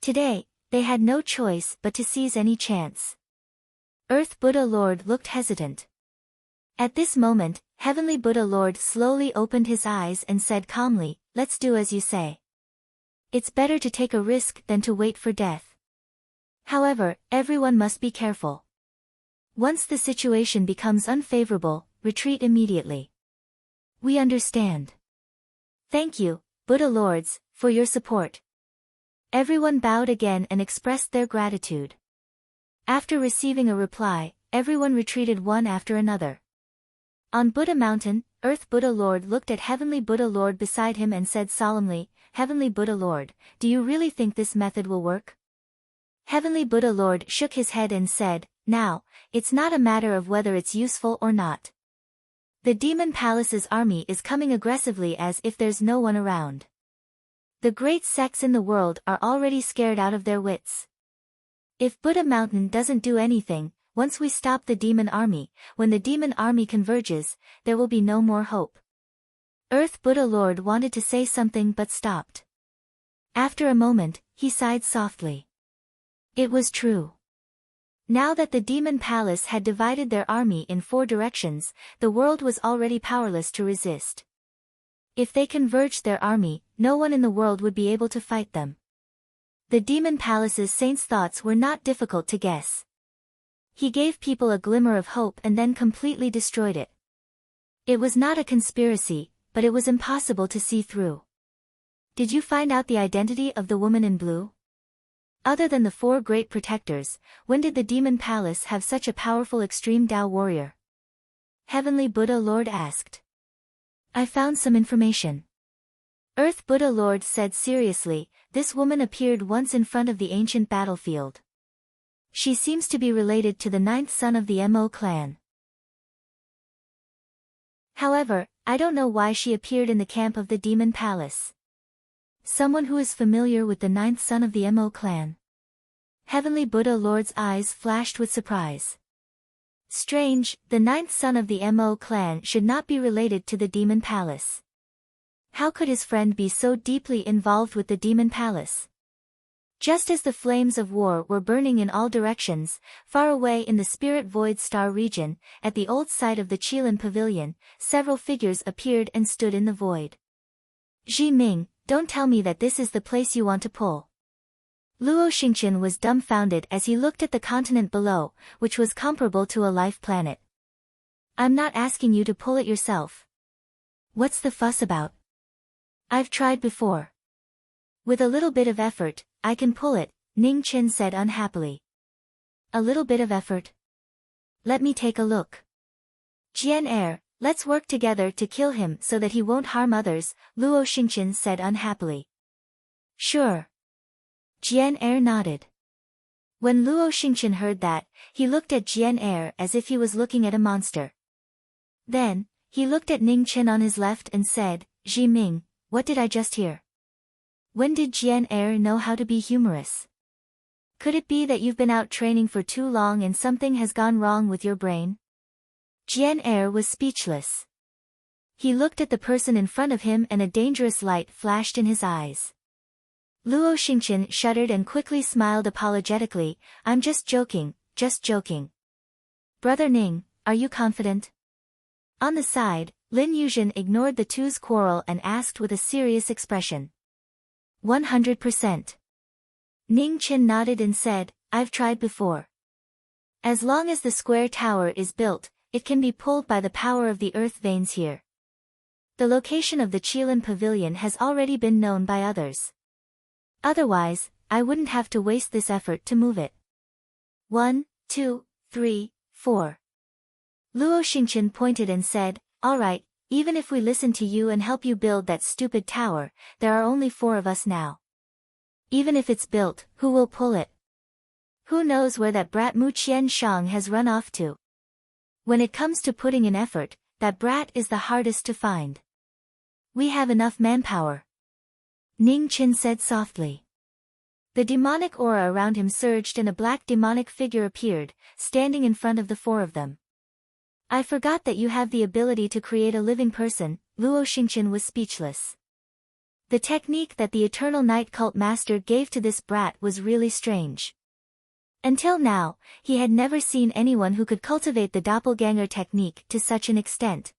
Today, they had no choice but to seize any chance. Earth Buddha Lord looked hesitant. At this moment, Heavenly Buddha Lord slowly opened his eyes and said calmly, let's do as you say. It's better to take a risk than to wait for death. However, everyone must be careful. Once the situation becomes unfavorable, retreat immediately. We understand. Thank you, Buddha Lords, for your support. Everyone bowed again and expressed their gratitude. After receiving a reply, everyone retreated one after another. On Buddha Mountain, Earth Buddha Lord looked at Heavenly Buddha Lord beside him and said solemnly, Heavenly Buddha Lord, do you really think this method will work? Heavenly Buddha Lord shook his head and said, now, it's not a matter of whether it's useful or not. The Demon Palace's army is coming aggressively as if there's no one around. The great sects in the world are already scared out of their wits. If Buddha Mountain doesn't do anything, once we stop the demon army, when the demon army converges, there will be no more hope. Earth Buddha Lord wanted to say something but stopped. After a moment, he sighed softly. It was true. Now that the Demon Palace had divided their army in 4 directions, the world was already powerless to resist. If they converged their army, no one in the world would be able to fight them. The Demon Palace's saint's thoughts were not difficult to guess. He gave people a glimmer of hope and then completely destroyed it. It was not a conspiracy, but it was impossible to see through. Did you find out the identity of the woman in blue? Other than the 4 great protectors, when did the Demon Palace have such a powerful extreme Tao warrior? Heavenly Buddha Lord asked. I found some information. Earth Buddha Lord said seriously, this woman appeared once in front of the ancient battlefield. She seems to be related to the ninth son of the Mo clan. However, I don't know why she appeared in the camp of the Demon Palace. Someone who is familiar with the ninth son of the Mo clan. Heavenly Buddha Lord's eyes flashed with surprise. Strange, the ninth son of the Mo clan should not be related to the Demon Palace. How could his friend be so deeply involved with the Demon Palace? Just as the flames of war were burning in all directions, far away in the Spirit Void Star region, at the old site of the Qilin Pavilion, several figures appeared and stood in the void. Ji Ming, don't tell me that this is the place you want to pull. Luo Xingqian was dumbfounded as he looked at the continent below, which was comparable to a life planet. I'm not asking you to pull it yourself. What's the fuss about? I've tried before. With a little bit of effort, I can pull it, Ning Qin said unhappily. A little bit of effort? Let me take a look. Jian let's work together to kill him so that he won't harm others, Luo Xingqian said unhappily. Sure. Jian nodded. When Luo Xingqian heard that, he looked at Jian as if he was looking at a monster. Then, he looked at Ning Qin on his left and said, Ji Ming, what did I just hear? When did Jian know how to be humorous? Could it be that you've been out training for too long and something has gone wrong with your brain? Jian was speechless. He looked at the person in front of him and a dangerous light flashed in his eyes. Luo Xingqian shuddered and quickly smiled apologetically, I'm just joking, just joking. Brother Ning, are you confident? On the side, Lin Yuzhen ignored the two's quarrel and asked with a serious expression. 100%. Ning Qin nodded and said, I've tried before. As long as the square tower is built, it can be pulled by the power of the earth veins here. The location of the Qilin Pavilion has already been known by others. Otherwise, I wouldn't have to waste this effort to move it. 1, 2, 3, 4. Luo Xingqian pointed and said, all right, even if we listen to you and help you build that stupid tower, there are only 4 of us now. Even if it's built, who will pull it? Who knows where that brat Mu Qianshang has run off to? When it comes to putting in effort, that brat is the hardest to find. We have enough manpower. Ning Qin said softly. The demonic aura around him surged and a black demonic figure appeared, standing in front of the 4 of them. I forgot that you have the ability to create a living person, Luo Xingqian was speechless. The technique that the Eternal Night Cult Master gave to this brat was really strange. Until now, he had never seen anyone who could cultivate the doppelganger technique to such an extent.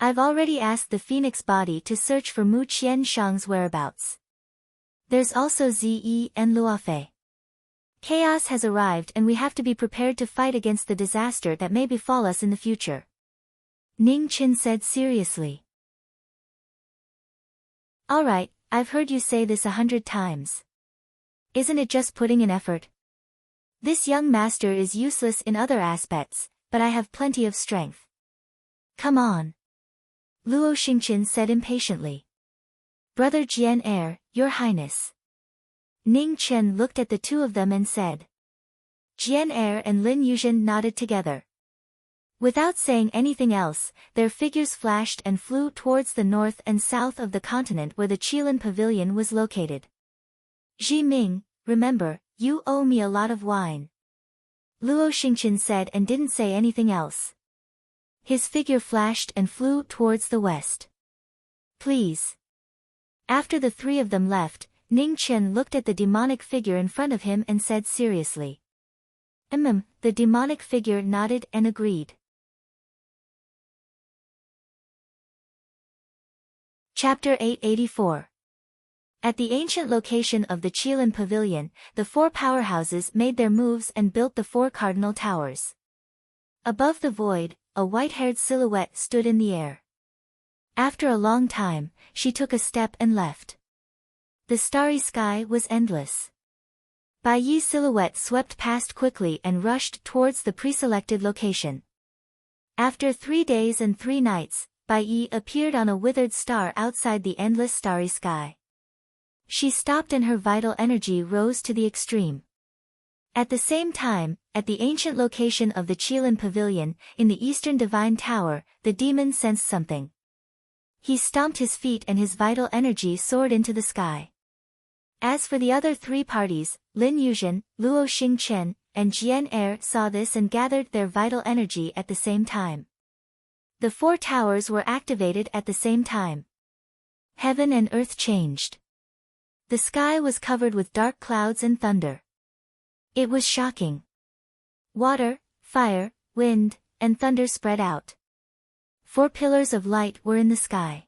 I've already asked the Phoenix body to search for Mu Qianshang's whereabouts. There's also Zi and Luofei. Chaos has arrived and we have to be prepared to fight against the disaster that may befall us in the future. Ning Qin said seriously. All right, I've heard you say this 100 times. Isn't it just putting in effort? This young master is useless in other aspects, but I have plenty of strength. Come on. Luo Xingqian said impatiently. Brother Jian Your Highness. Ning Qin looked at the 2 of them and said. Jian and Lin Yuzhen nodded together. Without saying anything else, their figures flashed and flew towards the north and south of the continent where the Qilin Pavilion was located. Ji Ming, remember, you owe me a lot of wine. Luo Xingqian said and didn't say anything else. His figure flashed and flew towards the west. Please. After the 3 of them left, Ning Qin looked at the demonic figure in front of him and said seriously. The demonic figure nodded and agreed. Chapter 884. At the ancient location of the Qilin Pavilion, the 4 powerhouses made their moves and built the 4 cardinal towers. Above the void, a white-haired silhouette stood in the air. After a long time, she took a step and left. The starry sky was endless. Bai Yi's silhouette swept past quickly and rushed towards the preselected location. After 3 days and 3 nights, Bai Yi appeared on a withered star outside the endless starry sky. She stopped and her vital energy rose to the extreme. At the same time, at the ancient location of the Qilin Pavilion, in the Eastern Divine Tower, the demon sensed something. He stomped his feet and his vital energy soared into the sky. As for the other three parties, Lin Yuzhen, Luo Xingchen, and Jian Er saw this and gathered their vital energy at the same time. The four towers were activated at the same time. Heaven and earth changed. The sky was covered with dark clouds and thunder. It was shocking. Water, fire, wind, and thunder spread out. 4 pillars of light were in the sky.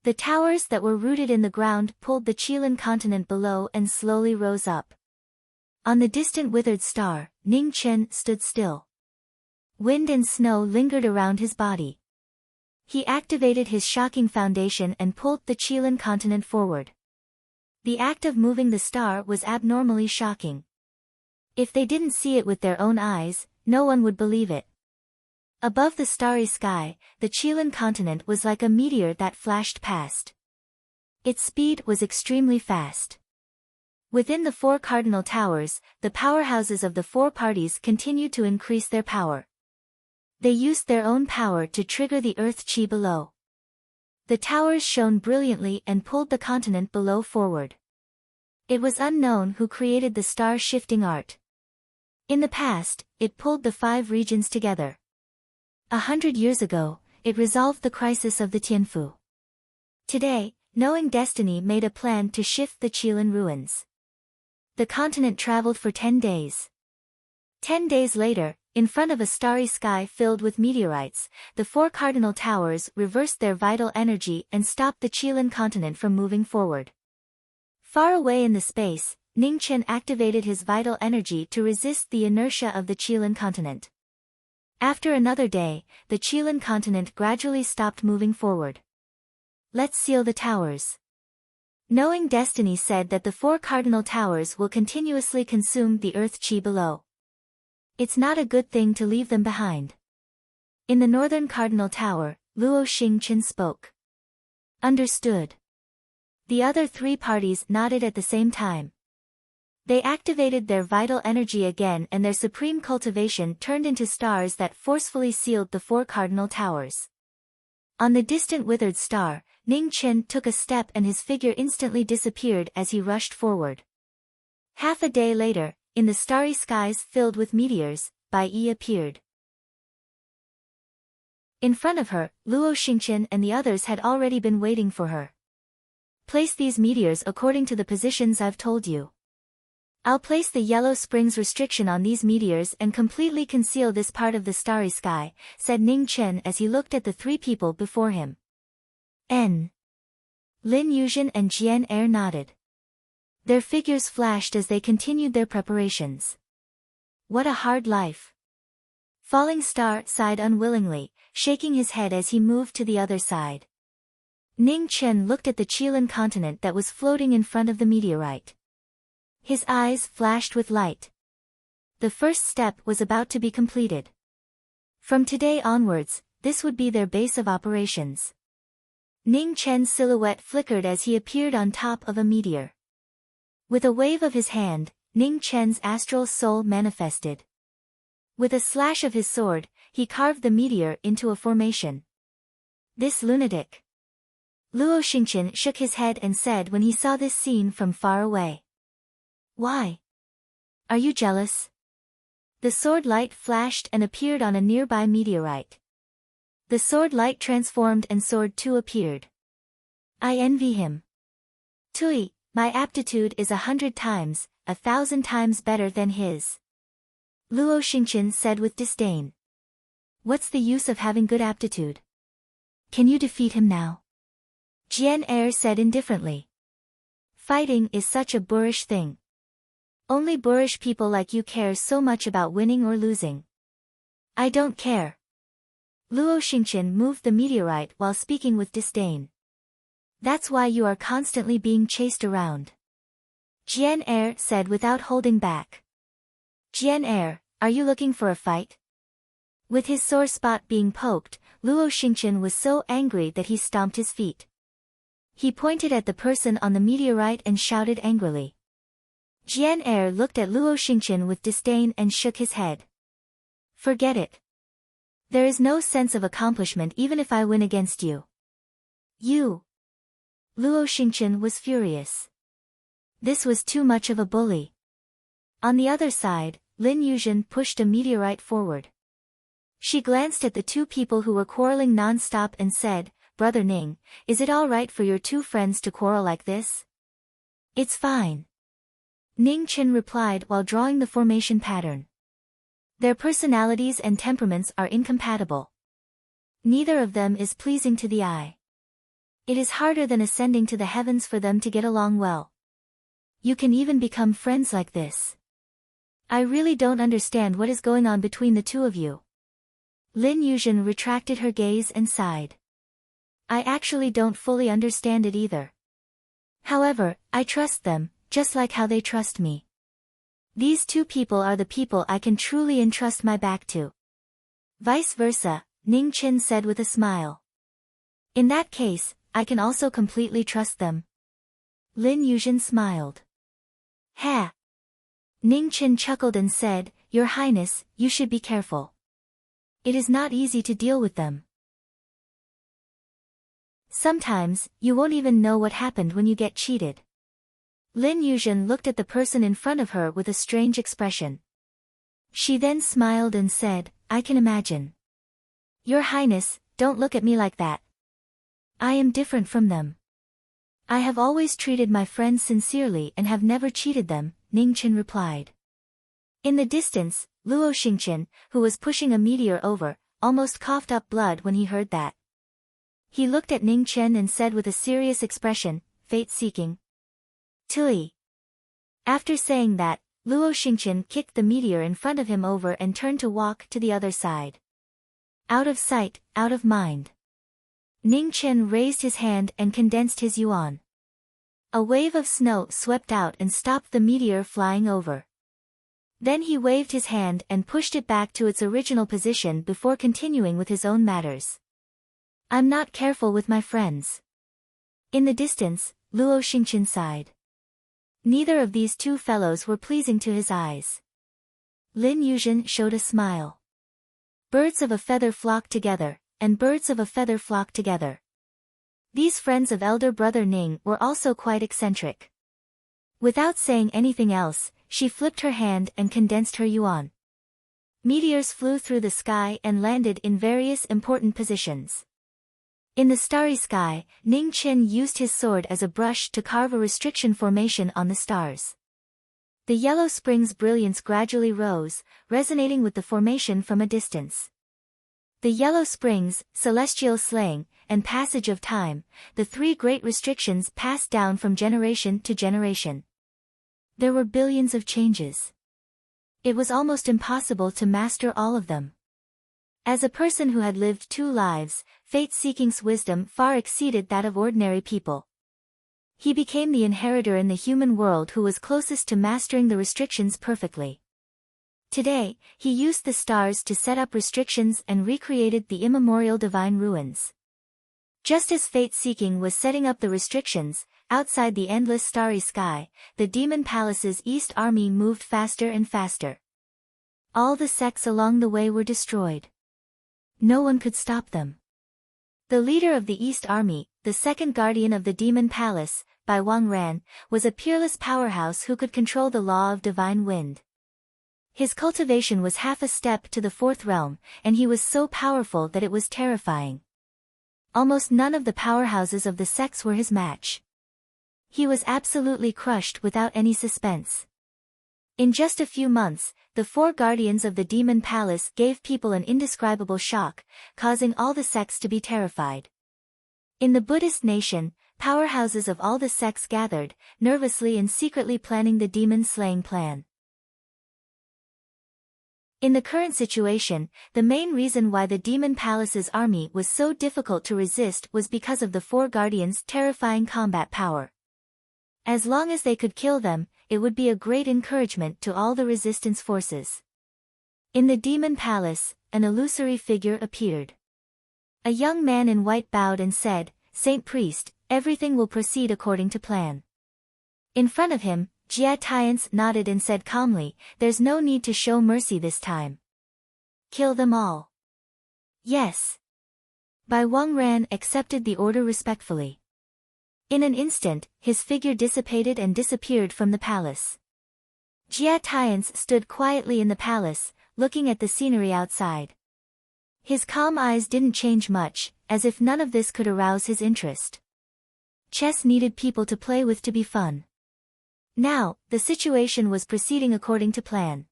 The towers that were rooted in the ground pulled the Qilin continent below and slowly rose up. On the distant withered star, Ning Chen stood still. Wind and snow lingered around his body. He activated his shocking foundation and pulled the Qilin continent forward. The act of moving the star was abnormally shocking. If they didn't see it with their own eyes, no one would believe it. Above the starry sky, the Qilin continent was like a meteor that flashed past. Its speed was extremely fast. Within the 4 cardinal towers, the powerhouses of the 4 parties continued to increase their power. They used their own power to trigger the earth chi below. The towers shone brilliantly and pulled the continent below forward. It was unknown who created the star-shifting art. In the past, it pulled the 5 regions together. 100 years ago, it resolved the crisis of the Tianfu. Today, knowing destiny made a plan to shift the Qilin ruins. The continent traveled for 10 days. 10 days later, in front of a starry sky filled with meteorites, the 4 cardinal towers reversed their vital energy and stopped the Qilin continent from moving forward. Far away in the space, Ning Chen activated his vital energy to resist the inertia of the Qilin continent. After another day, the Qilin continent gradually stopped moving forward. Let's seal the towers. Knowing destiny said that the 4 cardinal towers will continuously consume the earth chi below. It's not a good thing to leave them behind. In the northern cardinal tower, Luo Xingchen spoke. Understood. The other 3 parties nodded at the same time. They activated their vital energy again and their supreme cultivation turned into stars that forcefully sealed the 4 cardinal towers. On the distant withered star, Ning Chen took a step and his figure instantly disappeared as he rushed forward. Half a day later, in the starry skies filled with meteors, Bai Yi appeared. In front of her, Luo Xingchen and the others had already been waiting for her. Place these meteors according to the positions I've told you. I'll place the yellow springs restriction on these meteors and completely conceal this part of the starry sky, said Ning Chen as he looked at the 3 people before him. Lin Yuzhen and Jian Er nodded. Their figures flashed as they continued their preparations. What a hard life. Falling Star sighed unwillingly, shaking his head as he moved to the other side. Ning Chen looked at the Qilin continent that was floating in front of the meteorite. His eyes flashed with light. The first step was about to be completed. From today onwards, this would be their base of operations. Ning Chen's silhouette flickered as he appeared on top of a meteor. With a wave of his hand, Ning Chen's astral soul manifested. With a slash of his sword, he carved the meteor into a formation. This lunatic. Luo Xingchen shook his head and said when he saw this scene from far away. Why? Are you jealous? The sword light flashed and appeared on a nearby meteorite. The sword light transformed and sword 2 appeared. I envy him. Tui, my aptitude is 100 times, 1,000 times better than his. Luo Xingchen said with disdain. What's the use of having good aptitude? Can you defeat him now? Jian Er said indifferently. Fighting is such a boorish thing. Only boorish people like you care so much about winning or losing. I don't care. Luo Xingchen moved the meteorite while speaking with disdain. That's why you are constantly being chased around. Jian Er said without holding back. Jian Er, are you looking for a fight? With his sore spot being poked, Luo Xingchen was so angry that he stomped his feet. He pointed at the person on the meteorite and shouted angrily. Jian Er looked at Luo Xingqian with disdain and shook his head. Forget it. There is no sense of accomplishment even if I win against you. You. Luo Xingqian was furious. This was too much of a bully. On the other side, Lin Yuzhen pushed a meteorite forward. She glanced at the two people who were quarreling non-stop and said, Brother Ning, is it all right for your two friends to quarrel like this? It's fine. Ning Chen replied while drawing the formation pattern. Their personalities and temperaments are incompatible. Neither of them is pleasing to the eye. It is harder than ascending to the heavens for them to get along well. You can even become friends like this. I really don't understand what is going on between the two of you. Lin Yuzhen retracted her gaze and sighed. I actually don't fully understand it either. However, I trust them, just like how they trust me. These two people are the people I can truly entrust my back to. Vice versa, Ning Chen said with a smile. In that case, I can also completely trust them. Lin Yuzhen smiled. Ha! Ning Chen chuckled and said, Your Highness, you should be careful. It is not easy to deal with them. Sometimes, you won't even know what happened when you get cheated. Lin Yuzhen looked at the person in front of her with a strange expression. She then smiled and said, I can imagine. Your Highness, don't look at me like that. I am different from them. I have always treated my friends sincerely and have never cheated them, Ning Chen replied. In the distance, Luo Xingqian, who was pushing a meteor over, almost coughed up blood when he heard that. He looked at Ning Chen and said with a serious expression, fate-seeking. Tui. After saying that, Luo Xingqian kicked the meteor in front of him over and turned to walk to the other side. Out of sight, out of mind. Ning Chen raised his hand and condensed his yuan. A wave of snow swept out and stopped the meteor flying over. Then he waved his hand and pushed it back to its original position before continuing with his own matters. I'm not careful with my friends. In the distance, Luo Xingqian sighed. Neither of these two fellows were pleasing to his eyes. Lin Yuzhen showed a smile. Birds of a feather flock together, and birds of a feather flock together. These friends of elder brother Ning were also quite eccentric. Without saying anything else, she flipped her hand and condensed her yuan. Meteors flew through the sky and landed in various important positions. In the starry sky, Ning Chen used his sword as a brush to carve a restriction formation on the stars. The yellow spring's brilliance gradually rose, resonating with the formation from a distance. The yellow springs, celestial slaying, and passage of time, the three great restrictions passed down from generation to generation. There were billions of changes. It was almost impossible to master all of them. As a person who had lived two lives, fate-seeking's wisdom far exceeded that of ordinary people. He became the inheritor in the human world who was closest to mastering the restrictions perfectly. Today, he used the stars to set up restrictions and recreated the immemorial divine ruins. Just as fate-seeking was setting up the restrictions, outside the endless starry sky, the demon palace's east army moved faster and faster. All the sects along the way were destroyed. No one could stop them. The leader of the East Army, the second guardian of the Demon Palace, Bai Wangran, was a peerless powerhouse who could control the law of divine wind. His cultivation was half a step to the fourth realm, and he was so powerful that it was terrifying. Almost none of the powerhouses of the sects were his match. He was absolutely crushed without any suspense. In just a few months, the four guardians of the Demon Palace gave people an indescribable shock, causing all the sects to be terrified. In the Buddhist nation, powerhouses of all the sects gathered, nervously and secretly planning the demon-slaying plan. In the current situation, the main reason why the Demon Palace's army was so difficult to resist was because of the four guardians' terrifying combat power. As long as they could kill them, it would be a great encouragement to all the resistance forces. In the Demon Palace, an illusory figure appeared. A young man in white bowed and said, "Saint Priest, everything will proceed according to plan." In front of him, Jia Tian's nodded and said calmly, "There's no need to show mercy this time. Kill them all." "Yes." Bai Wangran accepted the order respectfully. In an instant, his figure dissipated and disappeared from the palace. Jia Tian's stood quietly in the palace, looking at the scenery outside. His calm eyes didn't change much, as if none of this could arouse his interest. Chess needed people to play with to be fun. Now, the situation was proceeding according to plan.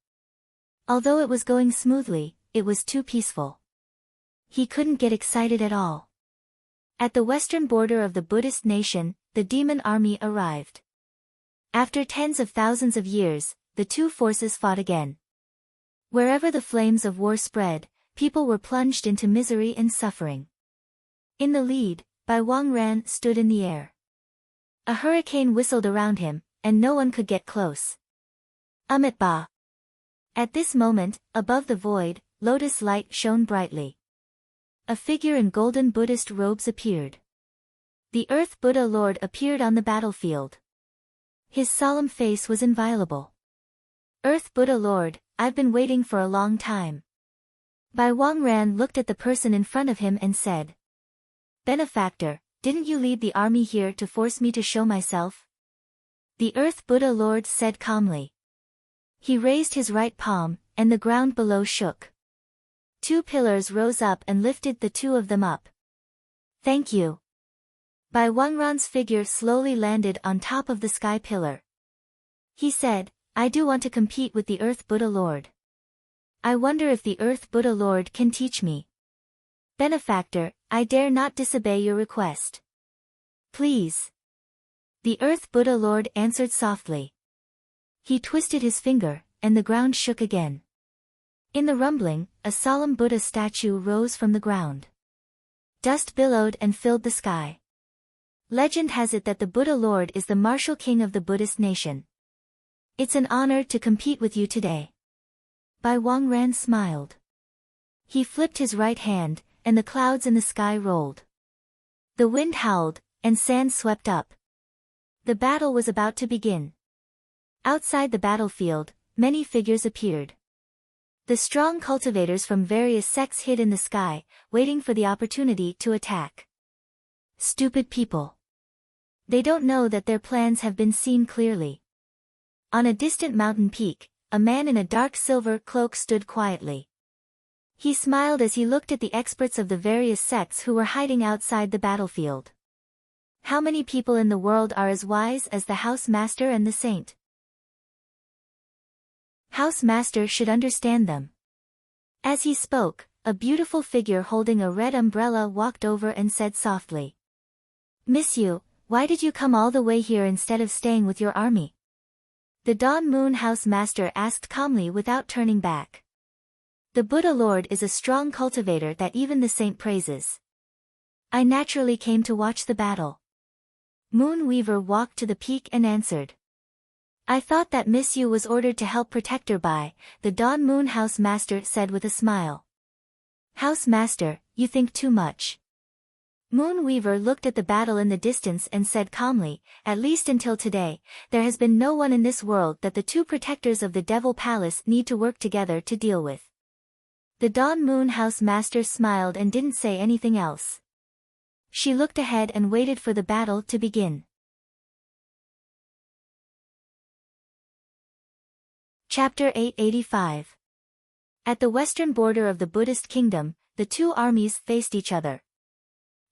Although it was going smoothly, it was too peaceful. He couldn't get excited at all. At the western border of the Buddhist nation, the demon army arrived. After tens of thousands of years, the two forces fought again. Wherever the flames of war spread, people were plunged into misery and suffering. In the lead, Bai Wangran stood in the air. A hurricane whistled around him, and no one could get close. Ba. At this moment, above the void, lotus light shone brightly. A figure in golden Buddhist robes appeared. The Earth Buddha Lord appeared on the battlefield. His solemn face was inviolable. "Earth Buddha Lord, I've been waiting for a long time." Bai Wangran looked at the person in front of him and said, "Benefactor, didn't you lead the army here to force me to show myself?" The Earth Buddha Lord said calmly. He raised his right palm, and the ground below shook. Two pillars rose up and lifted the two of them up. "Thank you." Bai Wangran's figure slowly landed on top of the sky pillar. He said, "I do want to compete with the Earth Buddha Lord. I wonder if the Earth Buddha Lord can teach me." "Benefactor, I dare not disobey your request." "Please." The Earth Buddha Lord answered softly. He twisted his finger, and the ground shook again. In the rumbling, a solemn Buddha statue rose from the ground. Dust billowed and filled the sky. Legend has it that the Buddha Lord is the martial king of the Buddhist nation. "It's an honor to compete with you today." Bai Wangran smiled. He flipped his right hand, and the clouds in the sky rolled. The wind howled, and sand swept up. The battle was about to begin. Outside the battlefield, many figures appeared. The strong cultivators from various sects hid in the sky, waiting for the opportunity to attack. Stupid people. They don't know that their plans have been seen clearly. On a distant mountain peak, a man in a dark silver cloak stood quietly. He smiled as he looked at the experts of the various sects who were hiding outside the battlefield. How many people in the world are as wise as the house master and the saint? House master should understand them. As he spoke, a beautiful figure holding a red umbrella walked over and said softly, "Miss Yu, why did you come all the way here instead of staying with your army?" The Dawn Moon House Master asked calmly without turning back. "The Buddha Lord is a strong cultivator that even the saint praises. I naturally came to watch the battle." Moon Weaver walked to the peak and answered. "I thought that Miss Yu was ordered to help protect her by," the Dawn Moon House Master said with a smile. "House Master, you think too much." Moon Weaver looked at the battle in the distance and said calmly, "At least until today, there has been no one in this world that the two protectors of the Devil Palace need to work together to deal with." The Dawn Moon House Master smiled and didn't say anything else. She looked ahead and waited for the battle to begin. Chapter 885. At the western border of the Buddhist kingdom, the two armies faced each other.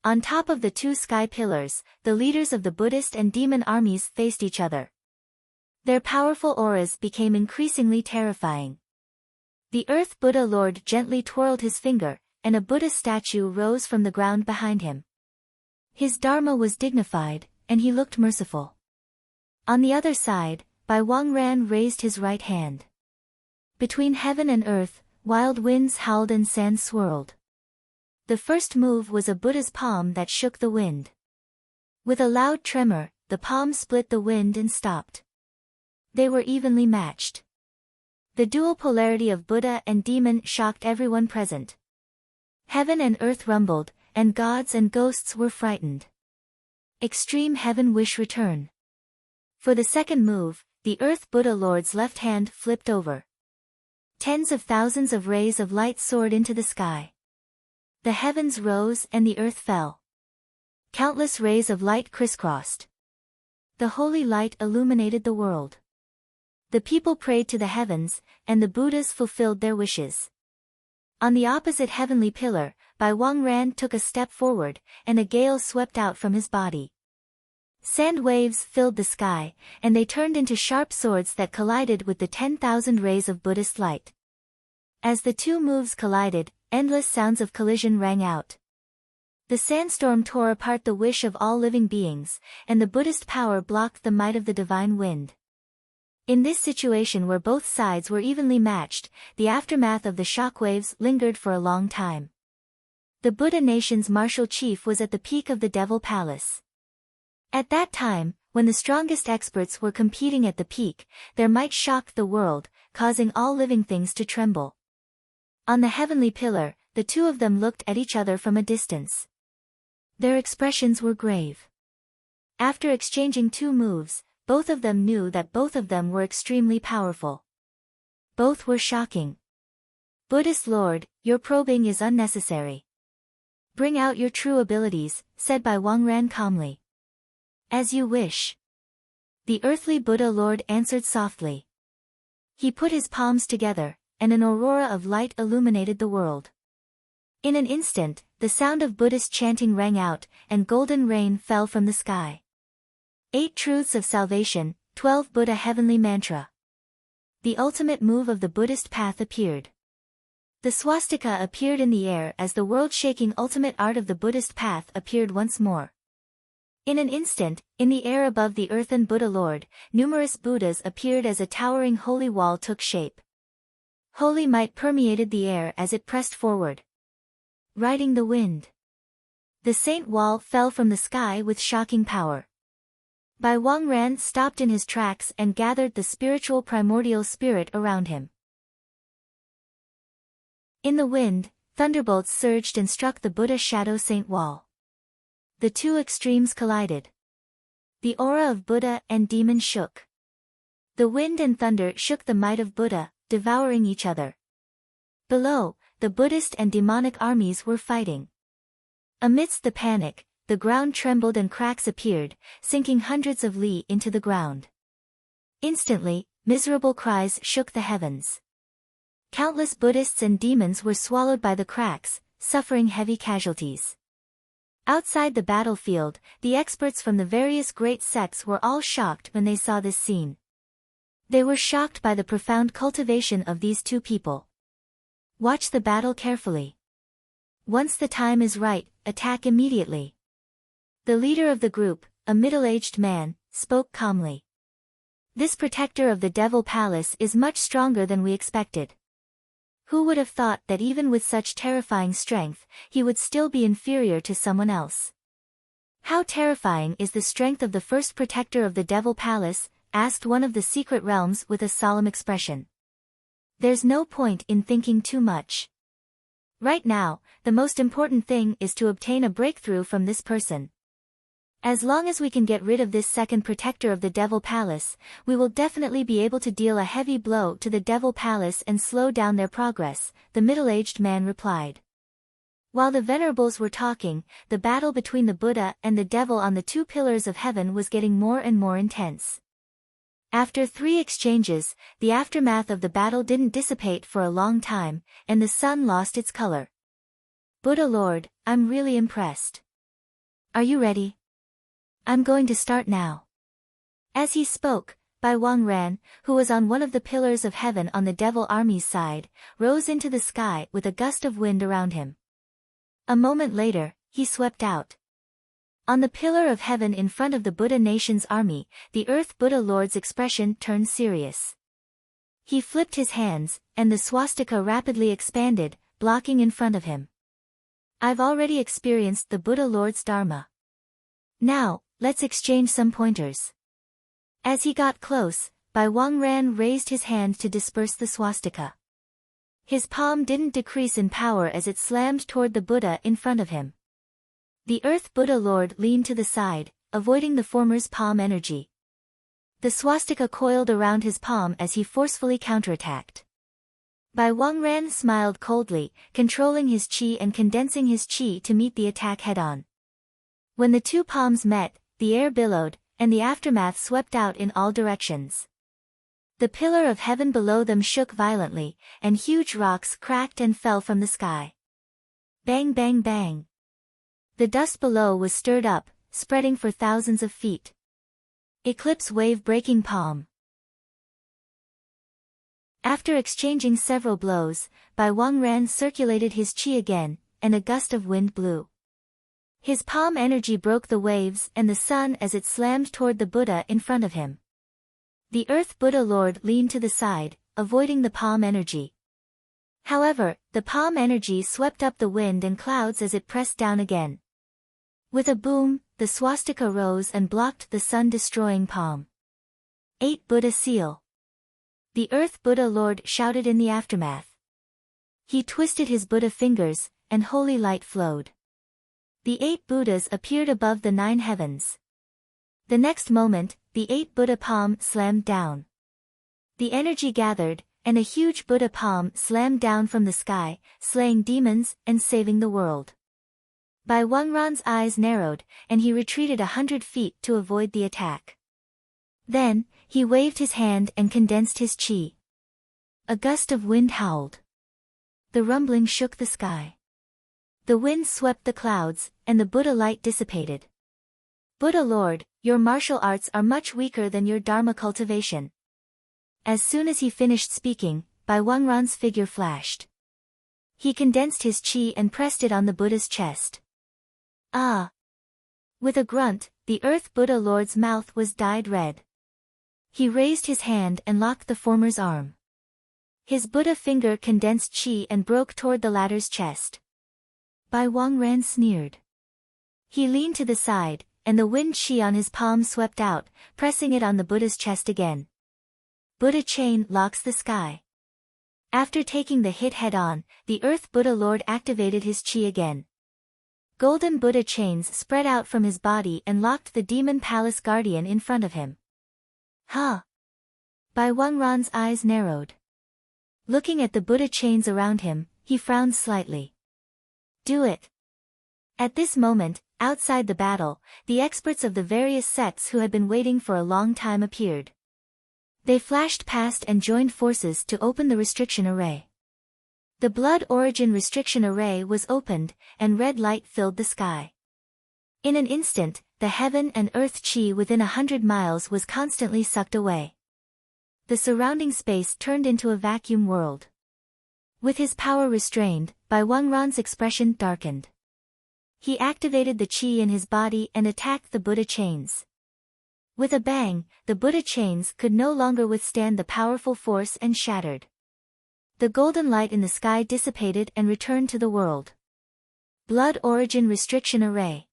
On top of the two sky pillars, the leaders of the Buddhist and demon armies faced each other. Their powerful auras became increasingly terrifying. The Earth Buddha Lord gently twirled his finger, and a Buddha statue rose from the ground behind him. His dharma was dignified, and he looked merciful. On the other side, Bai Wangran raised his right hand. Between heaven and earth, wild winds howled and sand swirled. The first move was a Buddha's palm that shook the wind. With a loud tremor, the palm split the wind and stopped. They were evenly matched. The dual polarity of Buddha and demon shocked everyone present. Heaven and earth rumbled, and gods and ghosts were frightened. Extreme heaven wish return. For the second move, the Earth Buddha Lord's left hand flipped over. Tens of thousands of rays of light soared into the sky. The heavens rose and the earth fell. Countless rays of light crisscrossed. The holy light illuminated the world. The people prayed to the heavens, and the Buddhas fulfilled their wishes. On the opposite heavenly pillar, Bai Wangran took a step forward, and a gale swept out from his body. Sand waves filled the sky, and they turned into sharp swords that collided with the 10,000 rays of Buddhist light. As the two moves collided, endless sounds of collision rang out. The sandstorm tore apart the wish of all living beings, and the Buddhist power blocked the might of the divine wind. In this situation where both sides were evenly matched, the aftermath of the shockwaves lingered for a long time. The Buddha nation's martial chief was at the peak of the Devil Palace. At that time, when the strongest experts were competing at the peak, their might shocked the world, causing all living things to tremble. On the heavenly pillar, the two of them looked at each other from a distance. Their expressions were grave. After exchanging two moves, both of them knew that both of them were extremely powerful. Both were shocking. Buddhist Lord, your probing is unnecessary. Bring out your true abilities, said Bai Wangran calmly. As you wish. The earthly Buddha Lord answered softly. He put his palms together, and an aurora of light illuminated the world. In an instant, the sound of Buddhist chanting rang out, and golden rain fell from the sky. 8 Truths of Salvation, 12 Buddha Heavenly Mantra. The ultimate move of the Buddhist path appeared. The swastika appeared in the air as the world-shaking ultimate art of the Buddhist path appeared once more. In an instant, in the air above the earthen Buddha Lord, numerous Buddhas appeared as a towering holy wall took shape. Holy might permeated the air as it pressed forward. Riding the wind. The saint wall fell from the sky with shocking power. Bai Wangran stopped in his tracks and gathered the spiritual primordial spirit around him. In the wind, thunderbolts surged and struck the Buddha shadow saint wall. The two extremes collided. The aura of Buddha and demon shook. The wind and thunder shook the might of Buddha, devouring each other. Below, the Buddhist and demonic armies were fighting. Amidst the panic, the ground trembled and cracks appeared, sinking hundreds of li into the ground. Instantly, miserable cries shook the heavens. Countless Buddhists and demons were swallowed by the cracks, suffering heavy casualties. Outside the battlefield, the experts from the various great sects were all shocked when they saw this scene. They were shocked by the profound cultivation of these two people. Watch the battle carefully. Once the time is right, attack immediately. The leader of the group, a middle-aged man, spoke calmly. This protector of the Devil Palace is much stronger than we expected. Who would have thought that even with such terrifying strength, he would still be inferior to someone else? How terrifying is the strength of the first protector of the Devil Palace? Asked one of the secret realms with a solemn expression. There's no point in thinking too much. Right now, the most important thing is to obtain a breakthrough from this person. As long as we can get rid of this second protector of the Devil Palace, we will definitely be able to deal a heavy blow to the Devil Palace and slow down their progress, the middle-aged man replied. While the venerables were talking, the battle between the Buddha and the devil on the 2 pillars of heaven was getting more and more intense. After 3 exchanges, the aftermath of the battle didn't dissipate for a long time, and the sun lost its color. Buddha Lord, I'm really impressed. Are you ready? I'm going to start now. As he spoke, Bai Wangran, who was on one of the pillars of heaven on the devil army's side, rose into the sky with a gust of wind around him. A moment later, he swept out. On the pillar of heaven in front of the Buddha nation's army, the Earth Buddha Lord's expression turned serious. He flipped his hands, and the swastika rapidly expanded, blocking in front of him. I've already experienced the Buddha Lord's Dharma. Now, let's exchange some pointers. As he got close, Bai Wangran raised his hand to disperse the swastika. His palm didn't decrease in power as it slammed toward the Buddha in front of him. The Earth Buddha Lord leaned to the side, avoiding the former's palm energy. The swastika coiled around his palm as he forcefully counterattacked. Bai Wangran smiled coldly, controlling his qi and condensing his qi to meet the attack head-on. When the two palms met, the air billowed, and the aftermath swept out in all directions. The pillar of heaven below them shook violently, and huge rocks cracked and fell from the sky. Bang bang bang. The dust below was stirred up, spreading for thousands of feet. Eclipse wave breaking palm. After exchanging several blows, Bai Wangran circulated his qi again, and a gust of wind blew. His palm energy broke the waves and the sun as it slammed toward the Buddha in front of him. The Earth Buddha Lord leaned to the side, avoiding the palm energy. However, the palm energy swept up the wind and clouds as it pressed down again. With a boom, the swastika rose and blocked the sun-destroying palm. 8 Buddha Seal. The Earth Buddha Lord shouted in the aftermath. He twisted his Buddha fingers, and holy light flowed. The 8 Buddhas appeared above the 9 heavens. The next moment, the 8 Buddha palm slammed down. The energy gathered, and a huge Buddha palm slammed down from the sky, slaying demons and saving the world. Bai Wangran's eyes narrowed, and he retreated 100 feet to avoid the attack. Then, he waved his hand and condensed his qi. A gust of wind howled. The rumbling shook the sky. The wind swept the clouds, and the Buddha light dissipated. Buddha Lord, your martial arts are much weaker than your Dharma cultivation. As soon as he finished speaking, Bai Wangran's figure flashed. He condensed his qi and pressed it on the Buddha's chest. Ah! With a grunt, the Earth Buddha Lord's mouth was dyed red. He raised his hand and locked the former's arm. His Buddha finger condensed qi and broke toward the latter's chest. Bai Wangran sneered. He leaned to the side, and the wind qi on his palm swept out, pressing it on the Buddha's chest again. Buddha chain locks the sky. After taking the hit head-on, the Earth Buddha Lord activated his qi again. Golden Buddha chains spread out from his body and locked the Demon Palace Guardian in front of him. Huh? Bai Wangran's eyes narrowed. Looking at the Buddha chains around him, he frowned slightly. Do it. At this moment, outside the battle, the experts of the various sects who had been waiting for a long time appeared. They flashed past and joined forces to open the restriction array. The blood origin restriction array was opened, and red light filled the sky. In an instant, the heaven and earth qi within 100 miles was constantly sucked away. The surrounding space turned into a vacuum world. With his power restrained, Bai Wangran's expression darkened. He activated the qi in his body and attacked the Buddha chains. With a bang, the Buddha chains could no longer withstand the powerful force and shattered. The golden light in the sky dissipated and returned to the world. Blood origin restriction array.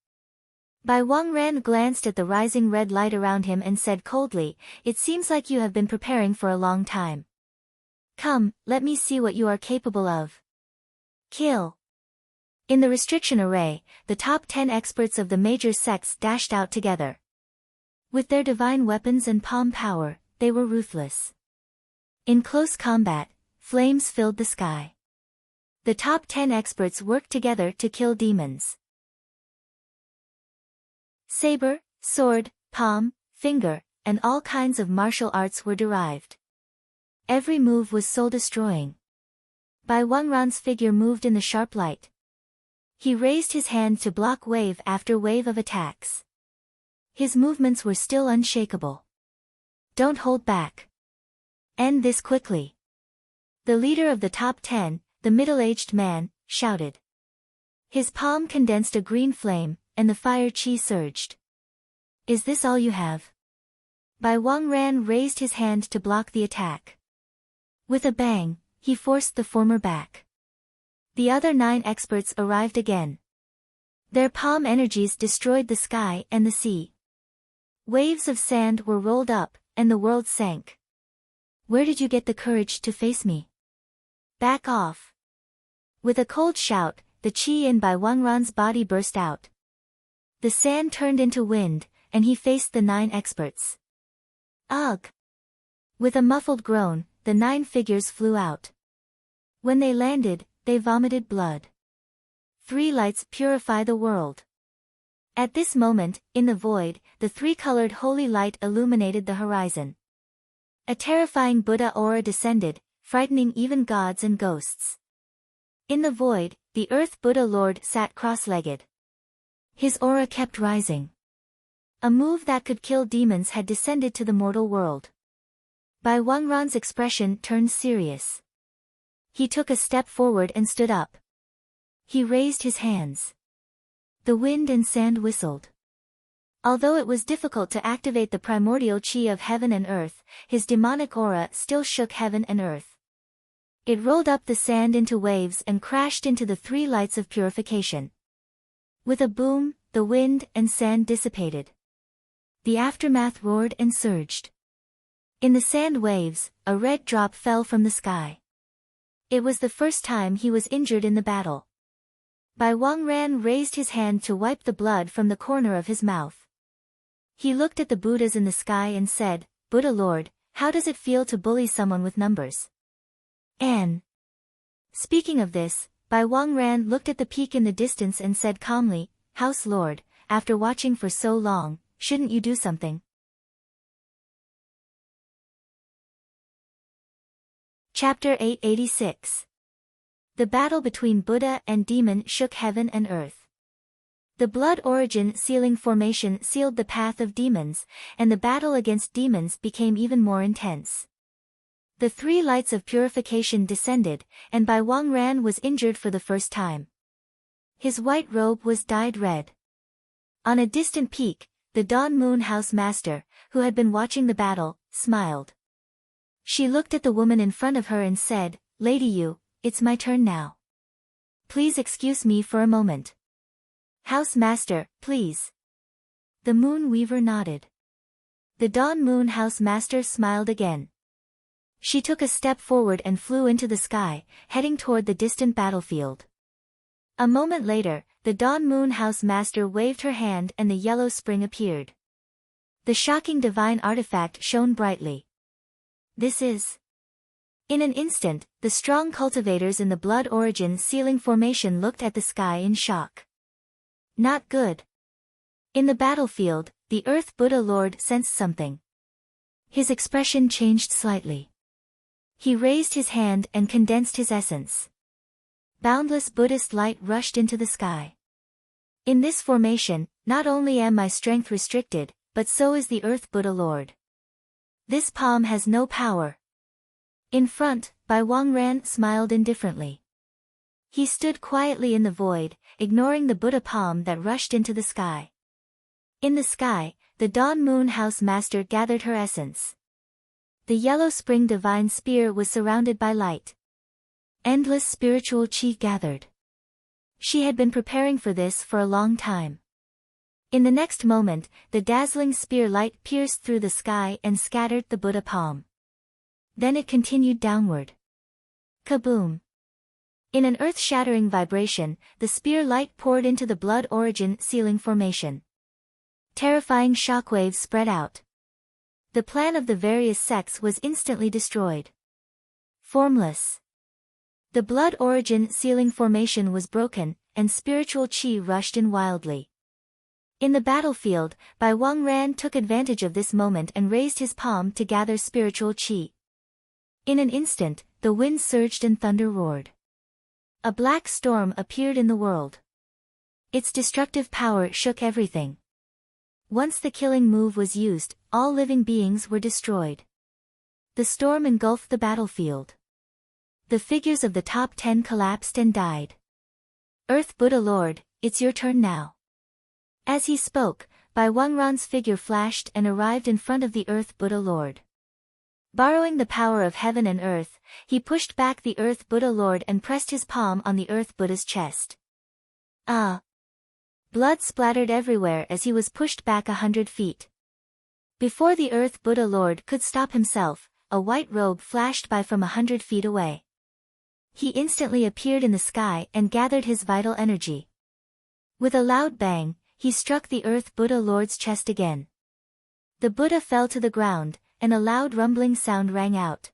Bai Wangran glanced at the rising red light around him and said coldly, "It seems like you have been preparing for a long time. Come, let me see what you are capable of." Kill. In the restriction array, the top 10 experts of the major sects dashed out together. With their divine weapons and palm power, they were ruthless. In close combat, flames filled the sky. The top 10 experts worked together to kill demons. Saber, sword, palm, finger, and all kinds of martial arts were derived. Every move was soul-destroying. Bai Wangran's figure moved in the sharp light. He raised his hand to block wave after wave of attacks. His movements were still unshakable. Don't hold back. End this quickly. The leader of the top 10, the middle-aged man, shouted. His palm condensed a green flame, and the fire qi surged. Is this all you have? Bai Wangran raised his hand to block the attack. With a bang, he forced the former back. The other 9 experts arrived again. Their palm energies destroyed the sky and the sea. Waves of sand were rolled up, and the world sank. Where did you get the courage to face me? Back off. With a cold shout, the qi in Bai Wangran's body burst out. The sand turned into wind, and he faced the 9 experts. Ugh! With a muffled groan, the 9 figures flew out. When they landed, they vomited blood. 3 lights purify the world. At this moment, in the void, the 3-colored holy light illuminated the horizon. A terrifying Buddha aura descended, frightening even gods and ghosts. In the void, the Earth Buddha Lord sat cross-legged. His aura kept rising. A move that could kill demons had descended to the mortal world. Bai Wangran's expression turned serious. He took a step forward and stood up. He raised his hands. The wind and sand whistled. Although it was difficult to activate the primordial chi of heaven and earth, his demonic aura still shook heaven and earth. It rolled up the sand into waves and crashed into the 3 lights of purification. With a boom, the wind and sand dissipated. The aftermath roared and surged. In the sand waves, a red drop fell from the sky. It was the first time he was injured in the battle. Bai Wangran raised his hand to wipe the blood from the corner of his mouth. He looked at the Buddhas in the sky and said, "Buddha Lord, how does it feel to bully someone with numbers?" An. Speaking of this, Bai Wangran looked at the peak in the distance and said calmly, "House Lord, after watching for so long, shouldn't you do something?" Chapter 886. The battle between Buddha and demon shook heaven and earth. The blood origin sealing formation sealed the path of demons, and the battle against demons became even more intense. The 3 lights of purification descended, and Bai Wangran was injured for the first time. His white robe was dyed red. On a distant peak, the Dawn Moon House Master, who had been watching the battle, smiled. She looked at the woman in front of her and said, "Lady Yu, it's my turn now. Please excuse me for a moment." "House Master, please." The Moon Weaver nodded. The Dawn Moon House Master smiled again. She took a step forward and flew into the sky, heading toward the distant battlefield. A moment later, the Dawn Moon House Master waved her hand and the yellow spring appeared. The shocking divine artifact shone brightly. This is... In an instant, the strong cultivators in the blood origin sealing formation looked at the sky in shock. Not good. In the battlefield, the Earth Buddha Lord sensed something. His expression changed slightly. He raised his hand and condensed his essence. Boundless Buddhist light rushed into the sky. In this formation, not only am my strength restricted, but so is the Earth Buddha Lord. This palm has no power. In front, Bai Wangran smiled indifferently. He stood quietly in the void, ignoring the Buddha palm that rushed into the sky. In the sky, the Dawn Moon House Master gathered her essence. The yellow spring divine spear was surrounded by light. Endless spiritual chi gathered. She had been preparing for this for a long time. In the next moment, the dazzling spear light pierced through the sky and scattered the Buddha palm. Then it continued downward. Kaboom! In an earth-shattering vibration, the spear light poured into the blood origin sealing formation. Terrifying shockwaves spread out. The plan of the various sects was instantly destroyed. Formless. The blood origin sealing formation was broken, and spiritual chi rushed in wildly. In the battlefield, Bai Wangran took advantage of this moment and raised his palm to gather spiritual chi. In an instant, the wind surged and thunder roared. A black storm appeared in the world. Its destructive power shook everything. Once the killing move was used, all living beings were destroyed. The storm engulfed the battlefield. The figures of the top 10 collapsed and died. Earth Buddha Lord, it's your turn now. As he spoke, Bai Wangran's figure flashed and arrived in front of the Earth Buddha Lord. Borrowing the power of heaven and earth, he pushed back the Earth Buddha Lord and pressed his palm on the Earth Buddha's chest. Ah! Blood splattered everywhere as he was pushed back 100 feet. Before the Earth Buddha Lord could stop himself, a white robe flashed by from 100 feet away. He instantly appeared in the sky and gathered his vital energy. With a loud bang, he struck the Earth Buddha Lord's chest again. The Buddha fell to the ground, and a loud rumbling sound rang out.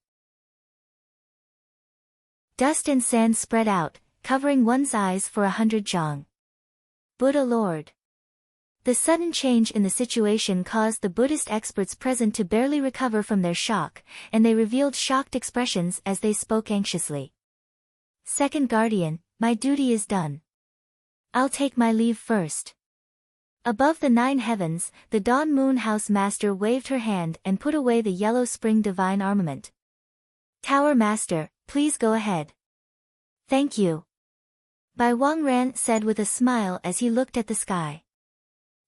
Dust and sand spread out, covering one's eyes for 100 jong. Buddha Lord. The sudden change in the situation caused the Buddhist experts present to barely recover from their shock, and they revealed shocked expressions as they spoke anxiously. Second Guardian, my duty is done. I'll take my leave first. Above the 9 heavens, the Dawn Moon House Master waved her hand and put away the yellow spring divine armament. Tower Master, please go ahead. Thank you. Bai Wangran said with a smile as he looked at the sky.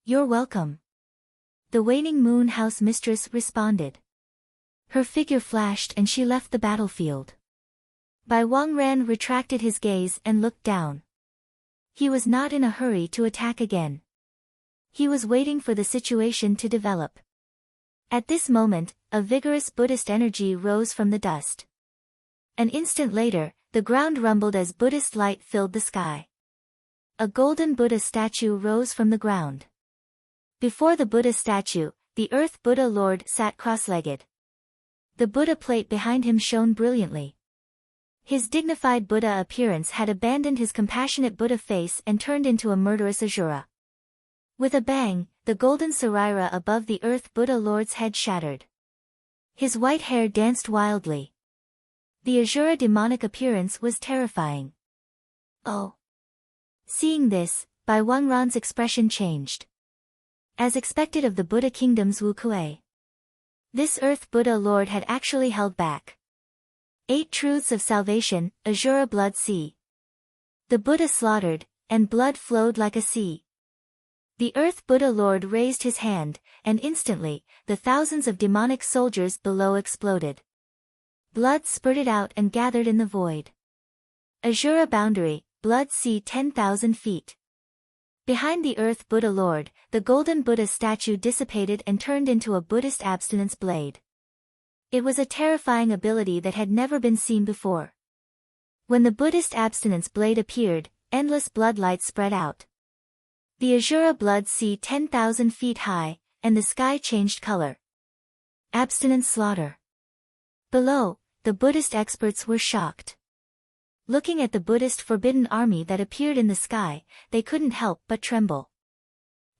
You're welcome. The waning Moon House Mistress responded. Her figure flashed and she left the battlefield. Bai Wangran retracted his gaze and looked down. He was not in a hurry to attack again. He was waiting for the situation to develop. At this moment, a vigorous Buddhist energy rose from the dust. An instant later, the ground rumbled as Buddhist light filled the sky. A golden Buddha statue rose from the ground. Before the Buddha statue, the Earth Buddha Lord sat cross-legged. The Buddha plate behind him shone brilliantly. His dignified Buddha appearance had abandoned his compassionate Buddha face and turned into a murderous Asura. With a bang, the golden sarira above the Earth Buddha Lord's head shattered. His white hair danced wildly. The Asura demonic appearance was terrifying. Oh! Seeing this, Bai Wangran's expression changed. As expected of the Buddha kingdom's Wu Kuei. This Earth Buddha Lord had actually held back. 8 truths of salvation, Asura blood sea. The Buddha slaughtered, and blood flowed like a sea. The Earth Buddha Lord raised his hand, and instantly, the thousands of demonic soldiers below exploded. Blood spurted out and gathered in the void. Asura boundary, blood sea 10,000 feet. Behind the Earth Buddha Lord, the golden Buddha statue dissipated and turned into a Buddhist abstinence blade. It was a terrifying ability that had never been seen before. When the Buddhist abstinence blade appeared, endless blood light spread out. The Asura blood sea 10,000 feet high, and the sky changed color. Abstinence slaughter. Below, the Buddhist experts were shocked. Looking at the Buddhist forbidden army that appeared in the sky, they couldn't help but tremble.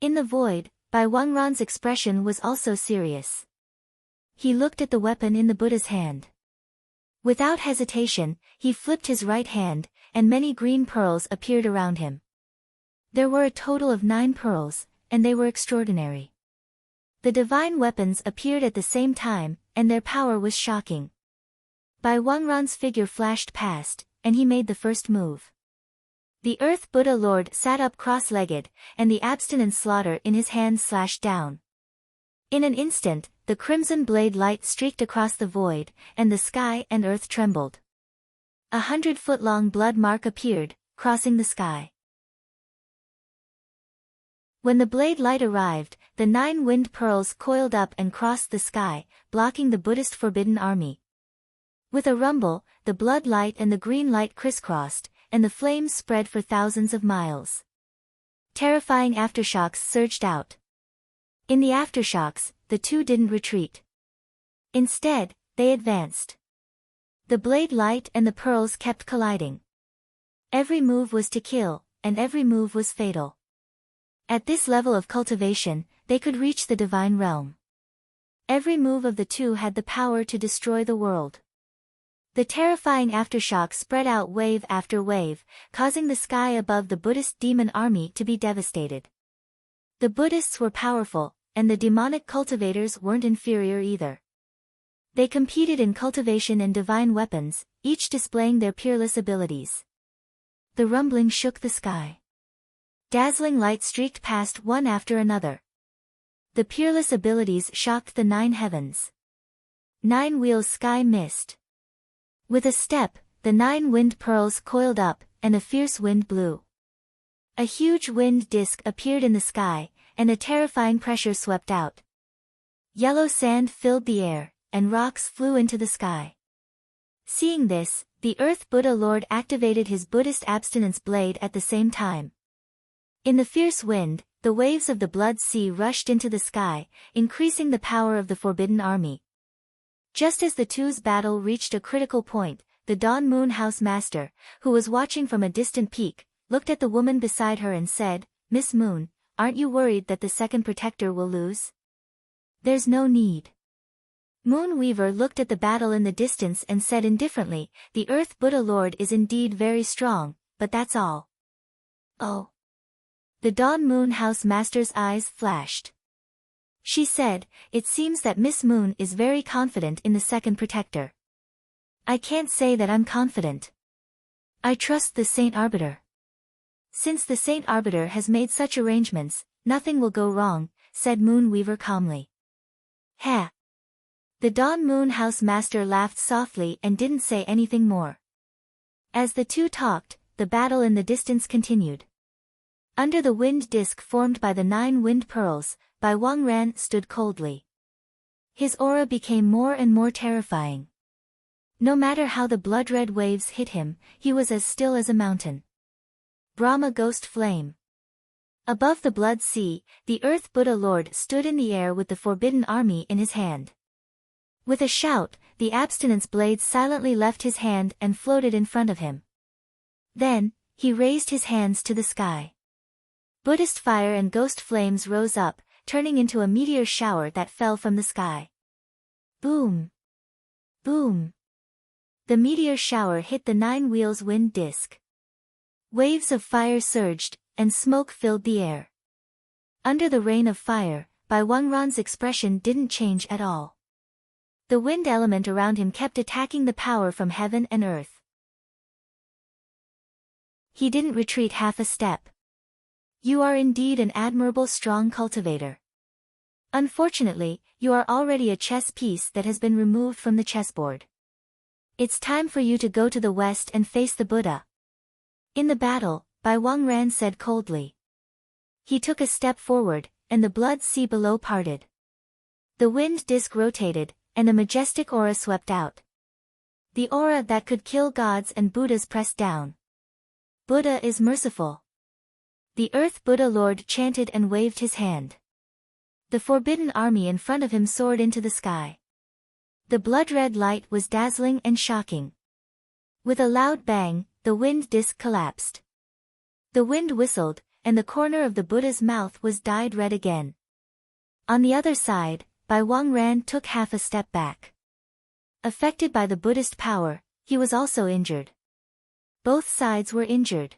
In the void, Bai Wangran's expression was also serious. He looked at the weapon in the Buddha's hand. Without hesitation, he flipped his right hand, and many green pearls appeared around him. There were a total of 9 pearls, and they were extraordinary. The divine weapons appeared at the same time, and their power was shocking. Bai Wangran's figure flashed past, and he made the first move. The Earth Buddha Lord sat up cross-legged, and the abstinence slaughter in his hand slashed down. In an instant, the crimson blade light streaked across the void, and the sky and earth trembled. 100-foot-long blood mark appeared, crossing the sky. When the blade light arrived, the 9 wind pearls coiled up and crossed the sky, blocking the Buddhist forbidden army. With a rumble, the blood light and the green light crisscrossed, and the flames spread for thousands of miles. Terrifying aftershocks surged out. In the aftershocks, the two didn't retreat. Instead, they advanced. The blade light and the pearls kept colliding. Every move was to kill, and every move was fatal. At this level of cultivation, they could reach the divine realm. Every move of the two had the power to destroy the world. The terrifying aftershock spread out wave after wave, causing the sky above the Buddhist demon army to be devastated. The Buddhists were powerful, and the demonic cultivators weren't inferior either. They competed in cultivation and divine weapons, each displaying their peerless abilities. The rumbling shook the sky. Dazzling light streaked past one after another. The peerless abilities shocked the 9 heavens. 9 wheels sky mist. With a step, the 9 wind pearls coiled up, and a fierce wind blew. A huge wind disk appeared in the sky, and a terrifying pressure swept out. Yellow sand filled the air, and rocks flew into the sky. Seeing this, the Earth Buddha Lord activated his Buddhist abstinence blade at the same time. In the fierce wind, the waves of the blood sea rushed into the sky, increasing the power of the forbidden army. Just as the two's battle reached a critical point, the Dawn Moon House Master, who was watching from a distant peak, looked at the woman beside her and said, "Miss Moon, aren't you worried that the second protector will lose?" "There's no need." Moon Weaver looked at the battle in the distance and said indifferently, "The Earth Buddha Lord is indeed very strong, but that's all." "Oh." The Dawn Moon House Master's eyes flashed. She said, "It seems that Miss Moon is very confident in the second protector." "I can't say that I'm confident. I trust the Saint Arbiter. Since the Saint Arbiter has made such arrangements, nothing will go wrong," said Moon Weaver calmly. "Ha!" The Dawn Moon House Master laughed softly and didn't say anything more. As the two talked, the battle in the distance continued. Under the wind disk formed by the 9 wind pearls, Bai Wangran stood coldly. His aura became more and more terrifying. No matter how the blood-red waves hit him, he was as still as a mountain. Brahma Ghost Flame. Above the Blood Sea, the Earth Buddha Lord stood in the air with the Forbidden Army in his hand. With a shout, the abstinence blade silently left his hand and floated in front of him. Then, he raised his hands to the sky. Buddhist fire and ghost flames rose up, turning into a meteor shower that fell from the sky. Boom! Boom! The meteor shower hit the 9 wheels wind disk. Waves of fire surged, and smoke filled the air. Under the rain of fire, Bai Wangran's expression didn't change at all. The wind element around him kept attacking the power from heaven and earth. He didn't retreat half a step. "You are indeed an admirable strong cultivator. Unfortunately, you are already a chess piece that has been removed from the chessboard. It's time for you to go to the west and face the Buddha." In the battle, Bai Wangran said coldly. He took a step forward, and the blood sea below parted. The wind disk rotated, and a majestic aura swept out. The aura that could kill gods and Buddhas pressed down. "Buddha is merciful." The Earth Buddha Lord chanted and waved his hand. The Forbidden Army in front of him soared into the sky. The blood-red light was dazzling and shocking. With a loud bang, the wind disk collapsed. The wind whistled, and the corner of the Buddha's mouth was dyed red again. On the other side, Bai Wangran took half a step back. Affected by the Buddhist power, he was also injured. Both sides were injured.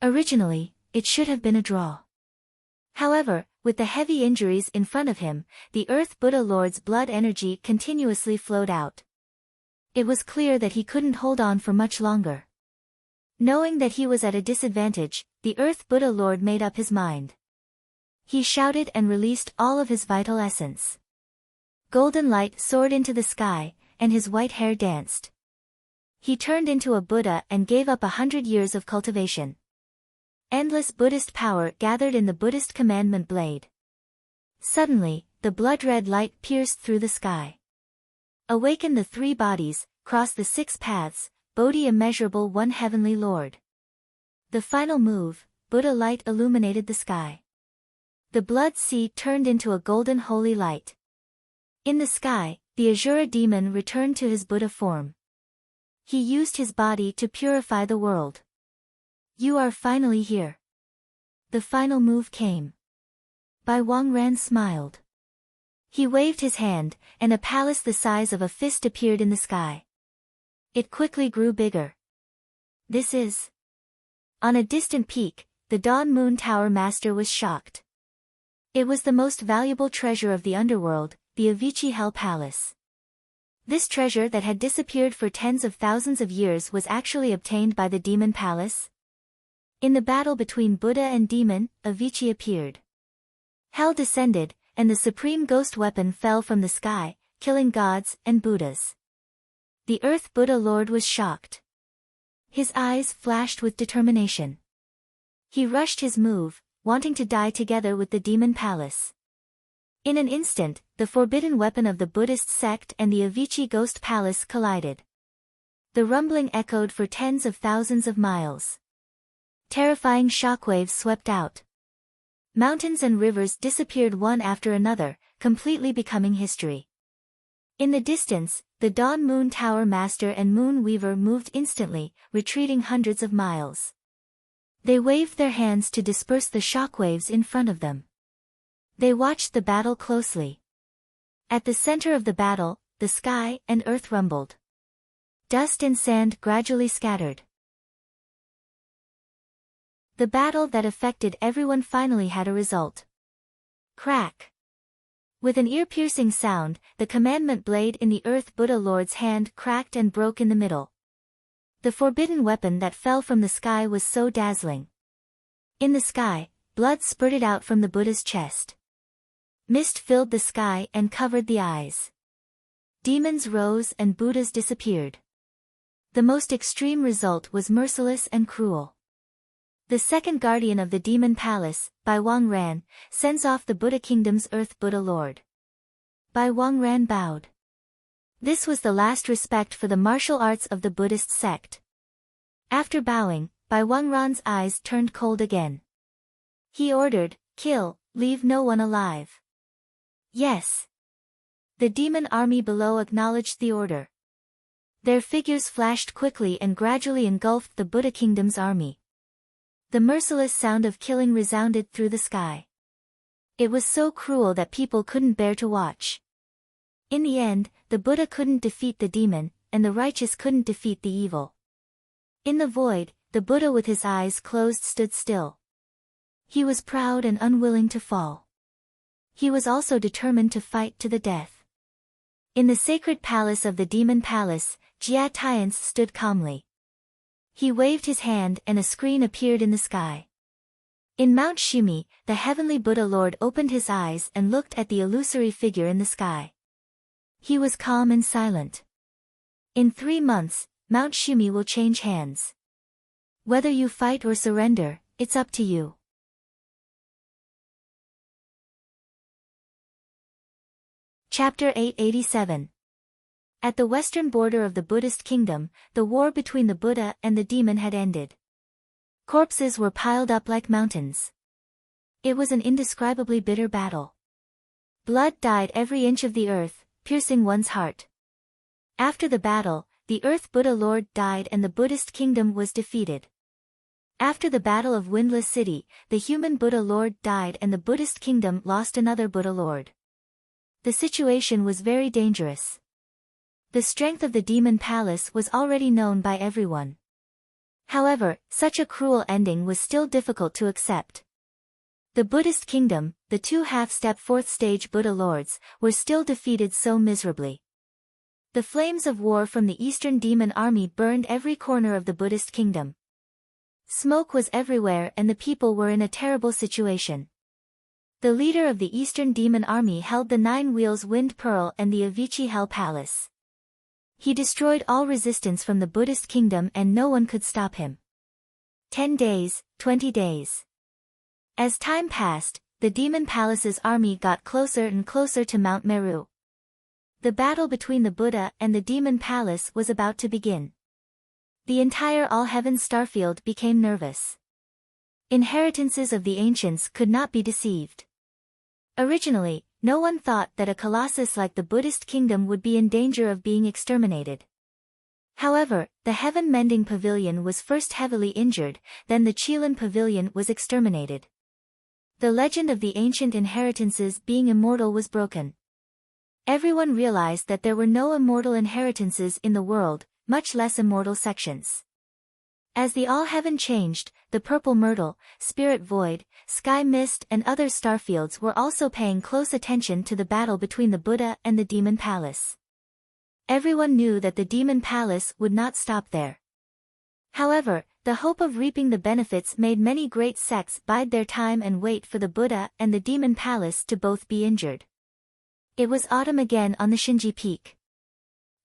Originally, it should have been a draw. However, with the heavy injuries in front of him, the Earth Buddha Lord's blood energy continuously flowed out. It was clear that he couldn't hold on for much longer. Knowing that he was at a disadvantage, the Earth Buddha Lord made up his mind. He shouted and released all of his vital essence. Golden light soared into the sky, and his white hair danced. He turned into a Buddha and gave up 100 years of cultivation. Endless Buddhist power gathered in the Buddhist commandment blade. Suddenly, the blood-red light pierced through the sky. Awaken the 3 bodies, cross the 6 paths, Bodhi immeasurable one heavenly Lord. The final move, Buddha light illuminated the sky. The blood sea turned into a golden holy light. In the sky, the Asura demon returned to his Buddha form. He used his body to purify the world. "You are finally here." The final move came. Bai Wangran smiled. He waved his hand, and a palace the size of a fist appeared in the sky. It quickly grew bigger. "This is..." On a distant peak, the Dawn Moon Tower Master was shocked. It was the most valuable treasure of the underworld, the Avicii Hell Palace. This treasure that had disappeared for tens of thousands of years was actually obtained by the Demon Palace. In the battle between Buddha and Demon, Avicii appeared. Hell descended, and the supreme ghost weapon fell from the sky, killing gods and Buddhas. The Earth Buddha Lord was shocked. His eyes flashed with determination. He rushed his move, wanting to die together with the Demon Palace. In an instant, the forbidden weapon of the Buddhist sect and the Avicii Ghost Palace collided. The rumbling echoed for tens of thousands of miles. Terrifying shockwaves swept out. Mountains and rivers disappeared one after another, completely becoming history. In the distance, the Dawn Moon Tower Master and Moon Weaver moved instantly, retreating hundreds of miles. They waved their hands to disperse the shockwaves in front of them. They watched the battle closely. At the center of the battle, the sky and earth rumbled. Dust and sand gradually scattered. The battle that affected everyone finally had a result. Crack! With an ear-piercing sound, the commandment blade in the Earth Buddha Lord's hand cracked and broke in the middle. The forbidden weapon that fell from the sky was so dazzling. In the sky, blood spurted out from the Buddha's chest. Mist filled the sky and covered the eyes. Demons rose and Buddhas disappeared. The most extreme result was merciless and cruel. The second guardian of the demon palace, Bai Wangran, sends off the Buddha kingdom's Earth Buddha Lord. Bai Wangran bowed. This was the last respect for the martial arts of the Buddhist sect. After bowing, Bai Wangran's eyes turned cold again. He ordered, "Kill, leave no one alive." Yes. The demon army below acknowledged the order. Their figures flashed quickly and gradually engulfed the Buddha kingdom's army. The merciless sound of killing resounded through the sky. It was so cruel that people couldn't bear to watch. In the end, the Buddha couldn't defeat the demon, and the righteous couldn't defeat the evil. In the void, the Buddha with his eyes closed stood still. He was proud and unwilling to fall. He was also determined to fight to the death. In the sacred palace of the demon palace, Jia Tian's stood calmly. He waved his hand and a screen appeared in the sky. In Mount Shumi, the heavenly Buddha Lord opened his eyes and looked at the illusory figure in the sky. He was calm and silent. In 3 months, Mount Shumi will change hands. Whether you fight or surrender, it's up to you. Chapter 887. At the western border of the Buddhist kingdom, the war between the Buddha and the demon had ended. Corpses were piled up like mountains. It was an indescribably bitter battle. Blood dyed every inch of the earth, piercing one's heart. After the battle, the Earth Buddha Lord died and the Buddhist kingdom was defeated. After the Battle of Windless City, the human Buddha Lord died and the Buddhist kingdom lost another Buddha Lord. The situation was very dangerous. The strength of the demon palace was already known by everyone. However, such a cruel ending was still difficult to accept. The Buddhist kingdom, the 2 half-step 4th stage Buddha lords, were still defeated so miserably. The flames of war from the eastern demon army burned every corner of the Buddhist kingdom. Smoke was everywhere and the people were in a terrible situation. The leader of the eastern demon army held the 9 wheels Wind Pearl and the Avicii Hell Palace. He destroyed all resistance from the Buddhist kingdom and no one could stop him. 10 days, 20 days. As time passed, the demon palace's army got closer and closer to Mount Meru. The battle between the Buddha and the demon palace was about to begin. The entire all-heaven starfield became nervous. Inheritances of the ancients could not be deceived. Originally, no one thought that a colossus like the Buddhist kingdom would be in danger of being exterminated. However, the heaven-mending pavilion was first heavily injured, then the Qilin pavilion was exterminated. The legend of the ancient inheritances being immortal was broken. Everyone realized that there were no immortal inheritances in the world, much less immortal sections. As the all-heaven changed, the purple myrtle, spirit void, sky mist and other starfields were also paying close attention to the battle between the Buddha and the demon palace. Everyone knew that the demon palace would not stop there. However, the hope of reaping the benefits made many great sects bide their time and wait for the Buddha and the demon palace to both be injured. It was autumn again on the Shinji Peak.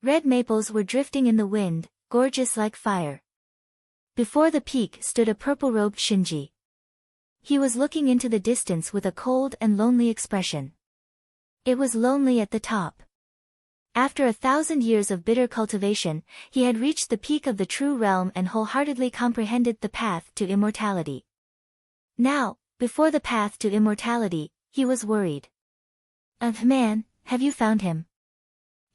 Red maples were drifting in the wind, gorgeous like fire. Before the peak stood a purple-robed Shinji. He was looking into the distance with a cold and lonely expression. It was lonely at the top. After 1,000 years of bitter cultivation, he had reached the peak of the true realm and wholeheartedly comprehended the path to immortality. Now, before the path to immortality, he was worried. Man, have you found him?"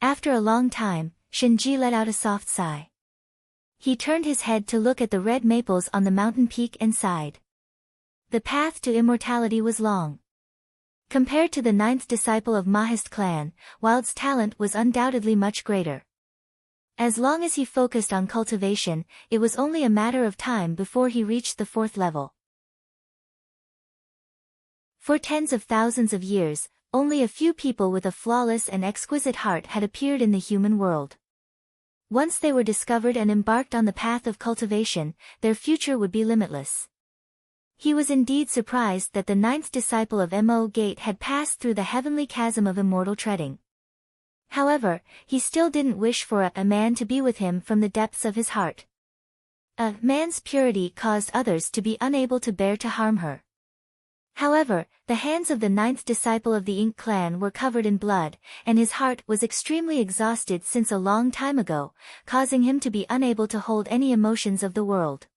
After a long time, Shinji let out a soft sigh. He turned his head to look at the red maples on the mountain peak and sighed. The path to immortality was long. Compared to the ninth disciple of Mahist clan, Wild's talent was undoubtedly much greater. As long as he focused on cultivation, it was only a matter of time before he reached the fourth level. For tens of thousands of years, only a few people with a flawless and exquisite heart had appeared in the human world. Once they were discovered and embarked on the path of cultivation, their future would be limitless. He was indeed surprised that the ninth disciple of Mo Gate had passed through the heavenly chasm of immortal treading. However, he still didn't wish for a man to be with him from the depths of his heart. A man's purity caused others to be unable to bear to harm her. However, the hands of the ninth disciple of the Ink clan were covered in blood, and his heart was extremely exhausted since a long time ago, causing him to be unable to hold any emotions of the world.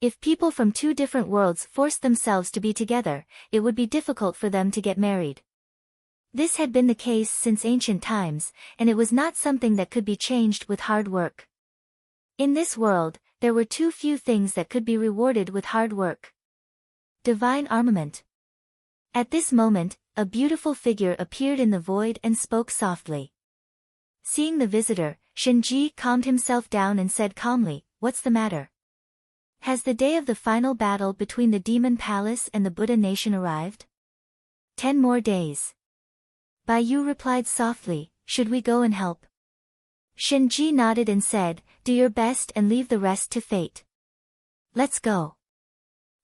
If people from two different worlds forced themselves to be together, it would be difficult for them to get married. This had been the case since ancient times, and it was not something that could be changed with hard work. In this world, there were too few things that could be rewarded with hard work. Divine armament. At this moment, a beautiful figure appeared in the void and spoke softly. Seeing the visitor, Shinji calmed himself down and said calmly, "What's the matter? Has the day of the final battle between the Demon Palace and the Buddha Nation arrived?" 10 more days. Baiyu replied softly, "Should we go and help?" Shinji nodded and said, "Do your best and leave the rest to fate." "Let's go."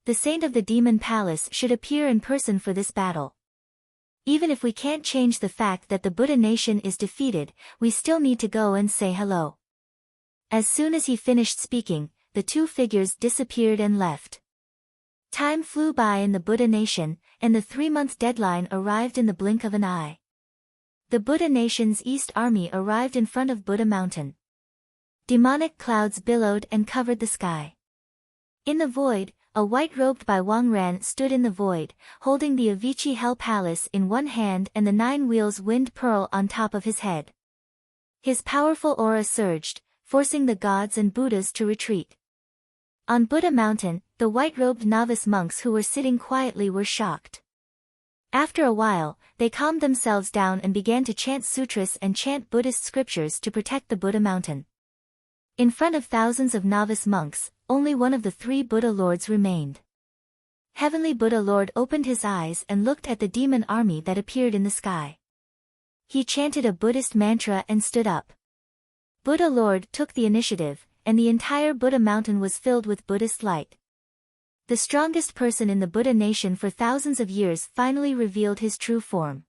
The saint of the Demon Palace should appear in person for this battle. Even if we can't change the fact that the Buddha Nation is defeated, we still need to go and say hello. As soon as he finished speaking, the two figures disappeared and left. Time flew by in the Buddha Nation, and the 3-month deadline arrived in the blink of an eye. The Buddha Nation's East Army arrived in front of Buddha Mountain. Demonic clouds billowed and covered the sky. In the void, a white-robed Bai Wangran stood in the void, holding the Avicii Hell Palace in one hand and the 9 wheels wind pearl on top of his head. His powerful aura surged, forcing the gods and Buddhas to retreat. On Buddha Mountain, the white-robed novice monks who were sitting quietly were shocked. After a while, they calmed themselves down and began to chant sutras and chant Buddhist scriptures to protect the Buddha Mountain. In front of thousands of novice monks, only one of the 3 Buddha lords remained. Heavenly Buddha Lord opened his eyes and looked at the demon army that appeared in the sky. He chanted a Buddhist mantra and stood up. Buddha Lord took the initiative, and the entire Buddha Mountain was filled with Buddhist light. The strongest person in the Buddha Nation for thousands of years finally revealed his true form.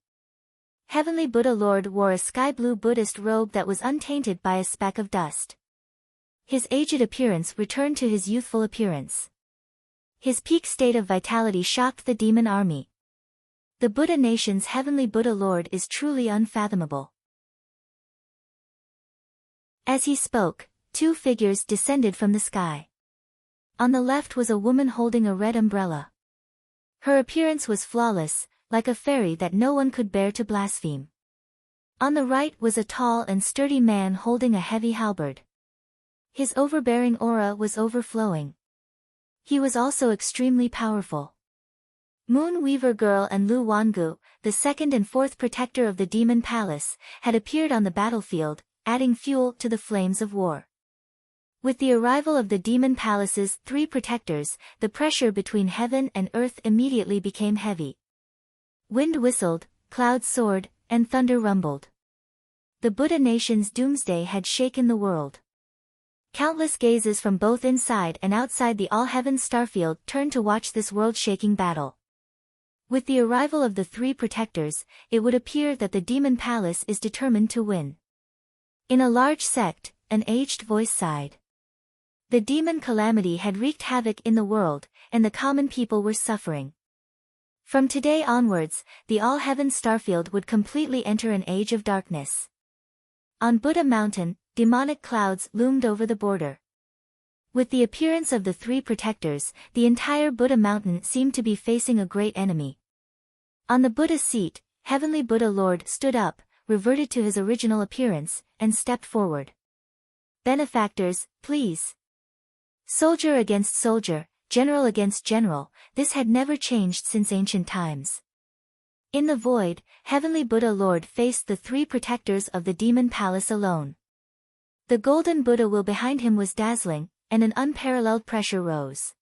Heavenly Buddha Lord wore a sky-blue Buddhist robe that was untainted by a speck of dust. His aged appearance returned to his youthful appearance. His peak state of vitality shocked the demon army. The Buddha Nation's Heavenly Buddha Lord is truly unfathomable. As he spoke, 2 figures descended from the sky. On the left was a woman holding a red umbrella. Her appearance was flawless, like a fairy that no one could bear to blaspheme. On the right was a tall and sturdy man holding a heavy halberd. His overbearing aura was overflowing. He was also extremely powerful. Moon Weaver Girl and Lu Wangu, the 2nd and 4th protector of the Demon Palace, had appeared on the battlefield, adding fuel to the flames of war. With the arrival of the Demon Palace's 3 protectors, the pressure between heaven and earth immediately became heavy. Wind whistled, clouds soared, and thunder rumbled. The Buddha Nation's doomsday had shaken the world. Countless gazes from both inside and outside the all-heaven starfield turned to watch this world-shaking battle. With the arrival of the 3 protectors, it would appear that the Demon Palace is determined to win. In a large sect, an aged voice sighed. The demon calamity had wreaked havoc in the world, and the common people were suffering. From today onwards, the all-heaven starfield would completely enter an age of darkness. On Buddha Mountain, demonic clouds loomed over the border. With the appearance of the 3 protectors, the entire Buddha Mountain seemed to be facing a great enemy. On the Buddha seat, Heavenly Buddha Lord stood up, reverted to his original appearance, and stepped forward. Benefactors, please. Soldier against soldier, general against general, this had never changed since ancient times. In the void, Heavenly Buddha Lord faced the three protectors of the demon palace alone. The golden Buddha will behind him was dazzling, and an unparalleled pressure rose.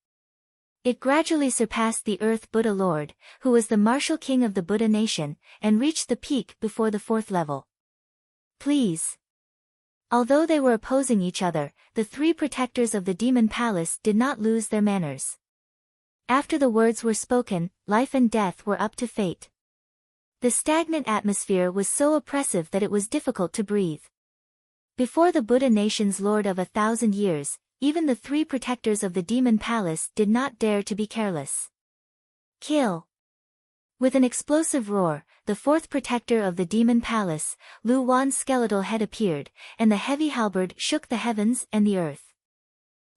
It gradually surpassed the Earth Buddha Lord, who was the martial king of the Buddha nation, and reached the peak before the fourth level. Please. Although they were opposing each other, the three protectors of the demon palace did not lose their manners. After the words were spoken, life and death were up to fate. The stagnant atmosphere was so oppressive that it was difficult to breathe. Before the Buddha nation's Lord of 1,000 years, even the three protectors of the demon palace did not dare to be careless. Kill! With an explosive roar, the fourth protector of the demon palace, Lu Wan's skeletal head appeared, and the heavy halberd shook the heavens and the earth.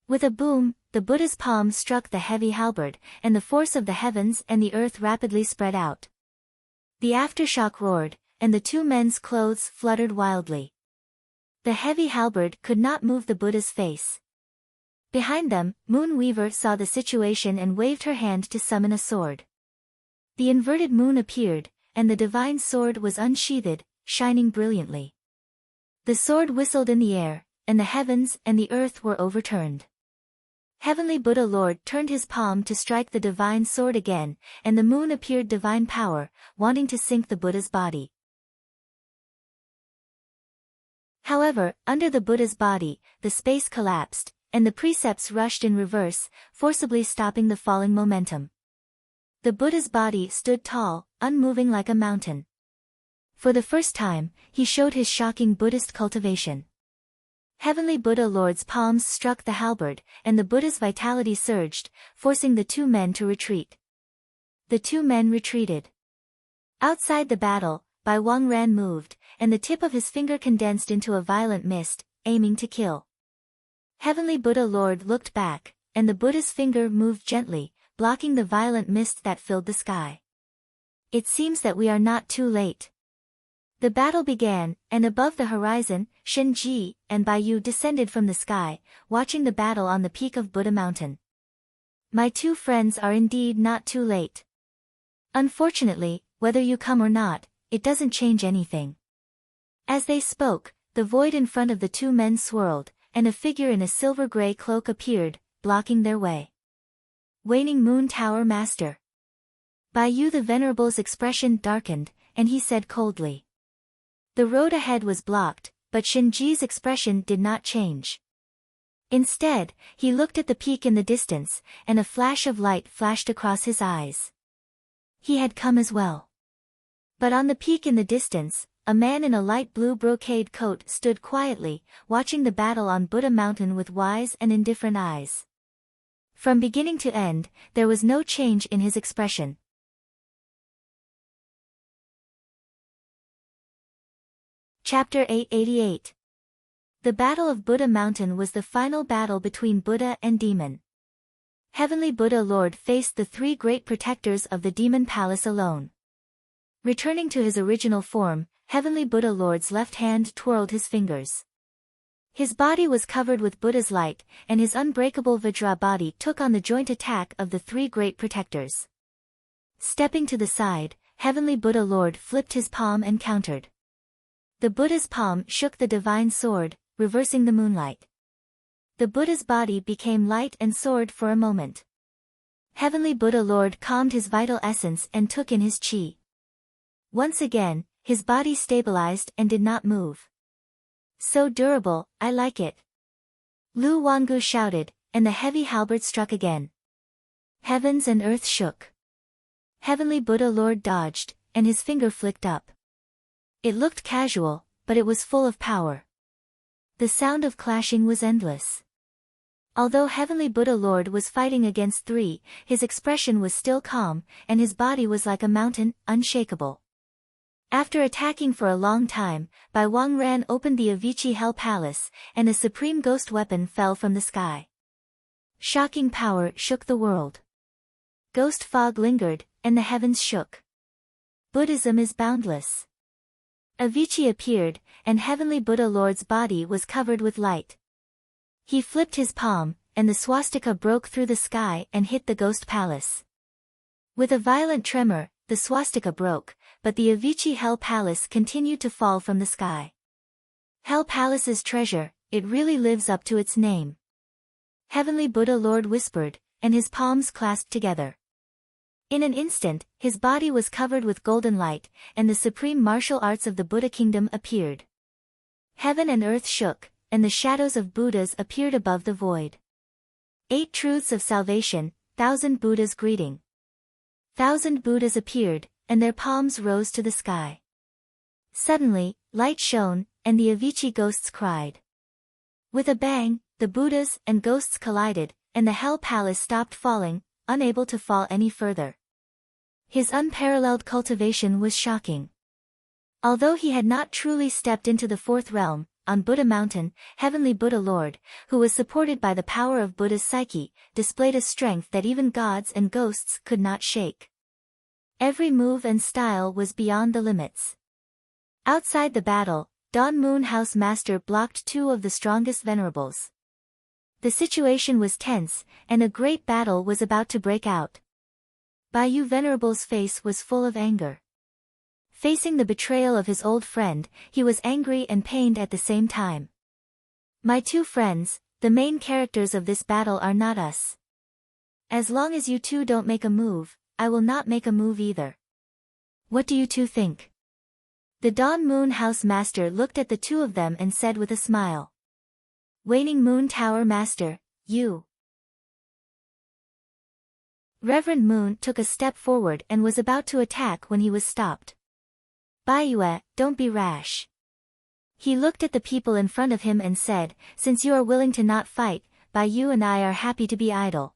With a boom, the Buddha's palm struck the heavy halberd, and the force of the heavens and the earth rapidly spread out. The aftershock roared, and the two men's clothes fluttered wildly. The heavy halberd could not move the Buddha's face. Behind them, Moon Weaver saw the situation and waved her hand to summon a sword. The inverted moon appeared, and the divine sword was unsheathed, shining brilliantly. The sword whistled in the air, and the heavens and the earth were overturned. Heavenly Buddha Lord turned his palm to strike the divine sword again, and the moon appeared divine power, wanting to sink the Buddha's body. However, under the Buddha's body, the space collapsed, and the precepts rushed in reverse, forcibly stopping the falling momentum. The Buddha's body stood tall, unmoving like a mountain. For the first time, he showed his shocking Buddhist cultivation. Heavenly Buddha Lord's palms struck the halberd, and the Buddha's vitality surged, forcing the two men to retreat. The two men retreated. Outside the battle, Bai Wang Ran moved, and the tip of his finger condensed into a violent mist, aiming to kill. Heavenly Buddha Lord looked back, and the Buddha's finger moved gently, blocking the violent mist that filled the sky. It seems that we are not too late. The battle began, and above the horizon, Shen Ji and Bai Yu descended from the sky, watching the battle on the peak of Buddha Mountain. My two friends are indeed not too late. Unfortunately, whether you come or not, it doesn't change anything. As they spoke, the void in front of the two men swirled, and a figure in a silver-gray cloak appeared, blocking their way. Waning Moon Tower Master. Bai Yu the Venerable's expression darkened, and he said coldly. The road ahead was blocked, but Shinji's expression did not change. Instead, he looked at the peak in the distance, and a flash of light flashed across his eyes. He had come as well. But on the peak in the distance, a man in a light blue brocade coat stood quietly, watching the battle on Buddha Mountain with wise and indifferent eyes. From beginning to end, there was no change in his expression. Chapter 888. The Battle of Buddha Mountain was the final battle between Buddha and demon. Heavenly Buddha Lord faced the three great protectors of the demon palace alone. Returning to his original form, Heavenly Buddha Lord's left hand twirled his fingers. His body was covered with Buddha's light, and his unbreakable Vajra body took on the joint attack of the three great protectors. Stepping to the side, Heavenly Buddha Lord flipped his palm and countered. The Buddha's palm shook the divine sword, reversing the moonlight. The Buddha's body became light and soared for a moment. Heavenly Buddha Lord calmed his vital essence and took in his chi. Once again, his body stabilized and did not move. So durable, I like it. Lu Wangu shouted, and the heavy halberd struck again. Heavens and earth shook. Heavenly Buddha Lord dodged, and his finger flicked up. It looked casual, but it was full of power. The sound of clashing was endless. Although Heavenly Buddha Lord was fighting against three, his expression was still calm, and his body was like a mountain, unshakable. After attacking for a long time, Bai Wang Ran opened the Avicii Hell Palace, and a supreme ghost weapon fell from the sky. Shocking power shook the world. Ghost fog lingered, and the heavens shook. Buddhism is boundless. Avicii appeared, and Heavenly Buddha Lord's body was covered with light. He flipped his palm, and the swastika broke through the sky and hit the ghost palace. With a violent tremor, the swastika broke, but the Avicii Hell Palace continued to fall from the sky. Hell Palace's treasure, it really lives up to its name. Heavenly Buddha Lord whispered, and his palms clasped together. In an instant, his body was covered with golden light, and the supreme martial arts of the Buddha kingdom appeared. Heaven and earth shook, and the shadows of Buddhas appeared above the void. 8 truths of salvation, 1,000 Buddhas greeting. 1,000 Buddhas appeared, and their palms rose to the sky. Suddenly, light shone, and the Avicii ghosts cried. With a bang, the Buddhas and ghosts collided, and the Hell Palace stopped falling, unable to fall any further. His unparalleled cultivation was shocking. Although he had not truly stepped into the fourth realm, on Buddha Mountain, Heavenly Buddha Lord, who was supported by the power of Buddha's psyche, displayed a strength that even gods and ghosts could not shake. Every move and style was beyond the limits. Outside the battle, Dawn Moon House Master blocked 2 of the strongest venerables. The situation was tense, and a great battle was about to break out. Baiyu Venerable's face was full of anger. Facing the betrayal of his old friend, he was angry and pained at the same time. My 2 friends, the main characters of this battle are not us. As long as you 2 don't make a move, I will not make a move either. What do you 2 think? The Dawn Moon House Master looked at the 2 of them and said with a smile. Waning Moon Tower Master, you. Reverend Moon took a step forward and was about to attack when he was stopped. Baiyue, don't be rash. He looked at the people in front of him and said, since you are willing to not fight, Baiyu and I are happy to be idle.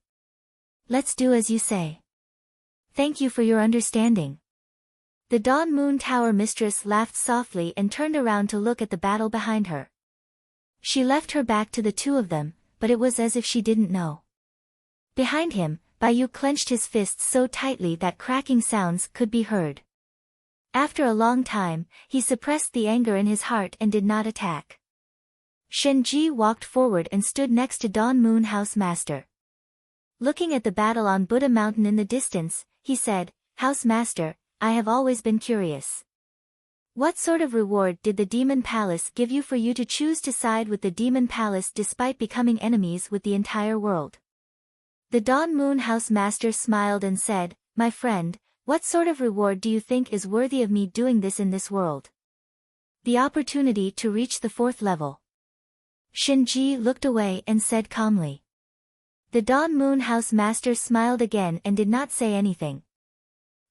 Let's do as you say. Thank you for your understanding. The Dawn Moon Tower Mistress laughed softly and turned around to look at the battle behind her. She left her back to the 2 of them, but it was as if she didn't know. Behind him, Baiyu clenched his fists so tightly that cracking sounds could be heard. After a long time, he suppressed the anger in his heart and did not attack. Shenji walked forward and stood next to Dawn Moon House Master. Looking at the battle on Buddha Mountain in the distance, he said, House Master, I have always been curious. What sort of reward did the Demon Palace give you for you to choose to side with the Demon Palace despite becoming enemies with the entire world? The Dawn Moon House Master smiled and said, My friend, what sort of reward do you think is worthy of me doing this in this world? The opportunity to reach the 4th level. Shinji looked away and said calmly. The Dawn Moon House Master smiled again and did not say anything.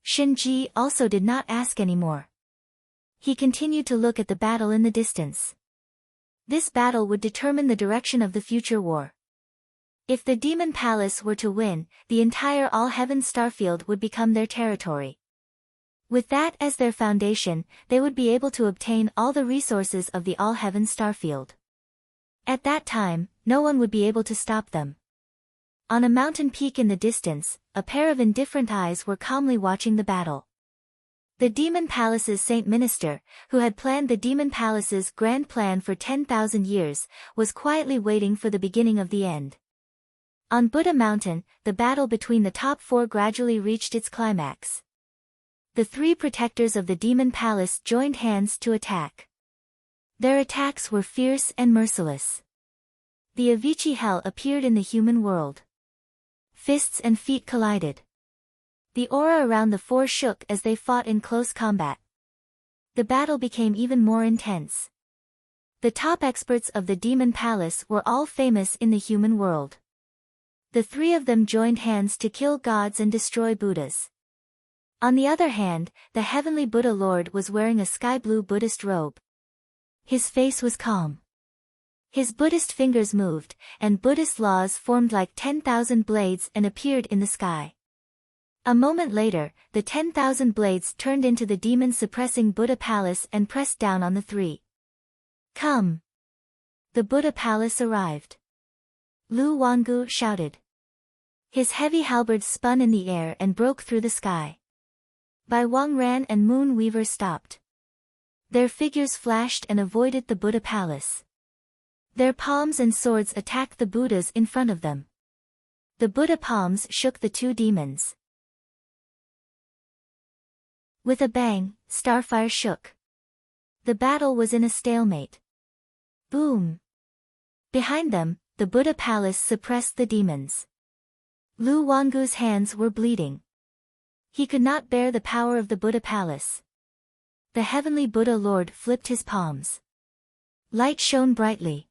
Shinji also did not ask any more. He continued to look at the battle in the distance. This battle would determine the direction of the future war. If the Demon Palace were to win, the entire All-Heaven Starfield would become their territory. With that as their foundation, they would be able to obtain all the resources of the All-Heaven Starfield. At that time, no one would be able to stop them. On a mountain peak in the distance, a pair of indifferent eyes were calmly watching the battle. The Demon Palace's Saint Minister, who had planned the Demon Palace's grand plan for 10,000 years, was quietly waiting for the beginning of the end. On Buddha Mountain, the battle between the top 4 gradually reached its climax. The 3 protectors of the Demon Palace joined hands to attack. Their attacks were fierce and merciless. The Avicii Hell appeared in the human world. Fists and feet collided. The aura around the 4 shook as they fought in close combat. The battle became even more intense. The top experts of the Demon Palace were all famous in the human world. The 3 of them joined hands to kill gods and destroy Buddhas. On the other hand, the Heavenly Buddha Lord was wearing a sky-blue Buddhist robe. His face was calm. His Buddhist fingers moved, and Buddhist laws formed like 10,000 blades and appeared in the sky. A moment later, the 10,000 blades turned into the demon-suppressing Buddha Palace and pressed down on the 3. Come! The Buddha Palace arrived. Lu Wangu shouted. His heavy halberd spun in the air and broke through the sky. Bai Wang ran and Moon Weaver stopped. Their figures flashed and avoided the Buddha palace. Their palms and swords attacked the Buddhas in front of them. The Buddha palms shook the two demons. With a bang, Starfire shook. The battle was in a stalemate. Boom! Behind them, the Buddha palace suppressed the demons. Lu Wangu's hands were bleeding. He could not bear the power of the Buddha palace. The heavenly Buddha Lord flipped his palms. Light shone brightly.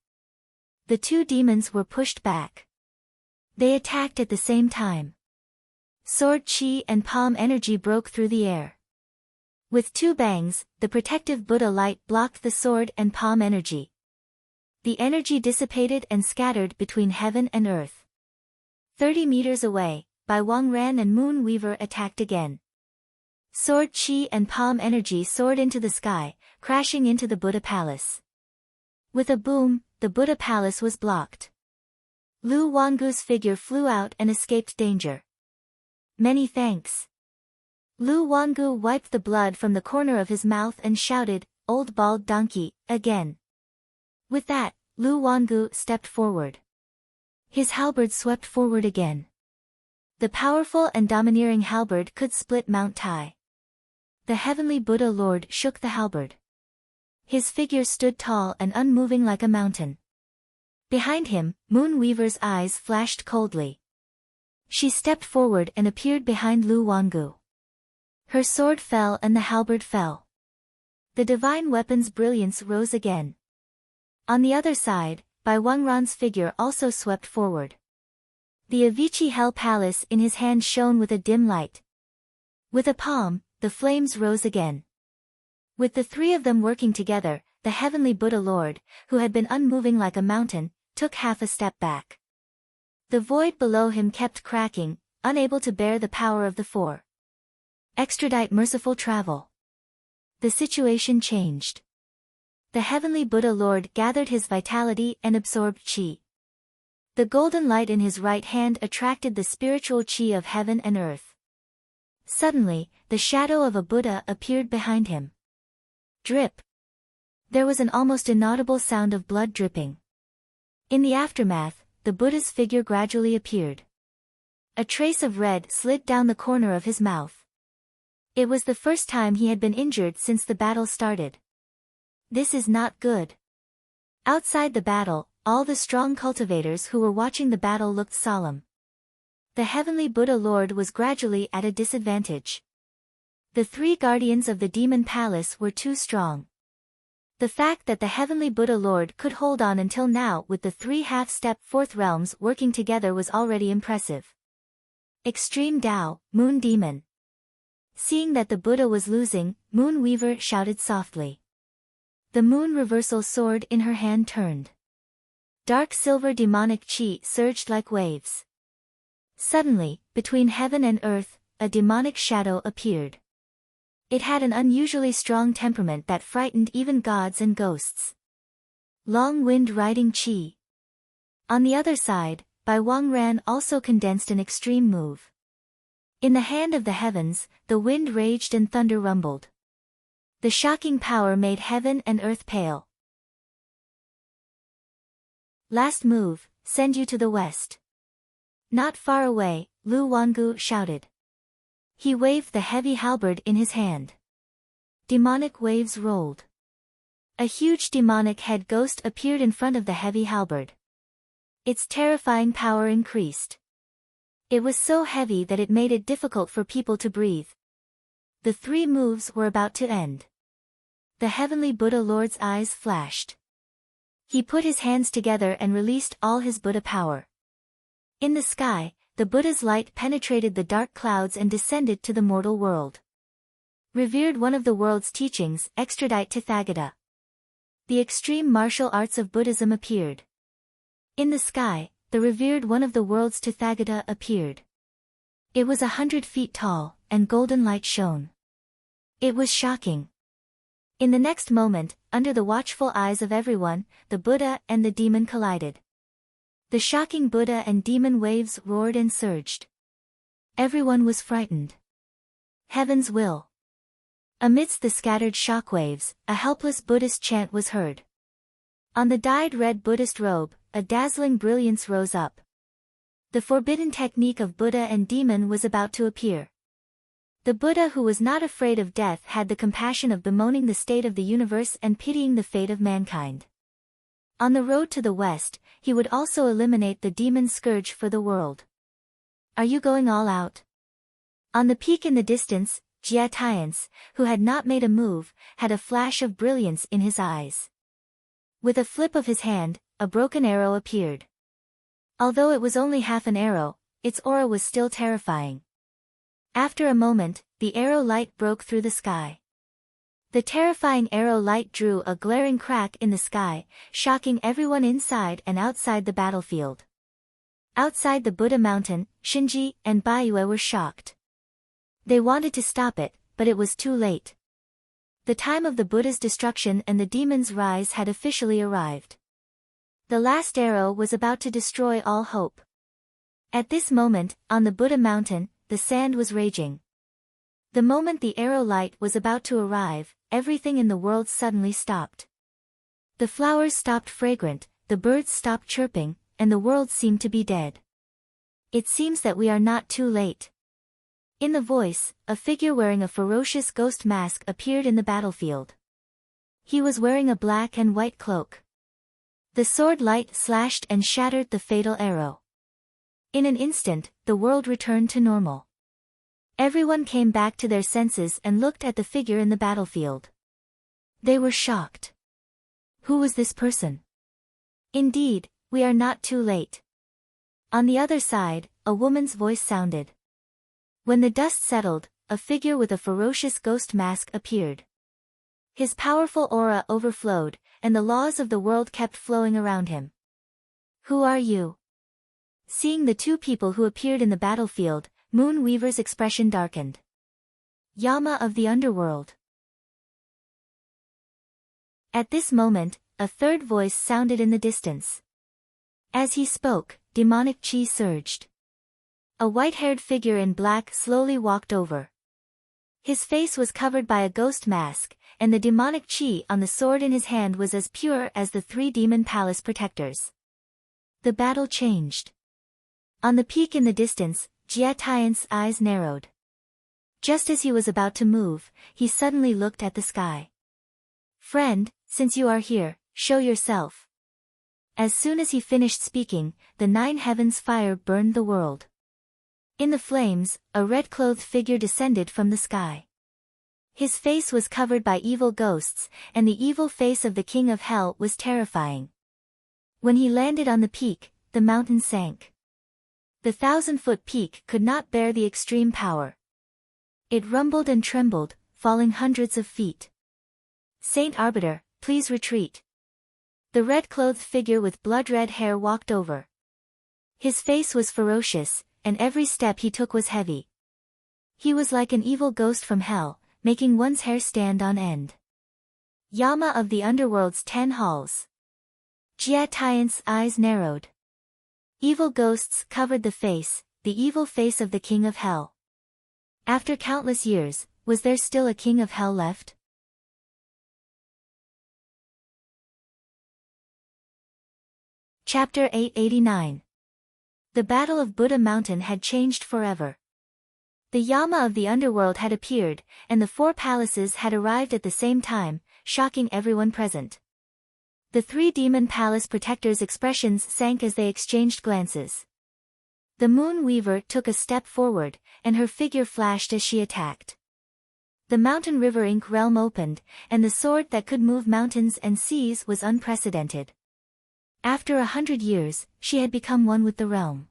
The two demons were pushed back. They attacked at the same time. Sword chi and palm energy broke through the air. With two bangs, the protective Buddha light blocked the sword and palm energy. The energy dissipated and scattered between heaven and earth. 30 meters away, Bai Wangran and Moon Weaver attacked again. Sword chi and palm energy soared into the sky, crashing into the Buddha palace. With a boom, the Buddha palace was blocked. Lu Wangu's figure flew out and escaped danger. Many thanks. Lu Wangu wiped the blood from the corner of his mouth and shouted, "Old bald donkey, again." With that, Lu Wangu stepped forward. His halberd swept forward again. The powerful and domineering halberd could split Mount Tai. The heavenly Buddha Lord shook the halberd. His figure stood tall and unmoving like a mountain. Behind him, Moon Weaver's eyes flashed coldly. She stepped forward and appeared behind Lu Wangu. Her sword fell and the halberd fell. The divine weapon's brilliance rose again. On the other side, Bai Wangran's figure also swept forward. The Avicii Hell Palace in his hand shone with a dim light. With a palm, the flames rose again. With the three of them working together, the heavenly Buddha Lord, who had been unmoving like a mountain, took half a step back. The void below him kept cracking, unable to bear the power of the four. Extradite merciful travel. The situation changed. The heavenly Buddha Lord gathered his vitality and absorbed chi. The golden light in his right hand attracted the spiritual chi of heaven and earth. Suddenly, the shadow of a Buddha appeared behind him. Drip. There was an almost inaudible sound of blood dripping. In the aftermath, the Buddha's figure gradually appeared. A trace of red slid down the corner of his mouth. It was the first time he had been injured since the battle started. This is not good. Outside the battle, all the strong cultivators who were watching the battle looked solemn. The heavenly Buddha Lord was gradually at a disadvantage. The three guardians of the demon palace were too strong. The fact that the heavenly Buddha Lord could hold on until now with the three half-step fourth realms working together was already impressive. Extreme Tao, Moon Demon. Seeing that the Buddha was losing, Moon Weaver shouted softly. The moon reversal sword in her hand turned. Dark silver demonic chi surged like waves. Suddenly, between heaven and earth, a demonic shadow appeared. It had an unusually strong temperament that frightened even gods and ghosts. Long wind riding chi. On the other side, Bai Wangran also condensed an extreme move. In the hand of the heavens, the wind raged and thunder rumbled. The shocking power made heaven and earth pale. Last move, send you to the west. Not far away, Lu Wangu shouted. He waved the heavy halberd in his hand. Demonic waves rolled. A huge demonic head ghost appeared in front of the heavy halberd. Its terrifying power increased. It was so heavy that it made it difficult for people to breathe. The three moves were about to end. The heavenly Buddha Lord's eyes flashed. He put his hands together and released all his Buddha power. In the sky, the Buddha's light penetrated the dark clouds and descended to the mortal world. Revered one of the world's teachings, extradite Tathagata. The extreme martial arts of Buddhism appeared. In the sky, the revered one of the world's Tathagata appeared. It was 100 feet tall, and golden light shone. It was shocking. In the next moment, under the watchful eyes of everyone, the Buddha and the demon collided. The shocking Buddha and demon waves roared and surged. Everyone was frightened. Heaven's will. Amidst the scattered shockwaves, a helpless Buddhist chant was heard. On the dyed red Buddhist robe, a dazzling brilliance rose up. The forbidden technique of Buddha and demon was about to appear. The Buddha who was not afraid of death had the compassion of bemoaning the state of the universe and pitying the fate of mankind. On the road to the west, he would also eliminate the demon scourge for the world. Are you going all out? On the peak in the distance, Jia Tiance, who had not made a move, had a flash of brilliance in his eyes. With a flip of his hand, a broken arrow appeared. Although it was only half an arrow, its aura was still terrifying. After a moment, the arrow light broke through the sky. The terrifying arrow light drew a glaring crack in the sky, shocking everyone inside and outside the battlefield. Outside the Buddha mountain, Shinji and Baiyue were shocked. They wanted to stop it, but it was too late. The time of the Buddha's destruction and the demon's rise had officially arrived. The last arrow was about to destroy all hope. At this moment, on the Buddha mountain, the sand was raging. The moment the arrow light was about to arrive, everything in the world suddenly stopped. The flowers stopped fragrant, the birds stopped chirping, and the world seemed to be dead. It seems that we are not too late. In the voice, a figure wearing a ferocious ghost mask appeared in the battlefield. He was wearing a black and white cloak. The sword light slashed and shattered the fatal arrow. In an instant, the world returned to normal. Everyone came back to their senses and looked at the figure in the battlefield. They were shocked. Who was this person? Indeed, we are not too late. On the other side, a woman's voice sounded. When the dust settled, a figure with a ferocious ghost mask appeared. His powerful aura overflowed, and the laws of the world kept flowing around him. Who are you? Seeing the two people who appeared in the battlefield, Moon Weaver's expression darkened. Yama of the underworld. At this moment, a third voice sounded in the distance. As he spoke, demonic chi surged. A white-haired figure in black slowly walked over. His face was covered by a ghost mask, and the demonic chi on the sword in his hand was as pure as the three demon palace protectors. The battle changed. On the peak in the distance, Jia Tian's eyes narrowed. Just as he was about to move, he suddenly looked at the sky. Friend, since you are here, show yourself. As soon as he finished speaking, the 9 heavens fire burned the world. In the flames, a red-clothed figure descended from the sky. His face was covered by evil ghosts, and the evil face of the king of hell was terrifying. When he landed on the peak, the mountain sank. The 1,000-foot peak could not bear the extreme power. It rumbled and trembled, falling hundreds of feet. Saint Arbiter, please retreat. The red-clothed figure with blood-red hair walked over. His face was ferocious, and every step he took was heavy. He was like an evil ghost from hell, making one's hair stand on end. Yama of the underworld's 10 halls. Jia Tian's eyes narrowed. Evil ghosts covered the face, the evil face of the king of hell. After countless years, was there still a king of hell left? Chapter 889. The Battle of Buddha Mountain had changed forever. The Yama of the underworld had appeared, and the 4 palaces had arrived at the same time, shocking everyone present. The 3 demon palace protectors' expressions sank as they exchanged glances. The Moon Weaver took a step forward, and her figure flashed as she attacked. The Mountain River Ink realm opened, and the sword that could move mountains and seas was unprecedented. After 100 years, she had become one with the realm.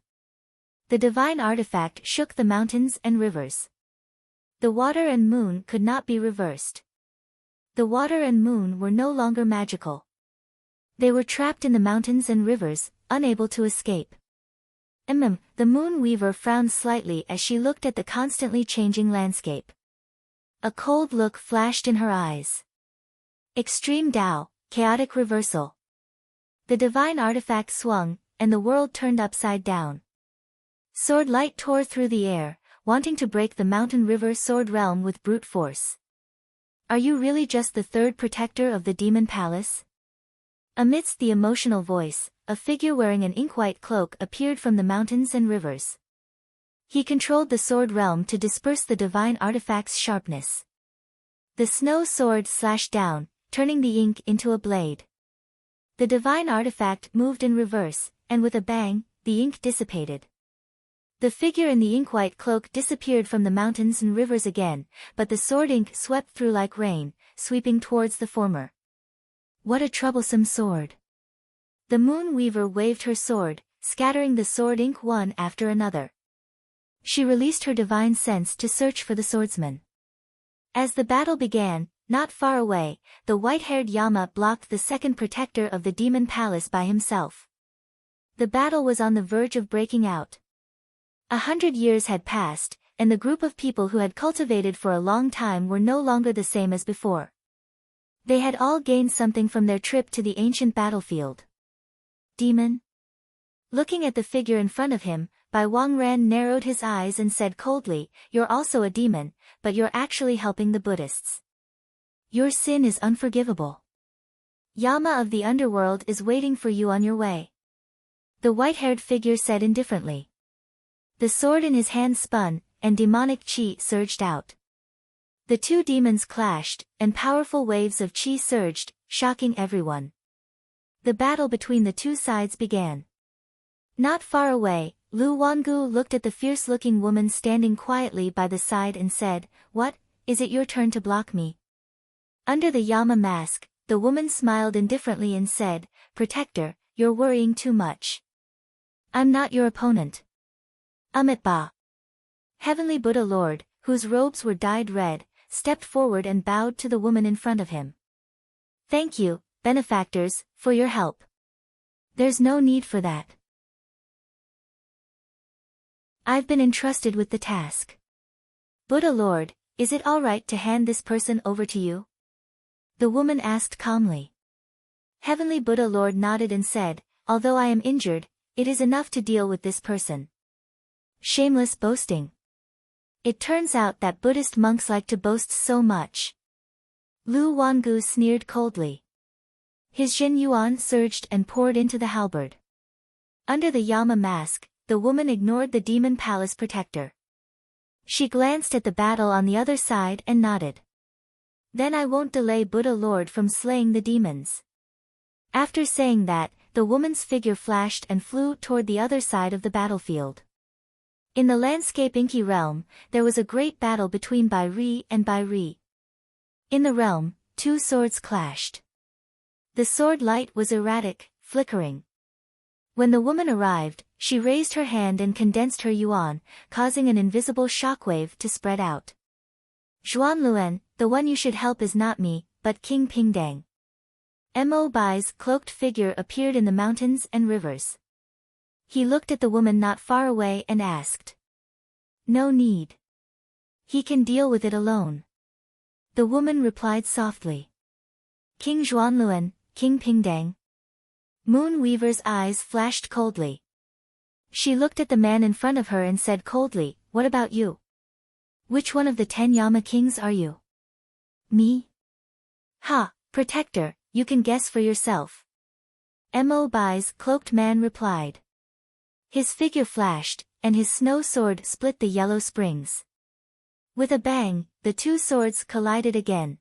The divine artifact shook the mountains and rivers. The water and moon could not be reversed. The water and moon were no longer magical. They were trapped in the mountains and rivers, unable to escape. The Moon Weaver frowned slightly as she looked at the constantly changing landscape. A cold look flashed in her eyes. Extreme Tao, chaotic reversal. The divine artifact swung, and the world turned upside down. Sword light tore through the air, wanting to break the mountain river sword realm with brute force. Are you really just the third protector of the demon palace? Amidst the emotional voice, a figure wearing an ink-white cloak appeared from the mountains and rivers. He controlled the sword realm to disperse the divine artifact's sharpness. The snow sword slashed down, turning the ink into a blade. The divine artifact moved in reverse, and with a bang, the ink dissipated. The figure in the ink-white cloak disappeared from the mountains and rivers again, but the sword ink swept through like rain, sweeping towards the former. What a troublesome sword! The Moon Weaver waved her sword, scattering the sword ink one after another. She released her divine sense to search for the swordsman. As the battle began, not far away, the white-haired Yama blocked the second protector of the demon palace by himself. The battle was on the verge of breaking out. 100 years had passed, and the group of people who had cultivated for a long time were no longer the same as before. They had all gained something from their trip to the ancient battlefield. Demon? Looking at the figure in front of him, Bai Wangran narrowed his eyes and said coldly, "You're also a demon, but you're actually helping the Buddhists. Your sin is unforgivable. Yama of the underworld is waiting for you on your way." The white-haired figure said indifferently. The sword in his hand spun, and demonic chi surged out. The two demons clashed, and powerful waves of chi surged, shocking everyone. The battle between the two sides began. Not far away, Lu Wangu looked at the fierce-looking woman standing quietly by the side and said, "What, is it your turn to block me?" Under the Yama mask, the woman smiled indifferently and said, "Protector, you're worrying too much. I'm not your opponent." Amitabha. Heavenly Buddha Lord, whose robes were dyed red, stepped forward and bowed to the woman in front of him. "Thank you, benefactors, for your help. There's no need for that. I've been entrusted with the task. Buddha Lord, is it all right to hand this person over to you?" The woman asked calmly. Heavenly Buddha Lord nodded and said, "Although I am injured, it is enough to deal with this person." Shameless boasting. It turns out that Buddhist monks like to boast so much. Lu Wangu sneered coldly. His Jin Yuan surged and poured into the halberd. Under the Yama mask, the woman ignored the demon palace protector. She glanced at the battle on the other side and nodded. "Then I won't delay Buddha Lord from slaying the demons." After saying that, the woman's figure flashed and flew toward the other side of the battlefield. In the landscape Inky realm, there was a great battle between Bai Ri and Bai Ri. In the realm, two swords clashed. The sword light was erratic, flickering. When the woman arrived, she raised her hand and condensed her yuan, causing an invisible shockwave to spread out. "Zhuanluen, the one you should help is not me, but King Pingdang." Mo Bai's cloaked figure appeared in the mountains and rivers. He looked at the woman not far away and asked. "No need. He can deal with it alone." The woman replied softly. "King Zhuanluen, King Pingdang." Moon Weaver's eyes flashed coldly. She looked at the man in front of her and said coldly, "What about you? Which one of the 10 Yama kings are you?" "Me?" "Ha, protector, you can guess for yourself." Mo Bai's cloaked man replied. His figure flashed, and his snow sword split the yellow springs. With a bang, the two swords collided again.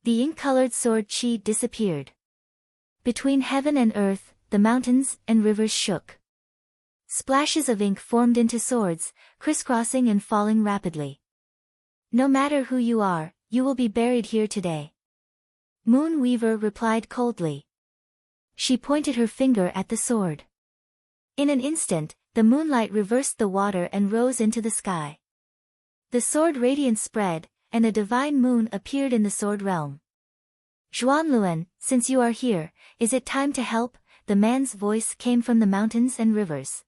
The ink-colored sword chi disappeared. Between heaven and earth, the mountains and rivers shook. Splashes of ink formed into swords, crisscrossing and falling rapidly. "No matter who you are, you will be buried here today." Moon Weaver replied coldly. She pointed her finger at the sword. In an instant, the moonlight reversed the water and rose into the sky. The sword radiance spread, and a divine moon appeared in the sword realm. "Zhuanluen, since you are here, is it time to help?" The man's voice came from the mountains and rivers.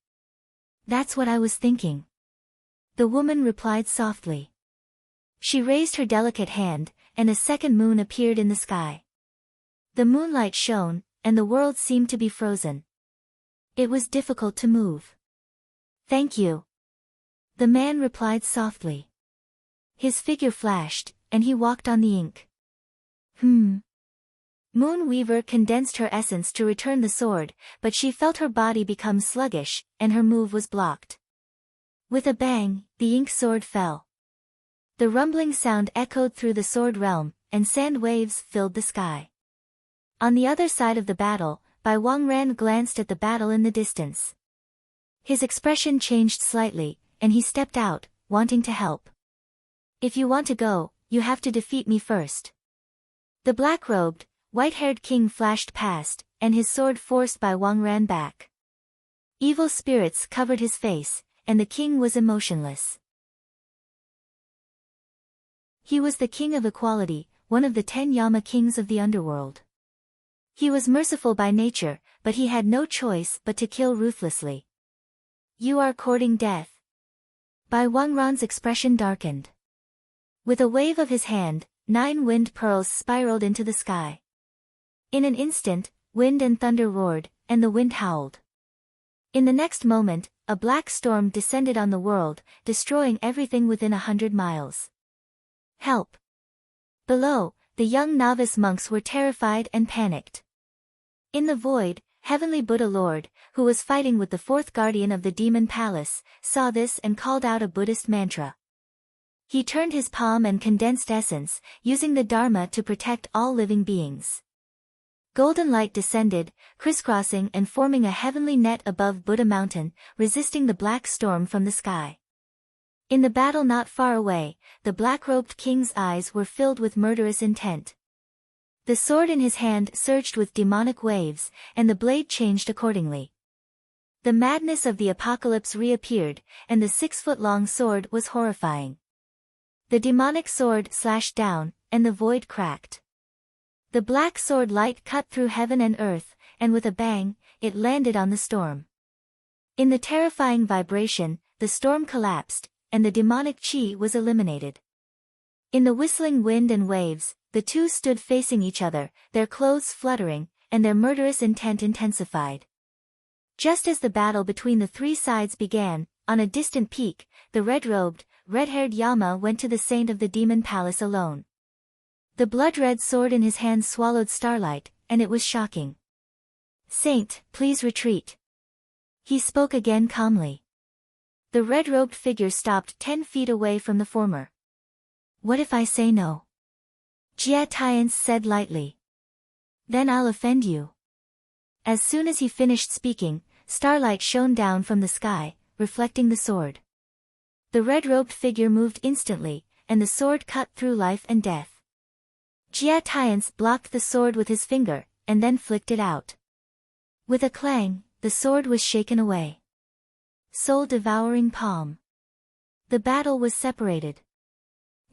"That's what I was thinking." The woman replied softly. She raised her delicate hand, and a second moon appeared in the sky. The moonlight shone, and the world seemed to be frozen. It was difficult to move. "Thank you." The man replied softly. His figure flashed, and he walked on the ink. Moonweaver condensed her essence to return the sword, but she felt her body become sluggish, and her move was blocked. With a bang, the ink sword fell. The rumbling sound echoed through the sword realm, and sand waves filled the sky. On the other side of the battle, Bai Wangran glanced at the battle in the distance. His expression changed slightly, and he stepped out, wanting to help. If you want to go, you have to defeat me first. The black-robed, white-haired king flashed past, and his sword forced Bai Wangran back. Evil spirits covered his face, and the king was emotionless. He was the king of equality, one of the 10 Yama kings of the underworld. He was merciful by nature, but he had no choice but to kill ruthlessly. You are courting death. Bai Wangran's expression darkened. With a wave of his hand, 9 wind pearls spiraled into the sky. In an instant, wind and thunder roared, and the wind howled. In the next moment, a black storm descended on the world, destroying everything within 100 miles. Help! Below, the young novice monks were terrified and panicked. In the void, Heavenly Buddha Lord, who was fighting with the 4th guardian of the demon palace, saw this and called out a Buddhist mantra. He turned his palm and condensed essence, using the Dharma to protect all living beings. Golden light descended, crisscrossing and forming a heavenly net above Buddha Mountain, resisting the black storm from the sky. In the battle not far away, the black-robed king's eyes were filled with murderous intent. The sword in his hand surged with demonic waves, and the blade changed accordingly. The madness of the apocalypse reappeared, and the 6-foot-long sword was horrifying. The demonic sword slashed down, and the void cracked. The black sword light cut through heaven and earth, and with a bang, it landed on the storm. In the terrifying vibration, the storm collapsed, and the demonic chi was eliminated. In the whistling wind and waves, the two stood facing each other, their clothes fluttering, and their murderous intent intensified. Just as the battle between the 3 sides began, on a distant peak, the red-robed, red-haired Yama went to the saint of the demon palace alone. The blood-red sword in his hand swallowed starlight, and it was shocking. Saint, please retreat. He spoke again calmly. The red-robed figure stopped 10 feet away from the former. What if I say no? Jia Tiance said lightly. Then I'll offend you. As soon as he finished speaking, starlight shone down from the sky, reflecting the sword. The red-robed figure moved instantly, and the sword cut through life and death. Jia Tiance blocked the sword with his finger, and then flicked it out. With a clang, the sword was shaken away. Soul-devouring palm. The battle was separated.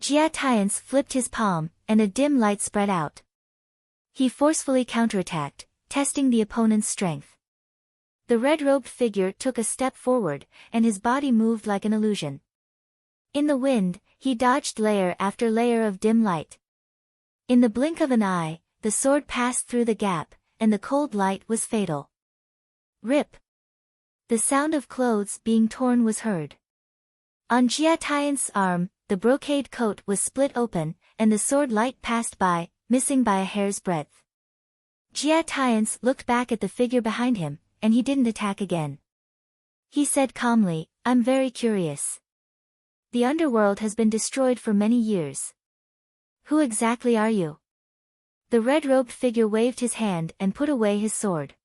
Jia Tiance flipped his palm, and a dim light spread out. He forcefully counterattacked, testing the opponent's strength. The red-robed figure took a step forward, and his body moved like an illusion. In the wind, he dodged layer after layer of dim light. In the blink of an eye, the sword passed through the gap, and the cold light was fatal. Rip! The sound of clothes being torn was heard. On Jia Tiance's arm, the brocade coat was split open, and the sword light passed by, missing by a hair's breadth. Jia Tiance looked back at the figure behind him, and he didn't attack again. He said calmly, I'm very curious. The underworld has been destroyed for many years. Who exactly are you? The red-robed figure waved his hand and put away his sword.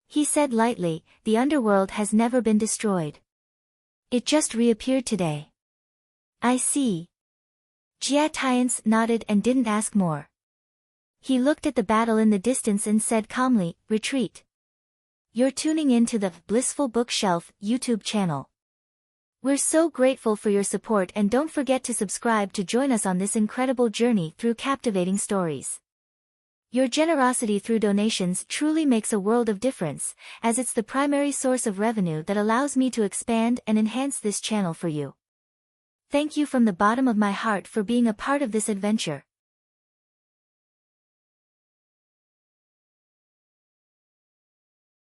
He said lightly, the underworld has never been destroyed. It just reappeared today. I see. Jia Tiance nodded and didn't ask more. He looked at the battle in the distance and said calmly, retreat. You're tuning in to the Blissful Bookshelf YouTube channel. We're so grateful for your support, and don't forget to subscribe to join us on this incredible journey through captivating stories. Your generosity through donations truly makes a world of difference, as it's the primary source of revenue that allows me to expand and enhance this channel for you. Thank you from the bottom of my heart for being a part of this adventure.